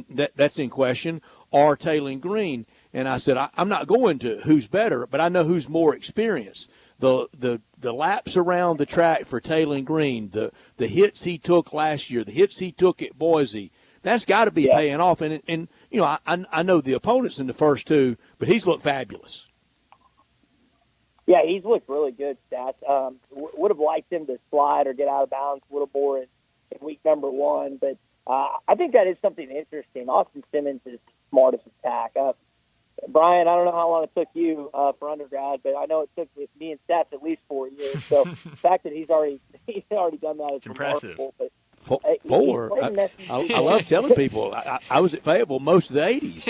that's in question, or Taylon Green? And I said, I'm not going to who's better, but I know who's more experienced. The laps around the track for Taylon Green, the hits he took last year, the hits he took at Boise, that's got to be paying off. And you know, I know the opponents in the first two, but he's looked fabulous. Yeah, he's looked really good, Stats. Would have liked him to slide or get out of bounds a little more in week number one, but I think that is something interesting. Austin Simmons is smart as a tack. Brian, I don't know how long it took you for undergrad, but I know it took me and Stats at least 4 years. So the fact that he's already done that is impressive. But, 4. I love telling people I was at Fayetteville most of the 80s.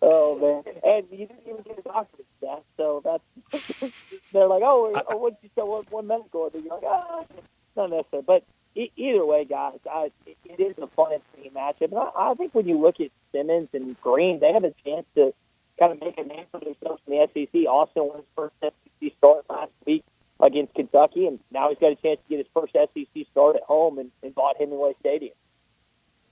Oh, man. And you didn't even get a doctorate, Stats. So that's they're like, what did you say? One medical? And you're like, not necessarily. But either way, guys, it is a fun and intriguing matchup. And I think when you look at Simmons and Green, they have a chance to kind of make a name for themselves in the SEC. Austin won his first SEC start last week against Kentucky, and now he's got a chance to get his first SEC start at home in Vaught-Hemingway Stadium.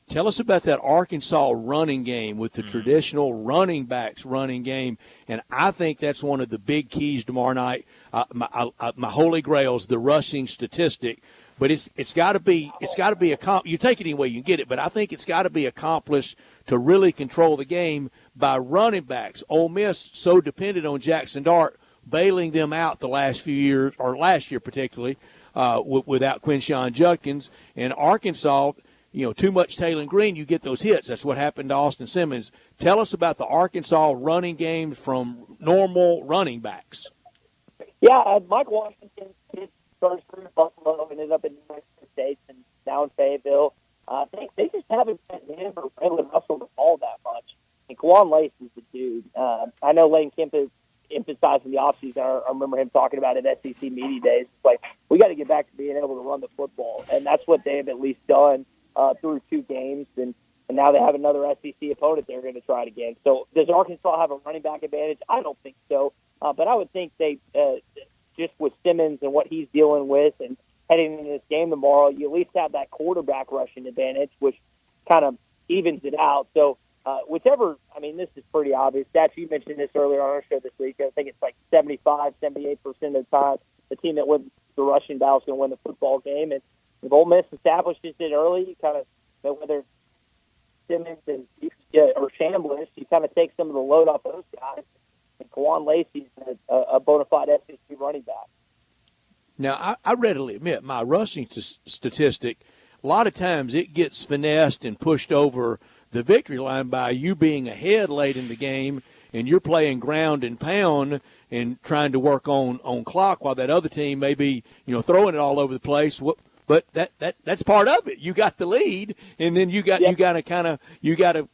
Tell us about that Arkansas running game with the traditional running backs running game, and I think that's one of the big keys tomorrow night. My holy grail is the rushing statistic, but it's got to be you take it any way you can get it, but I think it's got to be accomplished to really control the game by running backs. Ole Miss so dependent on Jackson Dart, bailing them out the last few years, or last year particularly, without Quinshon Judkins, and Arkansas. Too much Taylon Green, you get those hits. That's what happened to Austin Simmons. Tell us about the Arkansas running game from normal running backs. Yeah, Mike Washington started through Buffalo, ended up in the United States, and now in Fayetteville. They just haven't had him or Braylon Russell the ball that much. And Kwan Lace is the dude. I know Lane Kemp is emphasizing the offseason. I remember him talking about it at SEC media days. It's like, we got to get back to being able to run the football, and that's what they have at least done through 2 games, and now they have another SEC opponent they're going to try it again. So does Arkansas have a running back advantage? I don't think so, but I would think they just with Simmons and what he's dealing with and heading into this game tomorrow, you at least have that quarterback rushing advantage, which kind of evens it out. So this is pretty obvious. Stats, you mentioned this earlier on our show this week. I think it's like 75, 78% of the time the team that wins the rushing battle is going to win the football game, and if Ole Miss establishes it early, you kind of know whether Simmons or Chambliss, you kind of take some of the load off those guys. and Kwan Lacey's a bona fide SEC running back. Now, I readily admit my rushing statistic, a lot of times it gets finessed and pushed over the victory line by you being ahead late in the game and you're playing ground and pound and trying to work on clock while that other team may be, throwing it all over the place. But that's part of it. You got the lead, and then you got to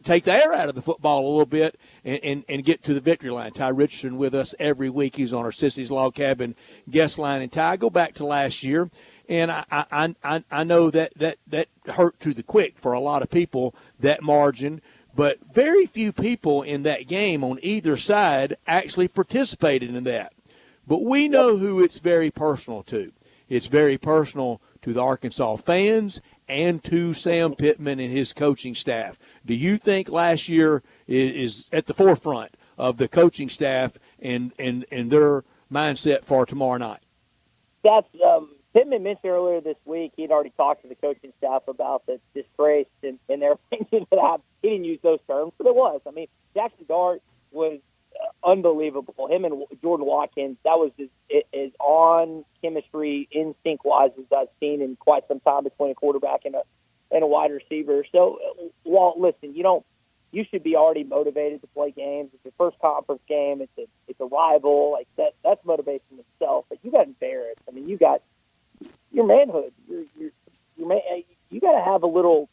take the air out of the football a little bit and get to the victory line. Ty Richardson with us every week. He's on our Sissy's Log Cabin guest line. And Ty, go back to last year, and I know that hurt to the quick for a lot of people, that margin. But very few people in that game on either side actually participated in that. But we know who it's very personal to. It's very personal to the Arkansas fans and to Sam Pittman and his coaching staff. Do you think last year is at the forefront of the coaching staff and their mindset for tomorrow night? That's Pittman mentioned earlier this week he'd already talked to the coaching staff about the disgrace in their opinion. He didn't use those terms, but it was. I mean, Jackson Dart was unbelievable. Him and Jordan Watkins, that was as on chemistry, instinct-wise as I've seen in quite some time between a quarterback and a wide receiver. So, Walt, listen, you should be already motivated to play games. It's your first conference game. It's a rival. Like that's motivation itself. But you got embarrassed. I mean, you got your manhood. You got to have a little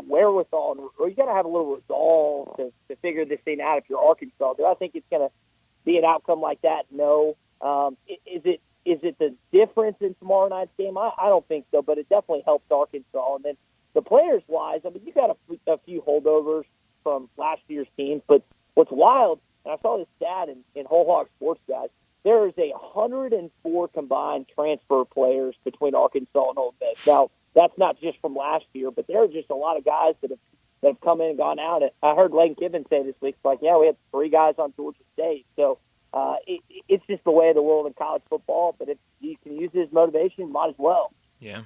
wherewithal, or you got to have a little resolve to figure this thing out. If you're Arkansas, do I think it's going to be an outcome like that? No. Is it the difference in tomorrow night's game? I don't think so, but it definitely helps Arkansas. And then the players wise, I mean, you got a few holdovers from last year's teams, but what's wild, and I saw this stat in Whole Hog Sports Guys, there is 104 combined transfer players between Arkansas and Ole Miss. Now, that's not just from last year, but there are just a lot of guys that have come in and gone out. I heard Lane Kiffin say this week, we had 3 guys on Georgia State. So it's just the way of the world in college football. But if you can use it as motivation, might as well. Yeah.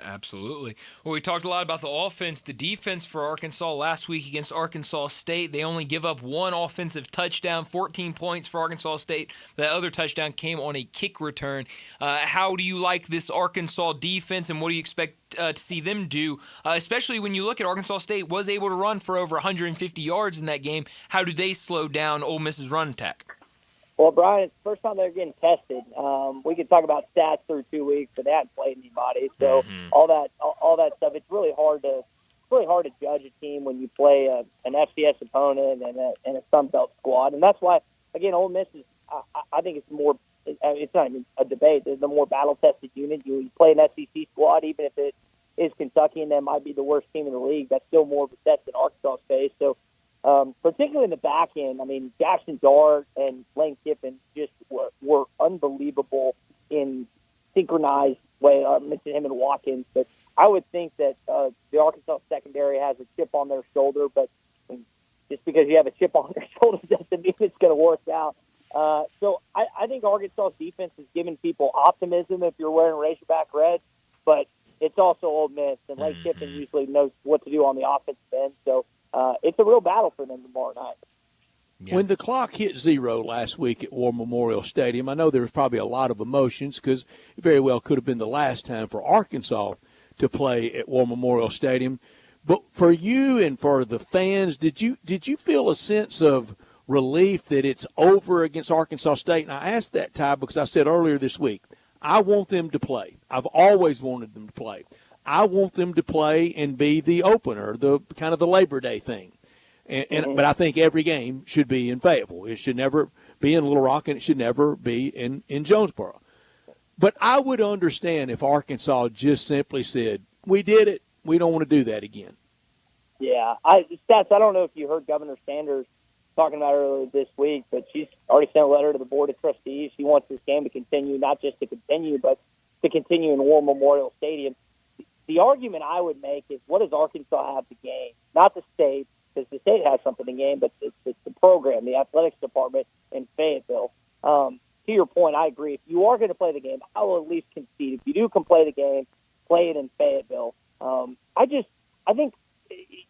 Absolutely. Well, we talked a lot about the offense. The defense for Arkansas last week against Arkansas State, they only give up 1 offensive touchdown, 14 points for Arkansas State. That other touchdown came on a kick return. How do you like this Arkansas defense, and what do you expect to see them do, especially when you look at Arkansas State was able to run for over 150 yards in that game? How do they slow down Ole Miss's run attack? Well, Brian, it's the first time they're getting tested. We could talk about stats through 2 weeks, but they hadn't played anybody. So all that stuff, it's really hard to judge a team when you play an FCS opponent and a Sun Belt squad. And that's why, again, Ole Miss is, I think it's more, it's not even a debate. They're the more battle-tested unit. You play an SEC squad, even if it is Kentucky and that might be the worst team in the league, that's still more of a test than Arkansas face. So, particularly in the back end, I mean, Jackson Dart and Lane Kiffin just were unbelievable in synchronized way. I mentioned him and Watkins, but I would think that the Arkansas secondary has a chip on their shoulder, but just because you have a chip on their shoulder doesn't mean it's going to work out. So I think Arkansas' defense is giving people optimism if you're wearing Razorback red, but it's also Ole Miss, and Lane Kiffin usually knows what to do on the offensive end, so it's a real battle for them tomorrow night. Yeah. When the clock hit 0 last week at War Memorial Stadium, I know there was probably a lot of emotions because it very well could have been the last time for Arkansas to play at War Memorial Stadium. But for you and for the fans, did you feel a sense of relief that it's over against Arkansas State? And I asked that, Ty, because I said earlier this week, I want them to play. I've always wanted them to play. I want them to play and be the opener, the kind of the Labor Day thing. But I think every game should be in Fayetteville. It should never be in Little Rock, and it should never be in Jonesboro. But I would understand if Arkansas just simply said, we did it, we don't want to do that again. Yeah. Stats, I don't know if you heard Governor Sanders talking about earlier this week, but she's already sent a letter to the Board of Trustees. She wants this game to continue, not just to continue, but to continue in War Memorial Stadium. The argument I would make is, what does Arkansas have to gain? Not the state, because the state has something to gain, but it's the program, the athletics department in Fayetteville. To your point, I agree. If you are going to play the game, I will at least concede. If you do come play the game, play it in Fayetteville. I think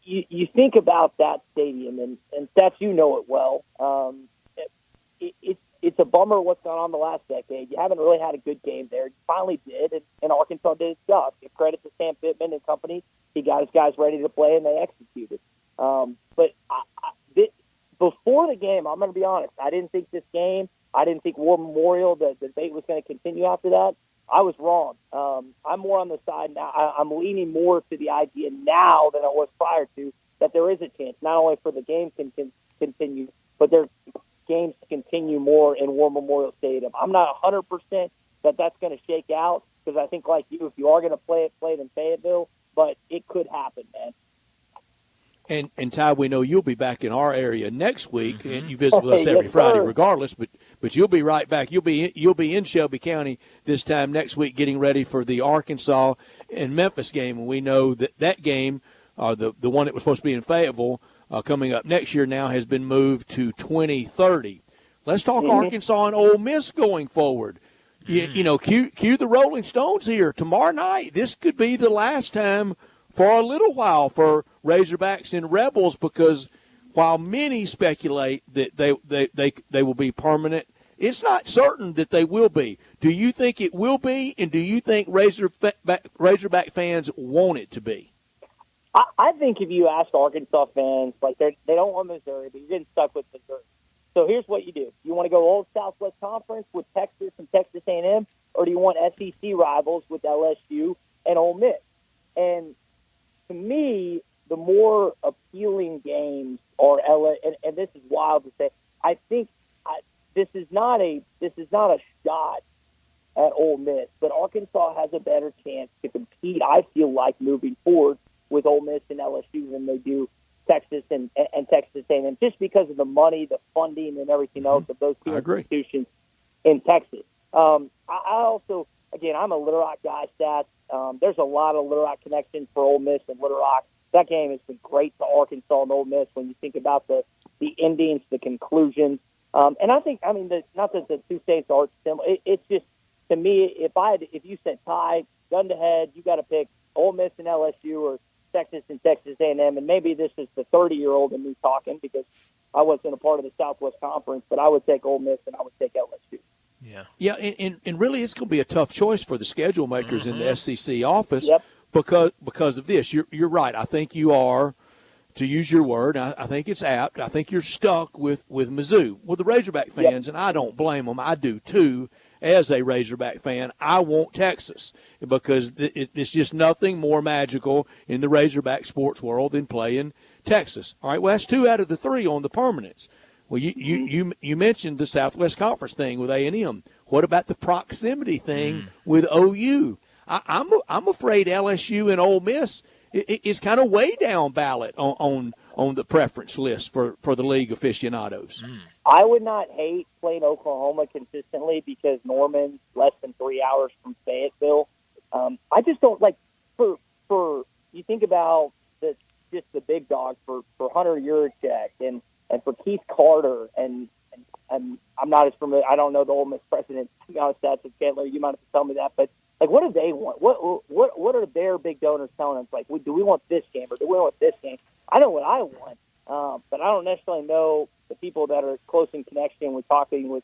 you think about that stadium, and Stats, you know it well. It it's a bummer what's gone on the last decade. You haven't really had a good game there. You finally did, and Arkansas did its job. Give credit to Sam Pittman and company. He got his guys ready to play, and they executed. Before the game, I'm going to be honest, I didn't think this game, I didn't think War Memorial, the debate was going to continue after that. I was wrong. I'm more on the side now. I'm leaning more to the idea now than I was prior to that there is a chance, not only for the game can continue, but there's games to continue more in War Memorial Stadium. I'm not 100% that that's going to shake out because I think, like you, if you are going to play it in Fayetteville, but it could happen, man. And Ty, we know you'll be back in our area next week, and you visit with us every Yes, Friday, sir. regardless. But you'll be right back. You'll be in Shelby County this time next week, getting ready for the Arkansas and Memphis game. And we know that game, the one that was supposed to be in Fayetteville, coming up next year, now has been moved to 2030. Let's talk Arkansas and Ole Miss going forward. You know, cue the Rolling Stones here tomorrow night. This could be the last time for a little while for Razorbacks and Rebels, because while many speculate that they will be permanent, it's not certain that they will be. Do you think it will be, and do you think Razorback fans want it to be? I think if you ask Arkansas fans, like they don't want Missouri, but you're getting stuck with Missouri. So here's what you do: you want to go old Southwest Conference with Texas and Texas A&M, or do you want SEC rivals with LSU and Ole Miss? And to me, the more appealing games are and this is wild to say. I think this is not a shot at Ole Miss, but Arkansas has a better chance to compete. I feel like moving forward with Ole Miss and LSU than they do Texas and Texas A&M, just because of the money, the funding, and everything else of those two institutions in Texas. I also, again, I'm a Little Rock guy. Stats. There's a lot of Little Rock connections for Ole Miss and Little Rock. That game has been great to Arkansas and Ole Miss when you think about the endings, the conclusions. And I think, not that the two states are similar. It's just, to me, if you said tie, gun to head, you got to pick Ole Miss and LSU or Texas and Texas A&M. And maybe this is the 30-year-old in me talking because I wasn't a part of the Southwest Conference, but I would take Ole Miss and I would take LSU. Yeah, and really it's going to be a tough choice for the schedule makers in the SEC office because of this. You're right. I think you are, to use your word, I think it's apt. I think you're stuck with Mizzou. Well, the Razorback fans, and I don't blame them, I do too, as a Razorback fan, I want Texas because it's just nothing more magical in the Razorback sports world than playing Texas. All right, well, that's 2 out of the 3 on the permanents. Well, you mentioned the Southwest Conference thing with A&M. What about the proximity thing with OU? I'm afraid LSU and Ole Miss is kind of way down ballot on the preference list for the league aficionados. I would not hate playing Oklahoma consistently because Norman's less than 3 hours from Fayetteville. I just don't like for you think about just the big dog for Hunter Yurachek and for Keith Carter and I'm not as familiar. I don't know the Ole Miss president. To be honest, that's Chandler. You might have to tell me that, but like, what do they want? What are their big donors telling us? Like, do we want this game or do we want this game? I know what I want, but I don't necessarily know the people that are close in connection with talking with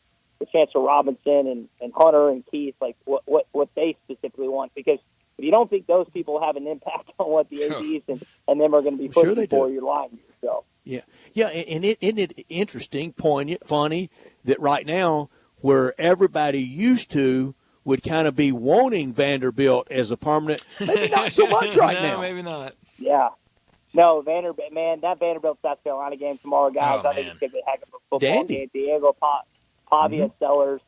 Chancellor Robinson and Hunter and Keith, like what they specifically want. Because if you don't think those people have an impact on what the ADs and them are going to be pushing for, you're lying to yourself. Yeah, and isn't it interesting, poignant, funny that right now where everybody used to would kind of be wanting Vanderbilt as a permanent, maybe not so much right now. Maybe not. Yeah. No, Vanderbilt, man, that Vanderbilt-South Carolina game tomorrow, guys, I think it's going to be a heck of a football game. Diego Pavia Sellers.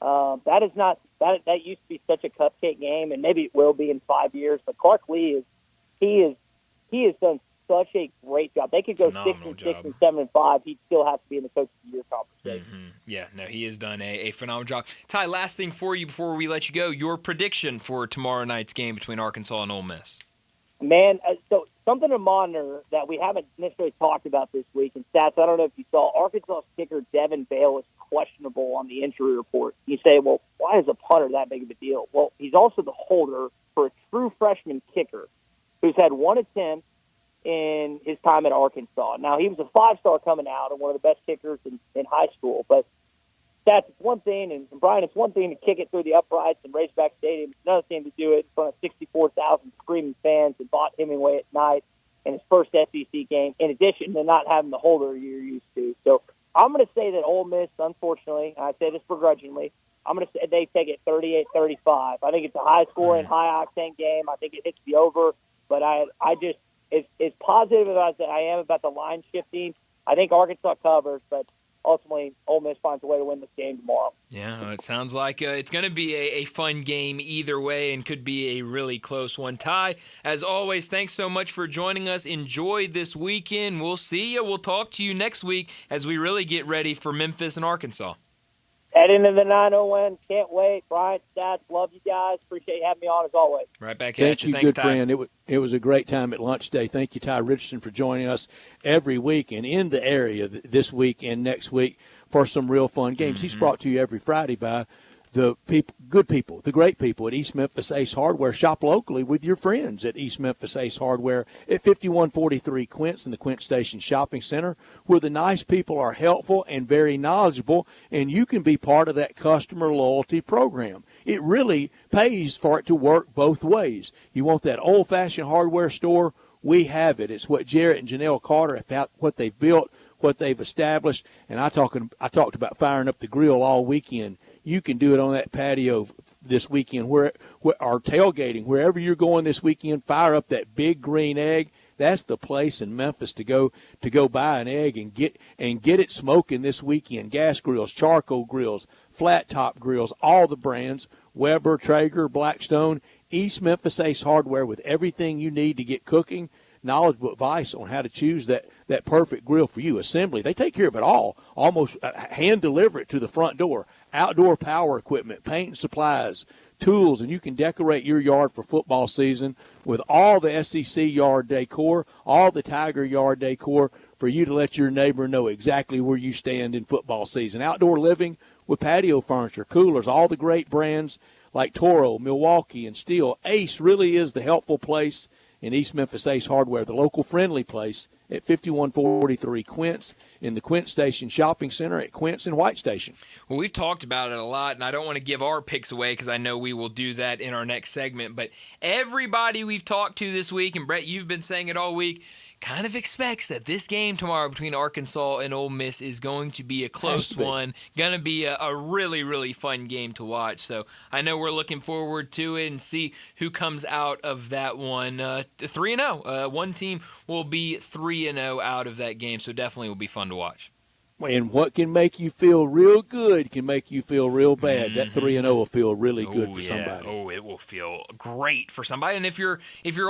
That used to be such a cupcake game, and maybe it will be in 5 years, but Clark Lee he has done such a great job. They could go 6-6 and 7-5. He'd still have to be in the Coach of the Year conversation. Yeah, no, he has done a phenomenal job. Ty, last thing for you before we let you go, your prediction for tomorrow night's game between Arkansas and Ole Miss. Man, so something to monitor that we haven't necessarily talked about this week in stats. I don't know if you saw Arkansas kicker Devin Bale is questionable on the injury report. You say, well, why is a punter that big of a deal? Well, he's also the holder for a true freshman kicker who's had one attempt in his time at Arkansas. Now, he was a 5-star coming out and one of the best kickers in high school, but Stats, it's one thing, and Brian, it's one thing to kick it through the uprights in Razorback Stadium. It's another thing to do it in front of 64,000 screaming fans that bought Hemingway at night in his first SEC game, in addition to not having the holder you're used to. So I'm going to say that Ole Miss, unfortunately, and I say this begrudgingly, I'm going to say they take it 38-35. I think it's a high-scoring, high-octane game. I think it hits the over, but I just, as positive as I am about the line shifting, I think Arkansas covers, but ultimately, Ole Miss finds a way to win this game tomorrow. Yeah, it sounds like it's going to be a fun game either way and could be a really close one. Ty, as always, thanks so much for joining us. Enjoy this weekend. We'll see you. We'll talk to you next week as we really get ready for Memphis and Arkansas. Head into the 9-0 win. Can't wait. Brian, Stats, love you guys. Appreciate you having me on as always. Right back Thank at you. you, Thanks, good Ty. friend. It was a great time at lunch day. Thank you, Ty Richardson, for joining us every week and in the area this week and next week for some real fun games. He's brought to you every Friday by the good people, the great people at East Memphis Ace Hardware. Shop locally with your friends at East Memphis Ace Hardware at 5143 Quince in the Quince Station Shopping Center, where the nice people are helpful and very knowledgeable, and you can be part of that customer loyalty program. It really pays for it to work both ways. You want that old-fashioned hardware store? We have it. It's what Jarrett and Janelle Carter have, what they've built, what they've established, and I talked about firing up the grill all weekend. You can do it on that patio this weekend, or tailgating, wherever you're going this weekend. Fire up that big green egg. That's the place in Memphis to go buy an egg and get it smoking this weekend. Gas grills, charcoal grills, flat top grills, all the brands, Weber, Traeger, Blackstone, East Memphis Ace Hardware, with everything you need to get cooking. Knowledgeable advice on how to choose that perfect grill for you. Assembly, they take care of it all. Almost hand deliver it to the front door. Outdoor power equipment, paint and supplies, tools, and you can decorate your yard for football season with all the SEC yard decor, all the Tiger yard decor, for you to let your neighbor know exactly where you stand in football season. Outdoor living with patio furniture, coolers, all the great brands like Toro, Milwaukee, and Steel. Ace really is the helpful place in East Memphis Ace Hardware, the local friendly place at 5143 Quince in the Quince Station Shopping Center at Quince and White Station. Well, we've talked about it a lot, and I don't want to give our picks away because I know we will do that in our next segment, but everybody we've talked to this week, and Brett, you've been saying it all week, kind of expects that this game tomorrow between Arkansas and Ole Miss is going to be a close one, going to be a really, really fun game to watch. So I know we're looking forward to it and see who comes out of that one. 3-0. One team will be 3-0 out of that game, so definitely will be fun to watch. And what can make you feel real good can make you feel real bad. That 3-0 will feel really good for somebody. Oh, it will feel great for somebody. And if you're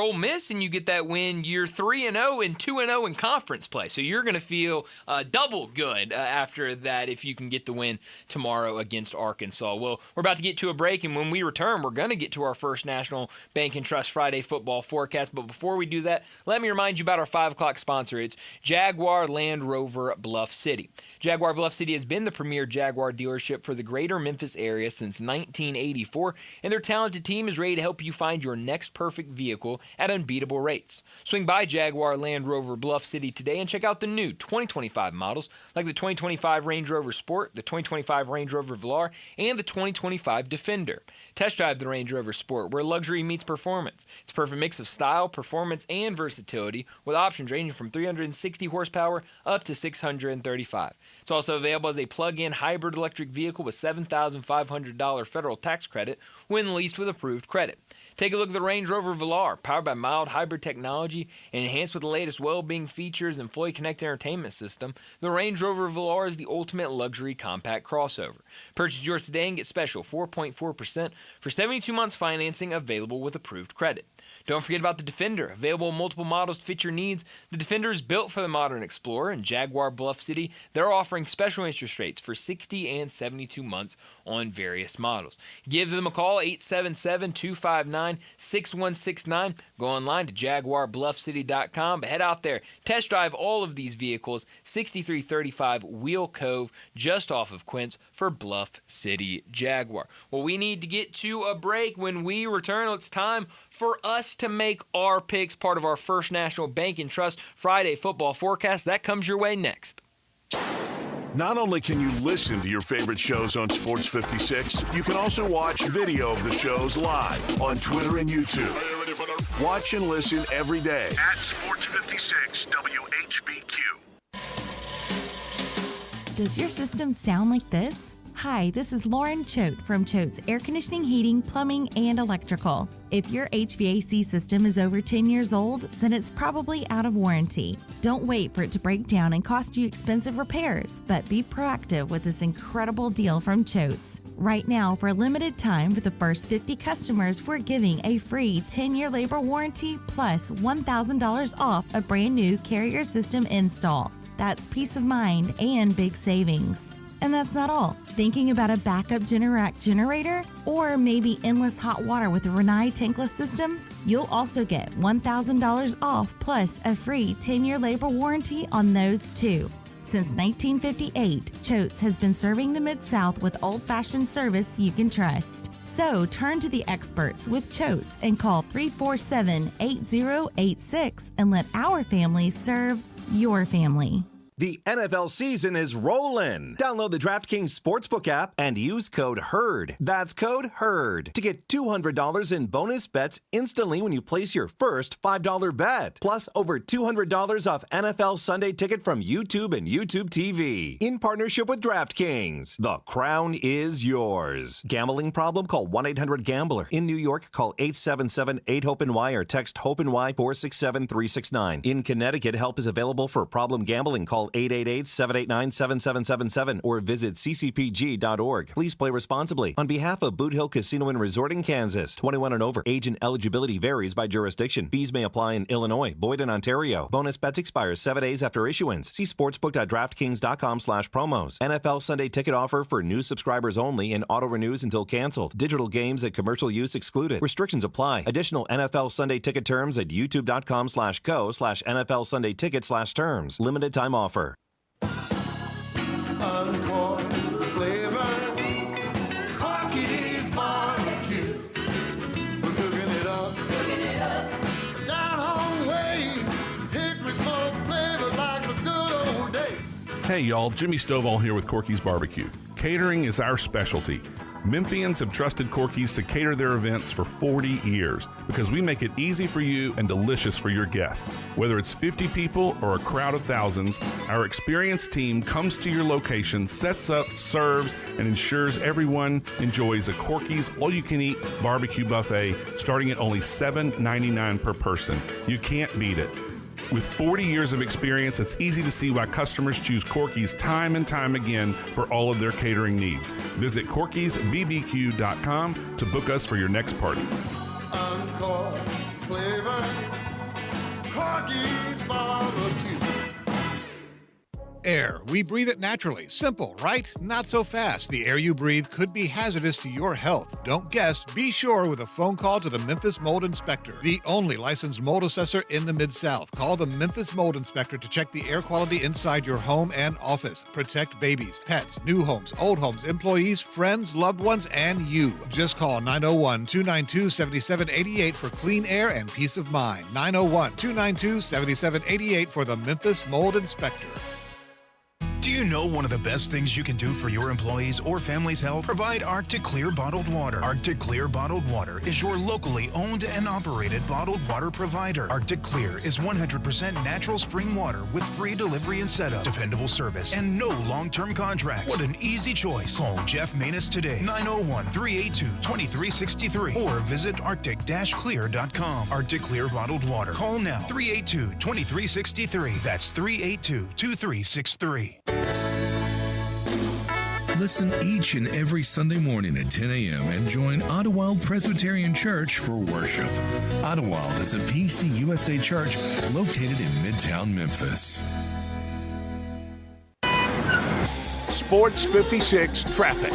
Ole Miss and you get that win, you're 3-0 and 2-0 in conference play. So you're going to feel double good after that if you can get the win tomorrow against Arkansas. Well, we're about to get to a break, and when we return, we're going to get to our first National Bank and Trust Friday football forecast. But before we do that, let me remind you about our 5 o'clock sponsor. It's Jaguar Land Rover Bluff City. Jaguar Bluff City has been the premier Jaguar dealership for the greater Memphis area since 1984, and their talented team is ready to help you find your next perfect vehicle at unbeatable rates. Swing by Jaguar Land Rover Bluff City today and check out the new 2025 models like the 2025 Range Rover Sport, the 2025 Range Rover Velar, and the 2025 Defender. Test drive the Range Rover Sport, where luxury meets performance. It's a perfect mix of style, performance, and versatility, with options ranging from 360 horsepower up to 635. It's also available as a plug-in hybrid electric vehicle with $7,500 federal tax credit when leased with approved credit. Take a look at the Range Rover Velar, powered by mild hybrid technology and enhanced with the latest well-being features and fully connected entertainment system. The Range Rover Velar is the ultimate luxury compact crossover. Purchase yours today and get special 4.4% for 72 months financing available with approved credit. Don't forget about the Defender, available in multiple models to fit your needs. The Defender is built for the modern explorer, and Jaguar Bluff City, they're offering special interest rates for 60 and 72 months on various models. Give them a call, 877-259-6169. Go online to JaguarBluffCity.com. But head out there, test drive all of these vehicles, 6335 Wheel Cove, just off of Quince for Bluff City Jaguar. Well, we need to get to a break. When we return, it's time for us to make our picks, part of our first National Bank and Trust Friday football forecast. That comes your way next. Not only can you listen to your favorite shows on Sports 56, you can also watch video of the shows live on Twitter and YouTube. Are you ready for the... Watch and listen every day at Sports 56 WHBQ. Does your system sound like this? Hi, this is Lauren Choate from Choate's Air Conditioning, Heating, Plumbing, and Electrical. If your HVAC system is over 10 years old, then it's probably out of warranty. Don't wait for it to break down and cost you expensive repairs, but be proactive with this incredible deal from Choate's. Right now, for a limited time, for the first 50 customers, we're giving a free 10-year labor warranty plus $1,000 off a brand new Carrier system install. That's peace of mind and big savings. And that's not all. Thinking about a backup Generac generator or maybe endless hot water with a Rinnai tankless system? You'll also get $1,000 off plus a free 10-year labor warranty on those too. Since 1958, Choate's has been serving the Mid-South with old-fashioned service you can trust. So turn to the experts with Choate's and call 347-8086 and let our family serve your family. The NFL season is rolling. Download the DraftKings Sportsbook app and use code HERD. That's code HERD to get $200 in bonus bets instantly when you place your first $5 bet. Plus over $200 off NFL Sunday Ticket from YouTube and YouTube TV. In partnership with DraftKings, the crown is yours. Gambling problem? Call 1-800-GAMBLER. In New York, call 877-8-HOPE-NY or text HOPE-NY 467-369. In Connecticut, help is available for problem gambling. Call 888-789-7777 or visit ccpg.org. Please play responsibly. On behalf of Boot Hill Casino and Resort in Kansas, 21 and over. Age and eligibility varies by jurisdiction. Fees may apply in Illinois. Void in Ontario. Bonus bets expire 7 days after issuance. See sportsbook.draftkings.com/promos. NFL Sunday Ticket offer for new subscribers only and auto renews until canceled. Digital games at commercial use excluded. Restrictions apply. Additional NFL Sunday Ticket terms at youtube.com/co/NFL Sunday Ticket/terms. Limited time offer. Encore flavor, Corky's barbecue. We're cooking it up, down home way. Hickory smoke flavor like the good old days. Hey y'all, Jimmy Stovall here with Corky's Barbecue. Catering is our specialty. Memphians have trusted Corky's to cater their events for 40 years because we make it easy for you and delicious for your guests. Whether it's 50 people or a crowd of thousands, our experienced team comes to your location, sets up, serves, and ensures everyone enjoys a Corky's all-you-can-eat barbecue buffet starting at only $7.99 per person. You can't beat it. With 40 years of experience, it's easy to see why customers choose Corky's time and time again for all of their catering needs. Visit Corky'sBBQ.com to book us for your next party. Encore flavor, Corky's barbecue. Air. We breathe it naturally. Simple, right? Not so fast. The air you breathe could be hazardous to your health. Don't guess. Be sure with a phone call to the Memphis Mold Inspector, the only licensed mold assessor in the Mid-South. Call the Memphis Mold Inspector to check the air quality inside your home and office. Protect babies, pets, new homes, old homes, employees, friends, loved ones, and you. Just call 901-292-7788 for clean air and peace of mind. 901-292-7788 for the Memphis Mold Inspector. Do you know one of the best things you can do for your employees or family's health? Provide Arctic Clear bottled water. Arctic Clear bottled water is your locally owned and operated bottled water provider. Arctic Clear is 100% natural spring water with free delivery and setup, dependable service, and no long-term contracts. What an easy choice. Call Jeff Manus today, 901-382-2363, or visit arctic-clear.com. Arctic Clear bottled water. Call now, 382-2363. That's 382-2363. Listen each and every Sunday morning at 10 a.m. and join Ottawild Presbyterian Church for worship. Ottawild is a PCUSA church located in Midtown Memphis. Sports 56 traffic.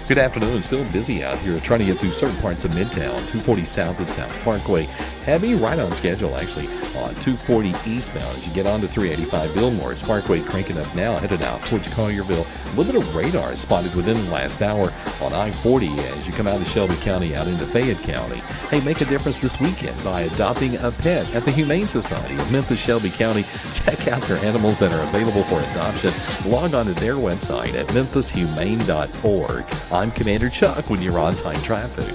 Good afternoon. Still busy out here trying to get through certain parts of Midtown. 240 South and South Parkway. Heavy right on schedule, actually, on 240 eastbound as you get on to 385 Billmore. Parkway cranking up now, headed out towards Collierville. A little bit of radar spotted within the last hour on I-40 as you come out of Shelby County out into Fayette County. Hey, make a difference this weekend by adopting a pet at the Humane Society of Memphis, Shelby County. Check out their animals that are available for adoption. Log on to their website at memphishumane.org. I'm Commander Chuck when you're on time traffic.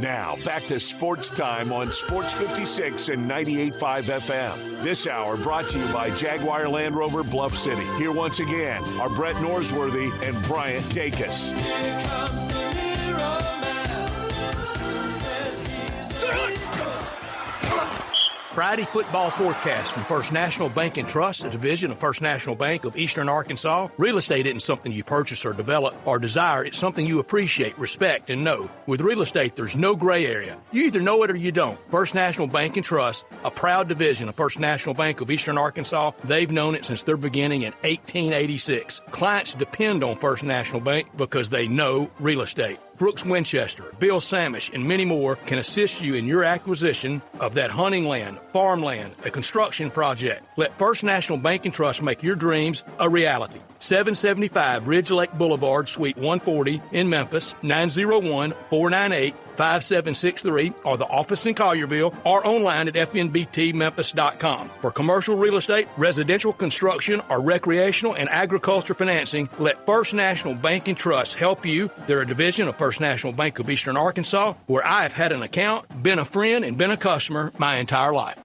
Now, back to Sports Time on Sports 56 and 98.5 FM. This hour brought to you by Jaguar Land Rover Bluff City. Here once again are Brett Norsworthy and Bryant Dacus. Here comes the hero man. Says he's Friday football forecast from First National Bank and Trust, a division of First National Bank of Eastern Arkansas. Real estate isn't something you purchase or develop or desire. It's something you appreciate, respect, and know. With real estate, there's no gray area. You either know it or you don't. First National Bank and Trust, a proud division of First National Bank of Eastern Arkansas. They've known it since their beginning in 1886. Clients depend on First National Bank because they know real estate. Brooks Winchester, Bill Samish, and many more can assist you in your acquisition of that hunting land, farmland, a construction project. Let First National Bank and Trust make your dreams a reality. 775 Ridge Lake Boulevard, Suite 140 in Memphis, 901-498-5763, or the office in Collierville, or online at fnbtmemphis.com. For commercial real estate, residential construction, or recreational and agriculture financing, let First National Bank and Trust help you. They're a division of First National Bank of Eastern Arkansas, where I have had an account, been a friend, and been a customer my entire life.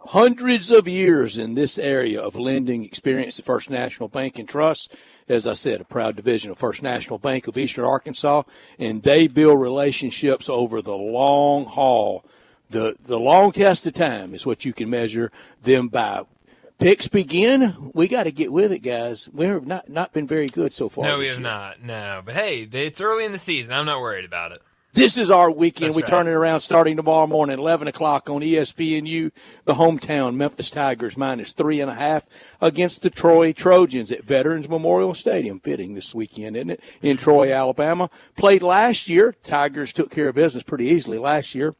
Hundreds of years in this area of lending experience at First National Bank and Trust. As I said, a proud division of First National Bank of Eastern Arkansas, and they build relationships over the long haul. The long test of time is what you can measure them by. Picks begin. We got to get with it, guys. We have not been very good so far. No, we have not. No, but hey, it's early in the season. I'm not worried about it. This is our weekend. That's we right. turn it around starting tomorrow morning, 11 o'clock on ESPNU. The hometown Memphis Tigers -3.5 against the Troy Trojans at Veterans Memorial Stadium. Fitting this weekend, isn't it? In Troy, Alabama. Played last year. Tigers took care of business pretty easily last year.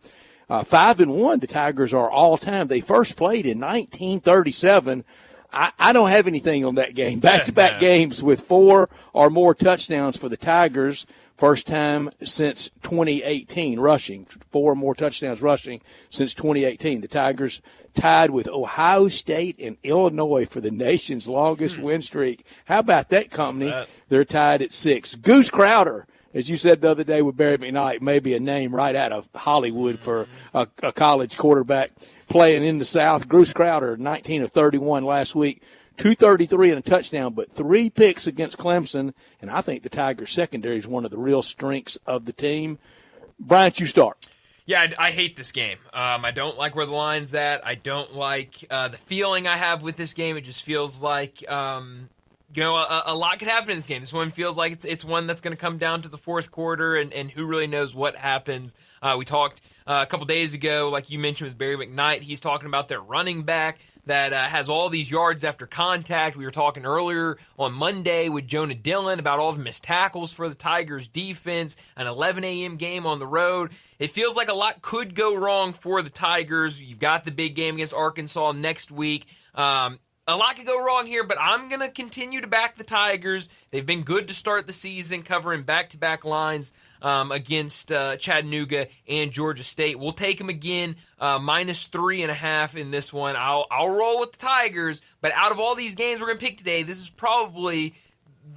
5-1, the Tigers are all-time. They first played in 1937. I don't have anything on that game. Back-to-back games with 4 or more touchdowns for the Tigers. First time since 2018 rushing. 4 more touchdowns rushing since 2018. The Tigers tied with Ohio State and Illinois for the nation's longest win streak. How about that company? They're tied at 6. Goose Crowder, as you said the other day with Barry McKnight, maybe a name right out of Hollywood for a college quarterback playing in the South. Goose Crowder, 19 of 31 last week. 233 and a touchdown, but 3 picks against Clemson, and I think the Tigers' secondary is one of the real strengths of the team. Bryant, you start. Yeah, I hate this game. I don't like where the line's at. I don't like the feeling I have with this game. It just feels like a lot could happen in this game. This one feels like it's one that's going to come down to the fourth quarter, and who really knows what happens. We talked a couple days ago, like you mentioned with Barry McKnight. He's talking about their running back that has all these yards after contact. We were talking earlier on Monday with Jonah Dillon about all the missed tackles for the Tigers defense, an 11 a.m. game on the road. It feels like a lot could go wrong for the Tigers. You've got the big game against Arkansas next week. A lot could go wrong here, but I'm going to continue to back the Tigers. They've been good to start the season, covering back-to-back lines against Chattanooga and Georgia State. We'll take them again, -3.5 in this one. I'll roll with the Tigers, but out of all these games we're going to pick today, this is probably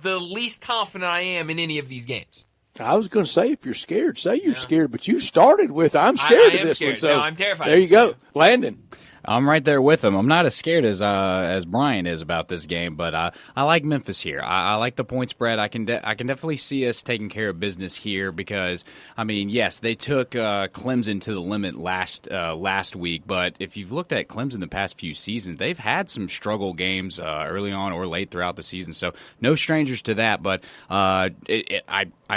the least confident I am in any of these games. I was going to say, if you're scared, say you're scared, but you started with, I'm scared I of am this scared. one. So no, I'm terrified. there you go. Landon. I'm right there with him. I'm not as scared as Brian is about this game, but I like Memphis here. I like the point spread. I can definitely see us taking care of business here because, I mean, yes, they took Clemson to the limit last week, but if you've looked at Clemson the past few seasons, they've had some struggle games early on or late throughout the season, so no strangers to that. But I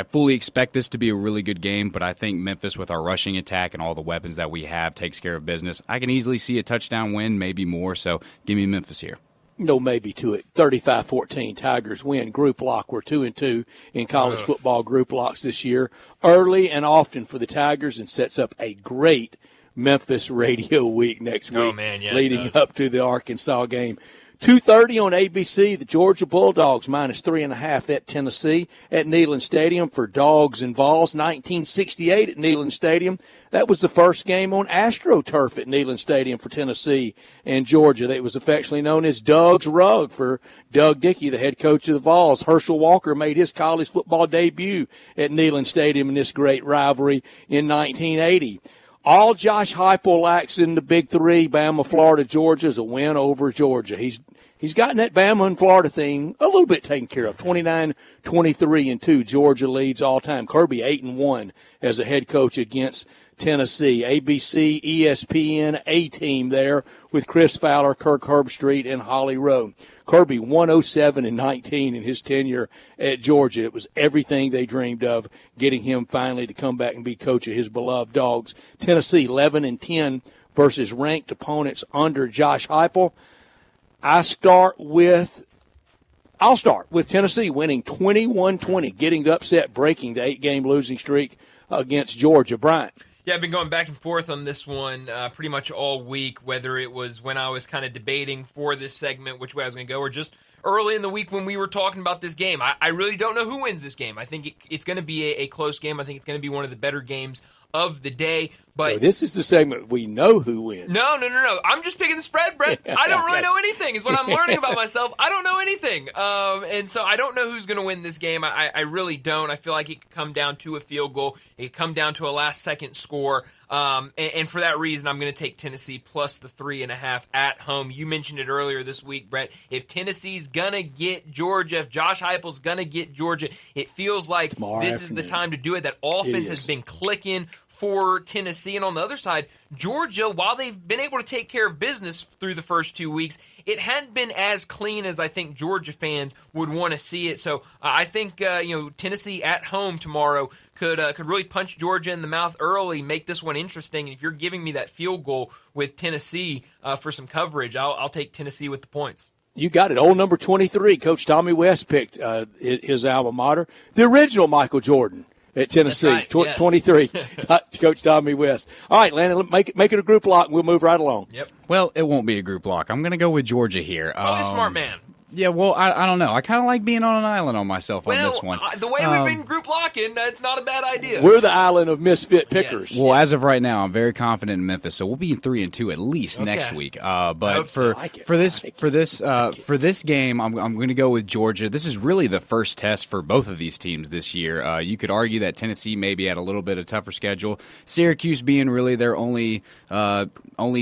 fully expect this to be a really good game, but I think Memphis, with our rushing attack and all the weapons that we have, takes care of business. I can easily see a touchdown win, maybe more, so give me Memphis here. No maybe to it. 35-14, Tigers win. Group lock. We're 2-2 in college football group locks this year. Early and often for the Tigers, and sets up a great Memphis radio week next week, leading up to the Arkansas game. 2:30 on ABC, the Georgia Bulldogs -3.5 at Tennessee at Neyland Stadium for Dogs and Vols. 1968 at Neyland Stadium. That was the first game on AstroTurf at Neyland Stadium for Tennessee and Georgia. That was affectionately known as Doug's Rug for Doug Dickey, the head coach of the Vols. Herschel Walker made his college football debut at Neyland Stadium in this great rivalry in 1980. All Josh Heupel lacks in the Big Three, Bama, Florida, Georgia, is a win over Georgia. He's gotten that Bama and Florida thing a little bit taken care of. 29-23-2. Georgia leads all time. Kirby 8-1 as a head coach against Tennessee. ABC, ESPN, A-Team there with Chris Fowler, Kirk Herbstreit, and Holly Rowe. Kirby 107-19 in his tenure at Georgia. It was everything they dreamed of, getting him finally to come back and be coach of his beloved Dogs. Tennessee 11-10 versus ranked opponents under Josh Heupel. I'll start with Tennessee winning 21-20, getting the upset, breaking the 8-game losing streak against Georgia. Bryant. Yeah, I've been going back and forth on this one pretty much all week, whether it was when I was kind of debating for this segment which way I was going to go, or just early in the week when we were talking about this game. I really don't know who wins this game. I think it's going to be a close game. I think it's going to be one of the better games of the day. But so this is the segment we know who wins. No. I'm just picking the spread, Brett. I don't really know anything is what I'm learning about myself. I don't know anything. And so I don't know who's going to win this game. I really don't. I feel like it could come down to a field goal. It could come down to a last-second score. And for that reason, I'm going to take Tennessee plus the 3.5 at home. You mentioned it earlier this week, Brett. If Tennessee's going to get Georgia, if Josh Heupel's going to get Georgia, it feels like this is the time to do it. That offense has been clicking for Tennessee. And on the other side, Georgia, while they've been able to take care of business through the first 2 weeks, it hadn't been as clean as I think Georgia fans would want to see it. So I think Tennessee at home tomorrow could really punch Georgia in the mouth early, make this one interesting. And if you're giving me that field goal with Tennessee for some coverage, I'll take Tennessee with the points. You got it. Old number 23, Coach Tommy West picked his alma mater, the original Michael Jordan at Tennessee, right, 23, Coach Tommy West. All right, Landon, make it a group lock, and we'll move right along. Yep. Well, it won't be a group lock. I'm going to go with Georgia here. Oh, smart man. Yeah, well, I don't know. I kind of like being on an island on myself on this one. The way we've been group locking, that's not a bad idea. We're the island of misfit pickers. Yes. Well, as of right now, I'm very confident in Memphis, so we'll be 3-2 at least next week. But for this game, I'm going to go with Georgia. This is really the first test for both of these teams this year. You could argue that Tennessee maybe had a little bit of tougher schedule. Syracuse being really their only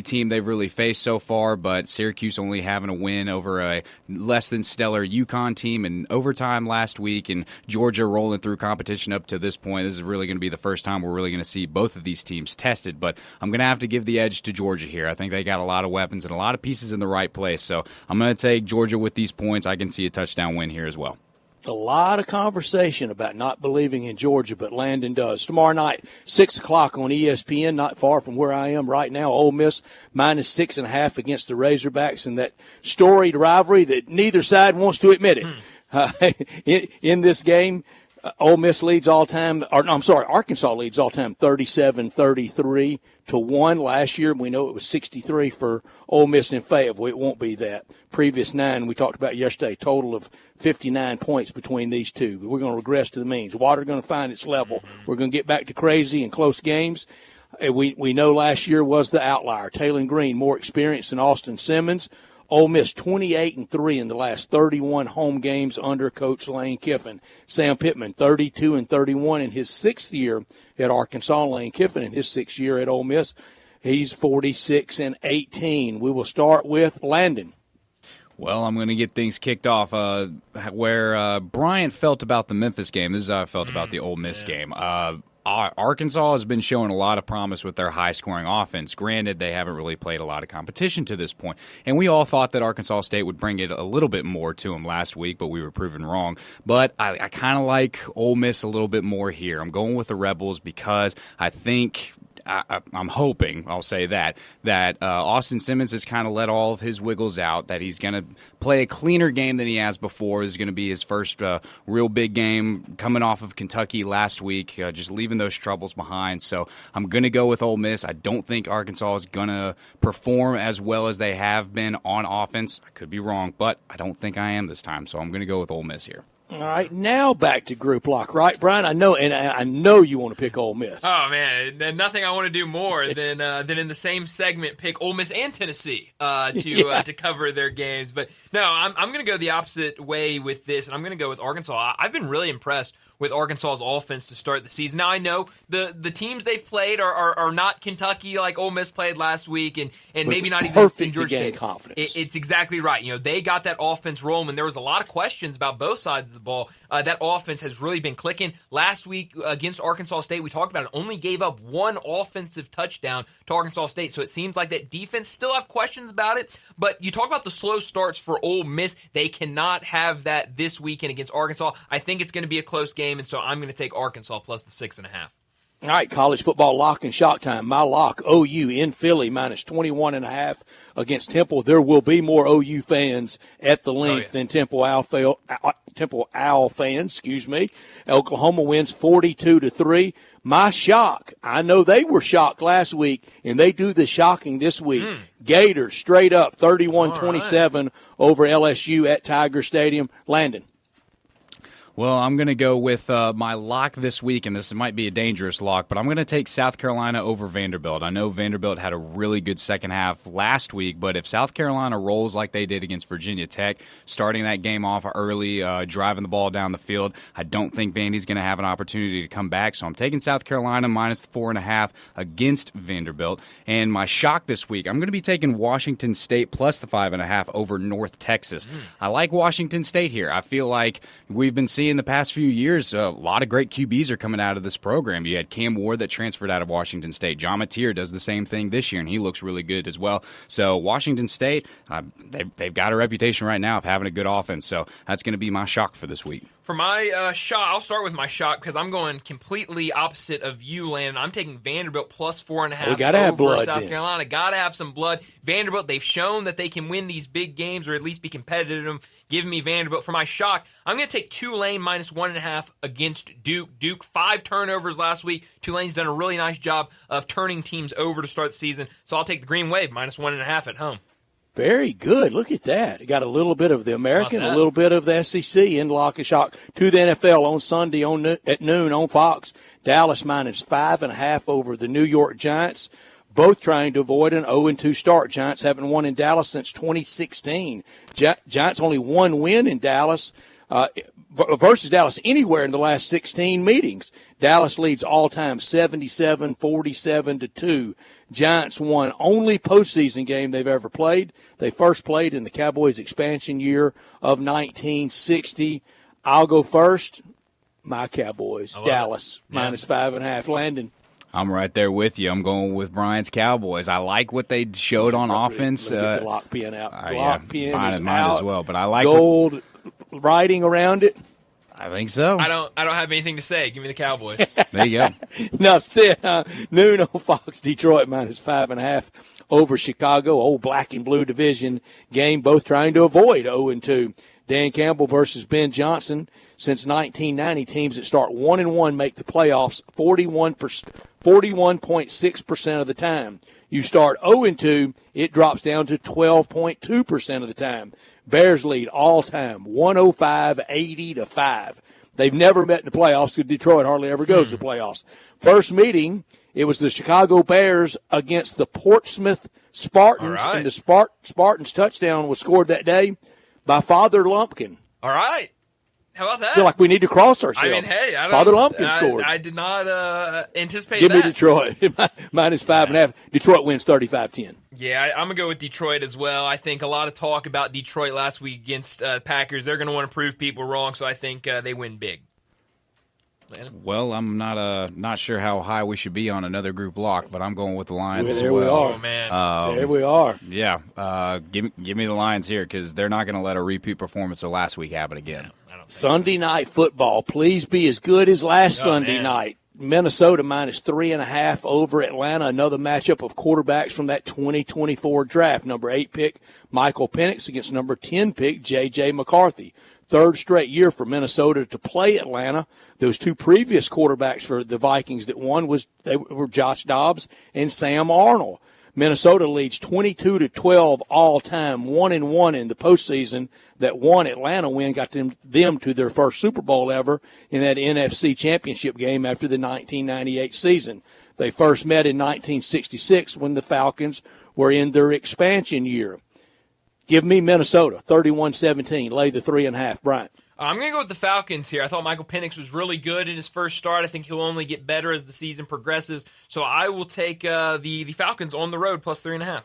team they've really faced so far, but Syracuse only having a win over a less than stellar UConn team in overtime last week, and Georgia rolling through competition up to this point. This is really going to be the first time we're really going to see both of these teams tested, but I'm going to have to give the edge to Georgia here. I think they got a lot of weapons and a lot of pieces in the right place, so I'm going to take Georgia with these points. I can see a touchdown win here as well. A lot of conversation about not believing in Georgia, but Landon does. Tomorrow night, 6 o'clock on ESPN, not far from where I am right now. Ole Miss -6.5 against the Razorbacks in that storied rivalry that neither side wants to admit it. In this game, Ole Miss leads all time, Arkansas leads all time 37-33 to 1 last year. We know it was 63 for Ole Miss in Fayetteville. It won't be that. Previous 9 we talked about yesterday, total of 59 points between these two. We're going to regress to the means. Water's going to find its level. We're going to get back to crazy and close games. We know last year was the outlier. Taylor Green, more experienced than Austin Simmons. Ole Miss 28-3 in the last 31 home games under Coach Lane Kiffin. Sam Pittman 32-31 in his 6th year at Arkansas. Lane Kiffin in his 6th year at Ole Miss. He's 46-18. We will start with Landon. Well, I'm going to get things kicked off where Bryant felt about the Memphis game. This is how I felt about the Ole Miss game. Arkansas has been showing a lot of promise with their high-scoring offense. Granted, they haven't really played a lot of competition to this point, and we all thought that Arkansas State would bring it a little bit more to them last week, but we were proven wrong. But I kind of like Ole Miss a little bit more here. I'm going with the Rebels because I think – I'm hoping, I'll say that Austin Simmons has kind of let all of his wiggles out, that he's going to play a cleaner game than he has before. This is going to be his first real big game coming off of Kentucky last week, just leaving those troubles behind. So I'm going to go with Ole Miss. I don't think Arkansas is going to perform as well as they have been on offense. I could be wrong, but I don't think I am this time. So I'm going to go with Ole Miss here. All right, now back to group lock, right, Brian? I know you want to pick Ole Miss. Oh man, nothing I want to do more than in the same segment pick Ole Miss and Tennessee to cover their games. But no, I'm going to go the opposite way with this, and I'm going to go with Arkansas. I've been really impressed with Arkansas's offense to start the season. Now I know the teams they've played are not Kentucky like Ole Miss played last week, and maybe not even in Georgia State. Confidence. It's exactly right. You know, they got that offense rolling, and there was a lot of questions about both sides of the ball. That offense has really been clicking. Last week against Arkansas State, we talked about it, only gave up one offensive touchdown to Arkansas State, so it seems like that defense still have questions about it. But you talk about the slow starts for Ole Miss. They cannot have that this weekend against Arkansas. I think it's going to be a close game, and so I'm going to take Arkansas plus the 6.5. All right, college football lock and shock time. My lock, OU in Philly, minus 21.5 against Temple. There will be more OU fans at the length than Temple Owl fans, Oklahoma wins 42-3. My shock, I know they were shocked last week, and they do the shocking this week. Gators straight up 31-27 over LSU at Tiger Stadium. Landon. Well, I'm going to go with my lock this week, and this might be a dangerous lock, but I'm going to take South Carolina over Vanderbilt. I know Vanderbilt had a really good second half last week, but if South Carolina rolls like they did against Virginia Tech, starting that game off early, driving the ball down the field, I don't think Vandy's going to have an opportunity to come back. So I'm taking South Carolina minus 4.5 against Vanderbilt. And my shock this week, I'm going to be taking Washington State plus the 5.5 over North Texas. I like Washington State here. I feel like we've been seeing in the past few years, a lot of great QBs are coming out of this program. You had Cam Ward that transferred out of Washington State. John Mateer does the same thing this year, and he looks really good as well. So Washington State, they've got a reputation right now of having a good offense. So that's going to be my shock for this week. For my shot, I'll start with my shot because I'm going completely opposite of you, Landon. I'm taking Vanderbilt plus 4.5 we gotta have blood, South then. Carolina. Got to have some blood. Vanderbilt, they've shown that they can win these big games or at least be competitive in them. Give me Vanderbilt. For my shock, I'm going to take Tulane minus 1.5 against Duke. Duke, 5 turnovers last week. Tulane's done a really nice job of turning teams over to start the season. So I'll take the Green Wave minus 1.5 at home. Very good. Look at that. You got a little bit of the American, a little bit of the SEC in lock and shock. To the NFL on Sunday at noon on Fox. Dallas minus 5.5 over the New York Giants. Both trying to avoid an 0-2 start. Giants haven't won in Dallas since 2016. Giants only one win in Dallas versus Dallas anywhere in the last 16 meetings. Dallas leads all-time 77-47-2. Giants won only postseason game they've ever played. They first played in the Cowboys expansion year of 1960. I'll go first. My Cowboys, Dallas, minus 5.5. Landon. I'm right there with you. I'm going with Bryant's Cowboys. I like what they showed on offense. Get the lock pin out. Lock pin is mine out. as well. But I like gold writing around it. I think so. I don't have anything to say. Give me the Cowboys. There you go. Enough said. Noon on Fox. Detroit minus 5.5 over Chicago. Old black and blue division game. Both trying to avoid 0-2. Dan Campbell versus Ben Johnson. Since 1990, teams that start 1-1 make the playoffs 41.6% of the time. You start 0-2, it drops down to 12.2% of the time. Bears lead all time, 105-80-5. They've never met in the playoffs because Detroit hardly ever goes to the playoffs. First meeting, it was the Chicago Bears against the Portsmouth Spartans, and the Spartans' touchdown was scored that day by Father Lumpkin. All right. How about that? I feel like we need to cross ourselves. I mean, hey, Father Lumpkin scored. I did not anticipate Give that. me Detroit. Minus 5.5. Detroit wins 35-10. Yeah, I'm going to go with Detroit as well. I think a lot of talk about Detroit last week against Packers. They're going to want to prove people wrong, so I think they win big. Well, I'm not sure how high we should be on another group lock, but I'm going with the Lions as There well. we are. Oh, man. There we are. Yeah. Give me the Lions here because they're not going to let a repeat performance of last week happen again. Sunday night football. Please be as good as last Sunday night. Minnesota minus 3.5 over Atlanta. Another matchup of quarterbacks from that 2024 draft. Number 8 pick Michael Penix against number 10 pick J.J. McCarthy. Third straight year for Minnesota to play Atlanta. Those two previous quarterbacks for the Vikings that won were Josh Dobbs and Sam Arnold. Minnesota leads 22-12 all time, 1-1 in the postseason. That one Atlanta win got them to their first Super Bowl ever in that NFC Championship game after the 1998 season. They first met in 1966 when the Falcons were in their expansion year. Give me Minnesota, 31-17. Lay the 3.5. Bryant. I'm going to go with the Falcons here. I thought Michael Penix was really good in his first start. I think he'll only get better as the season progresses. So I will take the Falcons on the road plus 3.5.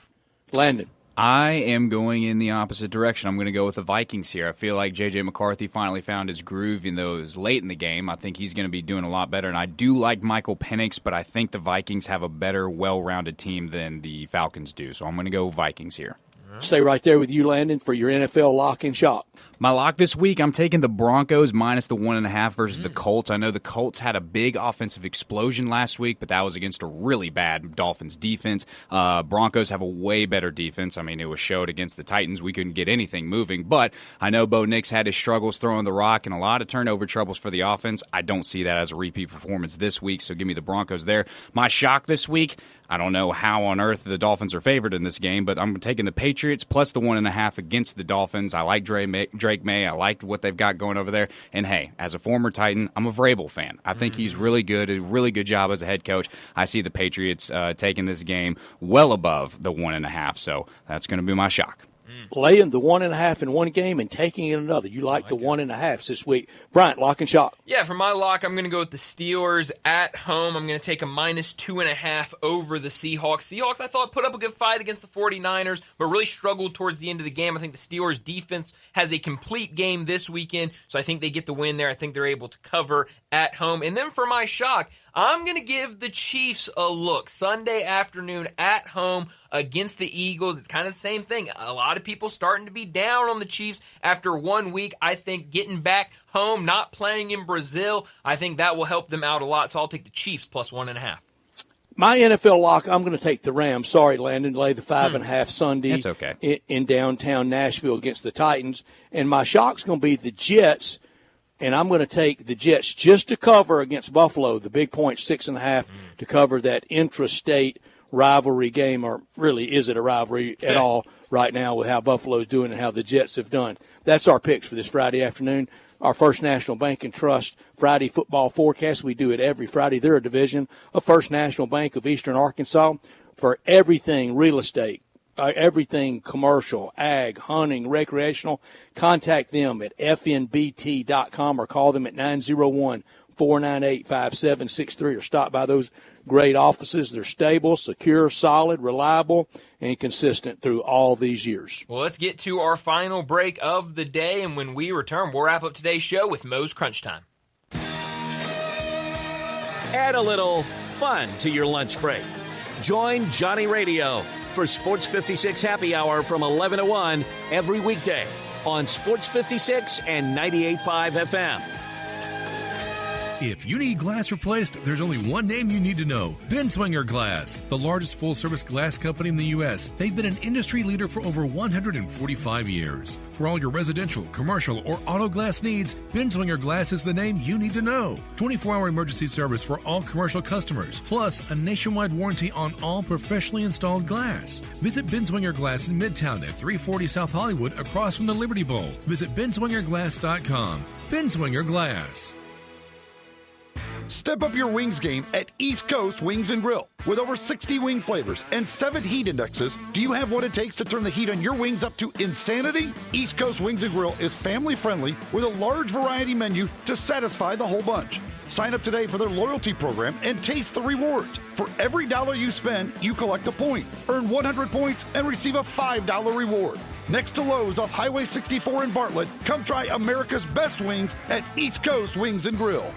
Landon. I am going in the opposite direction. I'm going to go with the Vikings here. I feel like J.J. McCarthy finally found his groove, even though it was late in the game. I think he's going to be doing a lot better. And I do like Michael Penix, but I think the Vikings have a better, well-rounded team than the Falcons do. So I'm going to go Vikings here. Stay right there with you, Landon, for your NFL lock and shock. My lock this week, I'm taking the Broncos minus the 1.5 versus the Colts. I know the Colts had a big offensive explosion last week, but that was against a really bad Dolphins defense. Broncos have a way better defense. I mean, it was showed against the Titans. We couldn't get anything moving, but I know Bo Nix had his struggles throwing the rock and a lot of turnover troubles for the offense. I don't see that as a repeat performance this week, so give me the Broncos there. My shock this week, I don't know how on earth the Dolphins are favored in this game, but I'm taking the Patriots plus the 1.5 against the Dolphins. I like Drake May. I like what they've got going over there. And, hey, as a former Titan, I'm a Vrabel fan. I think he's really good, a really good job as a head coach. I see the Patriots taking this game well above the 1.5, so that's going to be my shock. Laying the 1.5 in one game and taking it another. You like the 1.5 this week. Bryant, lock and shock. Yeah, for my lock, I'm going to go with the Steelers at home. I'm going to take a minus 2.5 over the Seahawks. Seahawks, I thought, put up a good fight against the 49ers, but really struggled towards the end of the game. I think the Steelers' defense has a complete game this weekend, so I think they get the win there. I think they're able to cover at home. And then for my shock, I'm going to give the Chiefs a look. Sunday afternoon at home against the Eagles. It's kind of the same thing. A lot of people starting to be down on the Chiefs after 1 week. I think getting back home, not playing in Brazil, I think that will help them out a lot. So I'll take the Chiefs plus 1.5. My NFL lock, I'm going to take the Rams. Sorry, Landon, lay the 5.5 Sunday. That's okay. in downtown Nashville against the Titans. And my shock's going to be the Jets. And I'm going to take the Jets just to cover against Buffalo, the big point, 6.5, to cover that intrastate rivalry game, or really is it a rivalry at all right now with how Buffalo's doing and how the Jets have done. That's our picks for this Friday afternoon. Our First National Bank and Trust Friday football forecast. We do it every Friday. They're a division of First National Bank of Eastern Arkansas for everything real estate. Everything commercial, ag, hunting, recreational. Contact them at fnbt.com or call them at 901-498-5763 or stop by those great offices. They're stable, secure, solid, reliable, and consistent through all these years. Well, let's get to our final break of the day, and when we return, we'll wrap up today's show with Moe's Crunch Time. Add a little fun to your lunch break. Join Johnny Radio for Sports 56 Happy Hour from 11 to 1 every weekday on Sports 56 and 98.5 FM. If you need glass replaced, there's only one name you need to know. Binswanger Glass, the largest full-service glass company in the U.S. They've been an industry leader for over 145 years. For all your residential, commercial, or auto glass needs, Binswanger Glass is the name you need to know. 24-hour emergency service for all commercial customers, plus a nationwide warranty on all professionally installed glass. Visit Binswanger Glass in Midtown at 340 South Hollywood across from the Liberty Bowl. Visit binswingerglass.com. Binswanger Glass. Step up your wings game at East Coast Wings and Grill. With over 60 wing flavors and 7 heat indexes, do you have what it takes to turn the heat on your wings up to insanity? East Coast Wings and Grill is family friendly with a large variety menu to satisfy the whole bunch. Sign up today for their loyalty program and taste the rewards. For every $1 you spend, you collect a point. Earn 100 points and receive a $5 reward. Next to Lowe's off Highway 64 in Bartlett, come try America's best wings at East Coast Wings and Grill.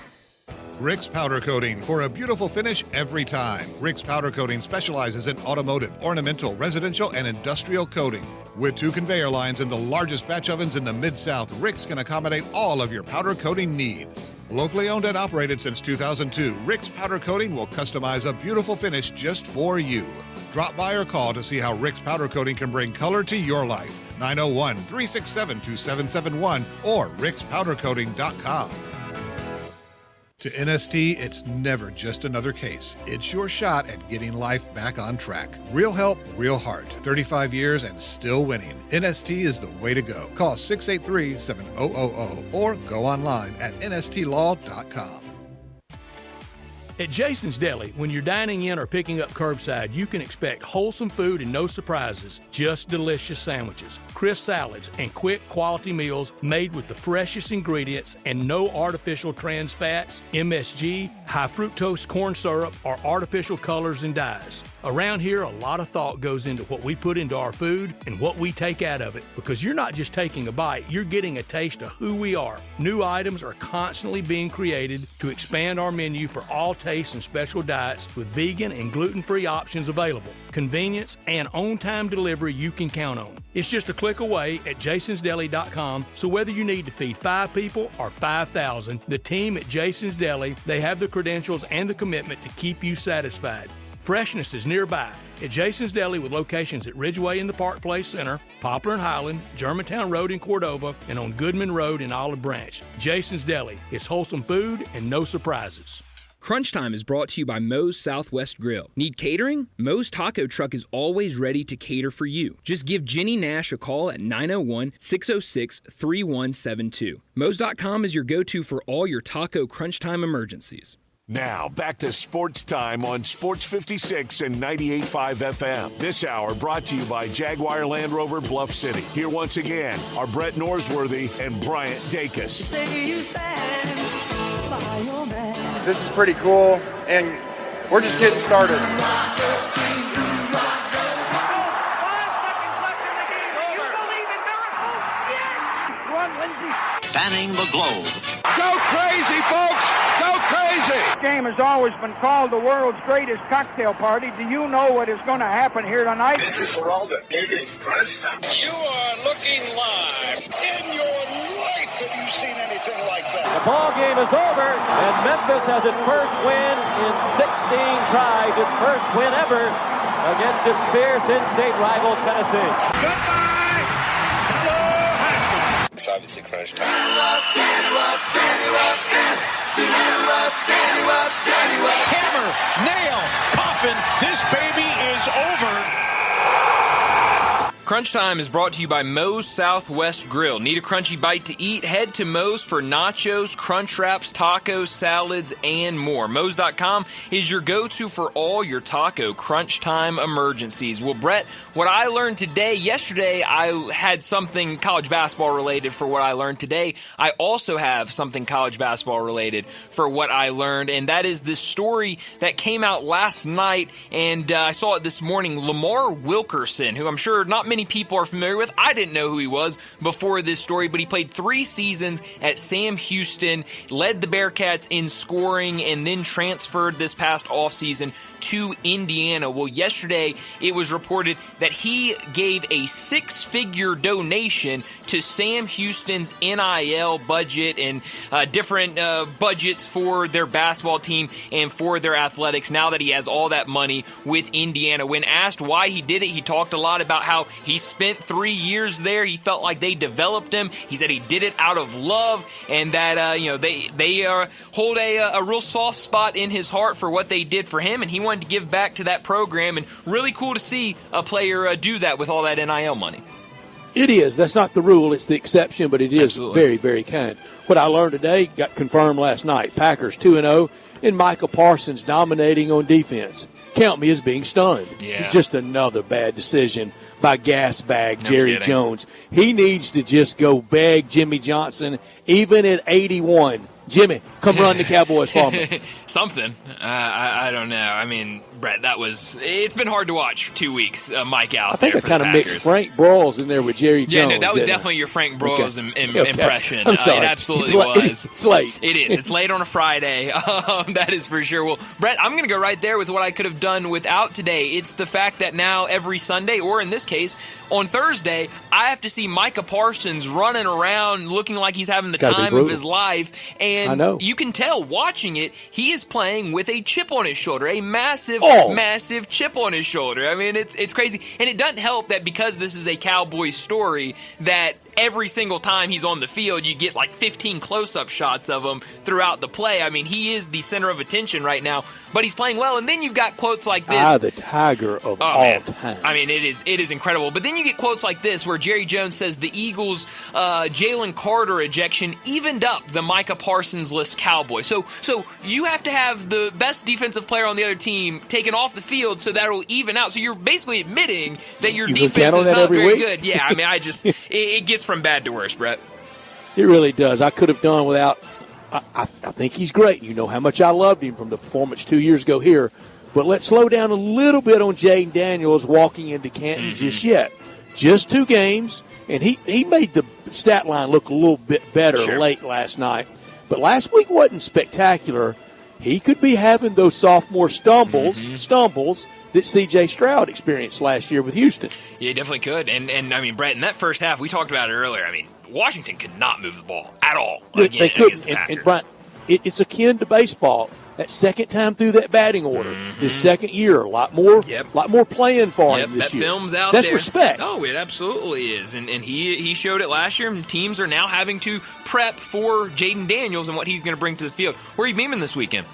Rick's Powder Coating for a beautiful finish every time. Rick's Powder Coating specializes in automotive, ornamental, residential, and industrial coating. With 2 conveyor lines and the largest batch ovens in the Mid-South, Rick's can accommodate all of your powder coating needs. Locally owned and operated since 2002, Rick's Powder Coating will customize a beautiful finish just for you. Drop by or call to see how Rick's Powder Coating can bring color to your life. 901-367-2771 or rickspowdercoating.com. To NST, it's never just another case. It's your shot at getting life back on track. Real help, real heart. 35 years and still winning. NST is the way to go. Call 683-7000 or go online at nstlaw.com. At Jason's Deli, when you're dining in or picking up curbside, you can expect wholesome food and no surprises, just delicious sandwiches, crisp salads, and quick quality meals made with the freshest ingredients and no artificial trans fats, MSG, high fructose corn syrup, or artificial colors and dyes. Around here, a lot of thought goes into what we put into our food and what we take out of it, because you're not just taking a bite, you're getting a taste of who we are. New items are constantly being created to expand our menu for all tastes and special diets with vegan and gluten-free options available. Convenience and on-time delivery you can count on. It's just a click away at jasonsdeli.com, so whether you need to feed 5 people or 5,000, the team at Jason's Deli, they have the credentials and the commitment to keep you satisfied. Freshness is nearby at Jason's Deli with locations at Ridgeway in the Park Place Center, Poplar and Highland, Germantown Road in Cordova, and on Goodman Road in Olive Branch. Jason's Deli. It's wholesome food and no surprises. Crunch Time is brought to you by Moe's Southwest Grill. Need catering? Moe's Taco Truck is always ready to cater for you. Just give Jenny Nash a call at 901-606-3172. Moe's.com is your go-to for all your taco Crunch Time emergencies. Now, back to Sports Time on Sports 56 and 98.5 FM. This hour brought to you by Jaguar Land Rover Bluff City. Here once again are Brett Norsworthy and Bryant Dacus. This is pretty cool, and we're just getting started. Spanning the globe. Go crazy, folks! Go crazy! This game has always been called the world's greatest cocktail party. Do you know what is going to happen here tonight? This is for all the biggest Crunch Time. You are looking live. In your life have you seen anything like that? The ball game is over, and Memphis has its first win in 16 tries. Its first win ever against its fierce in-state rival Tennessee. Goodbye! It's obviously Crunch Time. Hammer, nail, coffin, this baby is over. Crunch Time is brought to you by Moe's Southwest Grill. Need a crunchy bite to eat? Head to Moe's for nachos, crunch wraps, tacos, salads, and more. Moe's.com is your go-to for all your taco crunch time emergencies. Well, Brett, what I learned today, yesterday I had something college basketball related for what I learned today. I also have something college basketball related for what I learned, and that is this story that came out last night, and I saw it this morning. Lamar Wilkerson, who I'm sure not many people are familiar with. I didn't know who he was before this story, but he played 3 seasons at Sam Houston, led the Bearcats in scoring, and then transferred this past offseason to Indiana. Well, yesterday it was reported that he gave a 6-figure donation to Sam Houston's NIL budget and different budgets for their basketball team and for their athletics now that he has all that money with Indiana. When asked why he did it, he talked a lot about how he spent 3 years there. He felt like they developed him. He said he did it out of love, and that they hold a real soft spot in his heart for what they did for him, and he wanted to give back to that program. And really cool to see a player do that with all that NIL money. It is. That's not the rule. It's the exception, but it is Absolutely. very, very kind. What I learned today got confirmed last night. Packers 2-0. and Micah Parsons dominating on defense. Count me as being stunned. Yeah. Just another bad decision by gas bag Jerry kidding. Jones. He needs to just go beg Jimmy Johnson, even at 81. Jimmy, come run the Cowboys for me. Something. I don't know. I mean, Brett, it's been hard to watch for 2 weeks, Mike out I think there I for kind the of Packers. mixed Frank Broyles in there with Jerry Jones. Yeah, no, that was didn't I? definitely your Frank Broyles Okay. impression. I'm sorry. It absolutely was. It's late. It is. It's late on a Friday. That is for sure. Well, Brett, I'm going to go right there with what I could have done without today. It's the fact that now every Sunday, or in this case, on Thursday, I have to see Micah Parsons running around looking like he's having the time of his life. And I know. you can tell watching it, he is playing with a chip on his shoulder, a massive, massive chip on his shoulder. I mean, it's crazy. And it doesn't help that because this is a Cowboys story that every single time he's on the field, you get like 15 close-up shots of him throughout the play. I mean, he is the center of attention right now, but he's playing well. And then you've got quotes like this. The Tiger of all time. I mean, it is incredible. But then you get quotes like this where Jerry Jones says the Eagles' Jalen Carter ejection evened up the Micah Parsons-less Cowboys. So you have to have the best defensive player on the other team taken off the field so that will even out. So you're basically admitting that your defense is not very good. Yeah, I mean, it gets from bad to worse, Brett. It really does. I could have done without. I think he's great. You know how much I loved him from the performance 2 years ago here. But let's slow down a little bit on Jaden Daniels walking into Canton just yet. Just 2 games, and he made the stat line look a little bit better late last night. But last week wasn't spectacular. He could be having those sophomore stumbles that C.J. Stroud experienced last year with Houston. Yeah, he definitely could. And I mean, Brett, in that first half, we talked about it earlier. I mean, Washington could not move the ball at all. They couldn't. Against the Packers. And Brian, it's akin to baseball. That second time through that batting order, this second year, a lot more playing for him this that year. film's out That's there. respect. Oh, it absolutely is. And he showed it last year, and teams are now having to prep for Jaden Daniels and what he's going to bring to the field. Where are you beaming this weekend?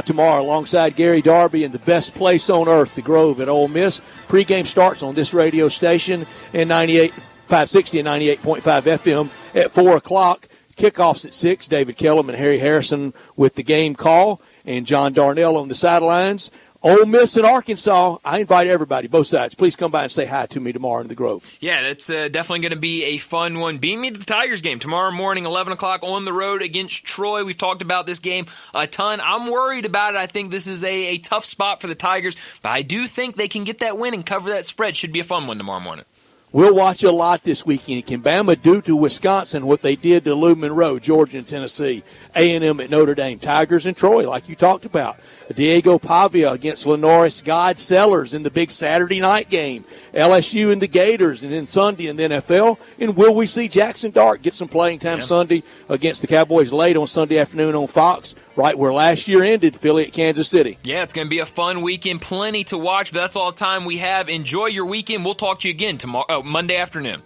Tomorrow, alongside Gary Darby in the best place on earth, the Grove at Ole Miss. Pregame starts on this radio station and 560 and 98.5 FM at 4 o'clock. Kickoffs at 6. David Kellum and Harry Harrison with the game call, and John Darnell on the sidelines. Ole Miss and Arkansas, I invite everybody, both sides, please come by and say hi to me tomorrow in the Grove. Yeah, that's definitely going to be a fun one. Beam me to the Tigers game tomorrow morning, 11 o'clock on the road against Troy. We've talked about this game a ton. I'm worried about it. I think this is a tough spot for the Tigers, but I do think they can get that win and cover that spread. Should be a fun one tomorrow morning. We'll watch a lot this weekend. Can Bama do to Wisconsin what they did to Lou Monroe, Georgia and Tennessee, A&M at Notre Dame, Tigers and Troy, like you talked about. Diego Pavia against Lenoris God Sellers in the big Saturday night game. LSU and the Gators, and then Sunday in the NFL. And will we see Jackson Dart get some playing time Sunday against the Cowboys late on Sunday afternoon on Fox, right where last year ended, Philly at Kansas City? Yeah, it's going to be a fun weekend. Plenty to watch, but that's all the time we have. Enjoy your weekend. We'll talk to you again tomorrow, Monday afternoon.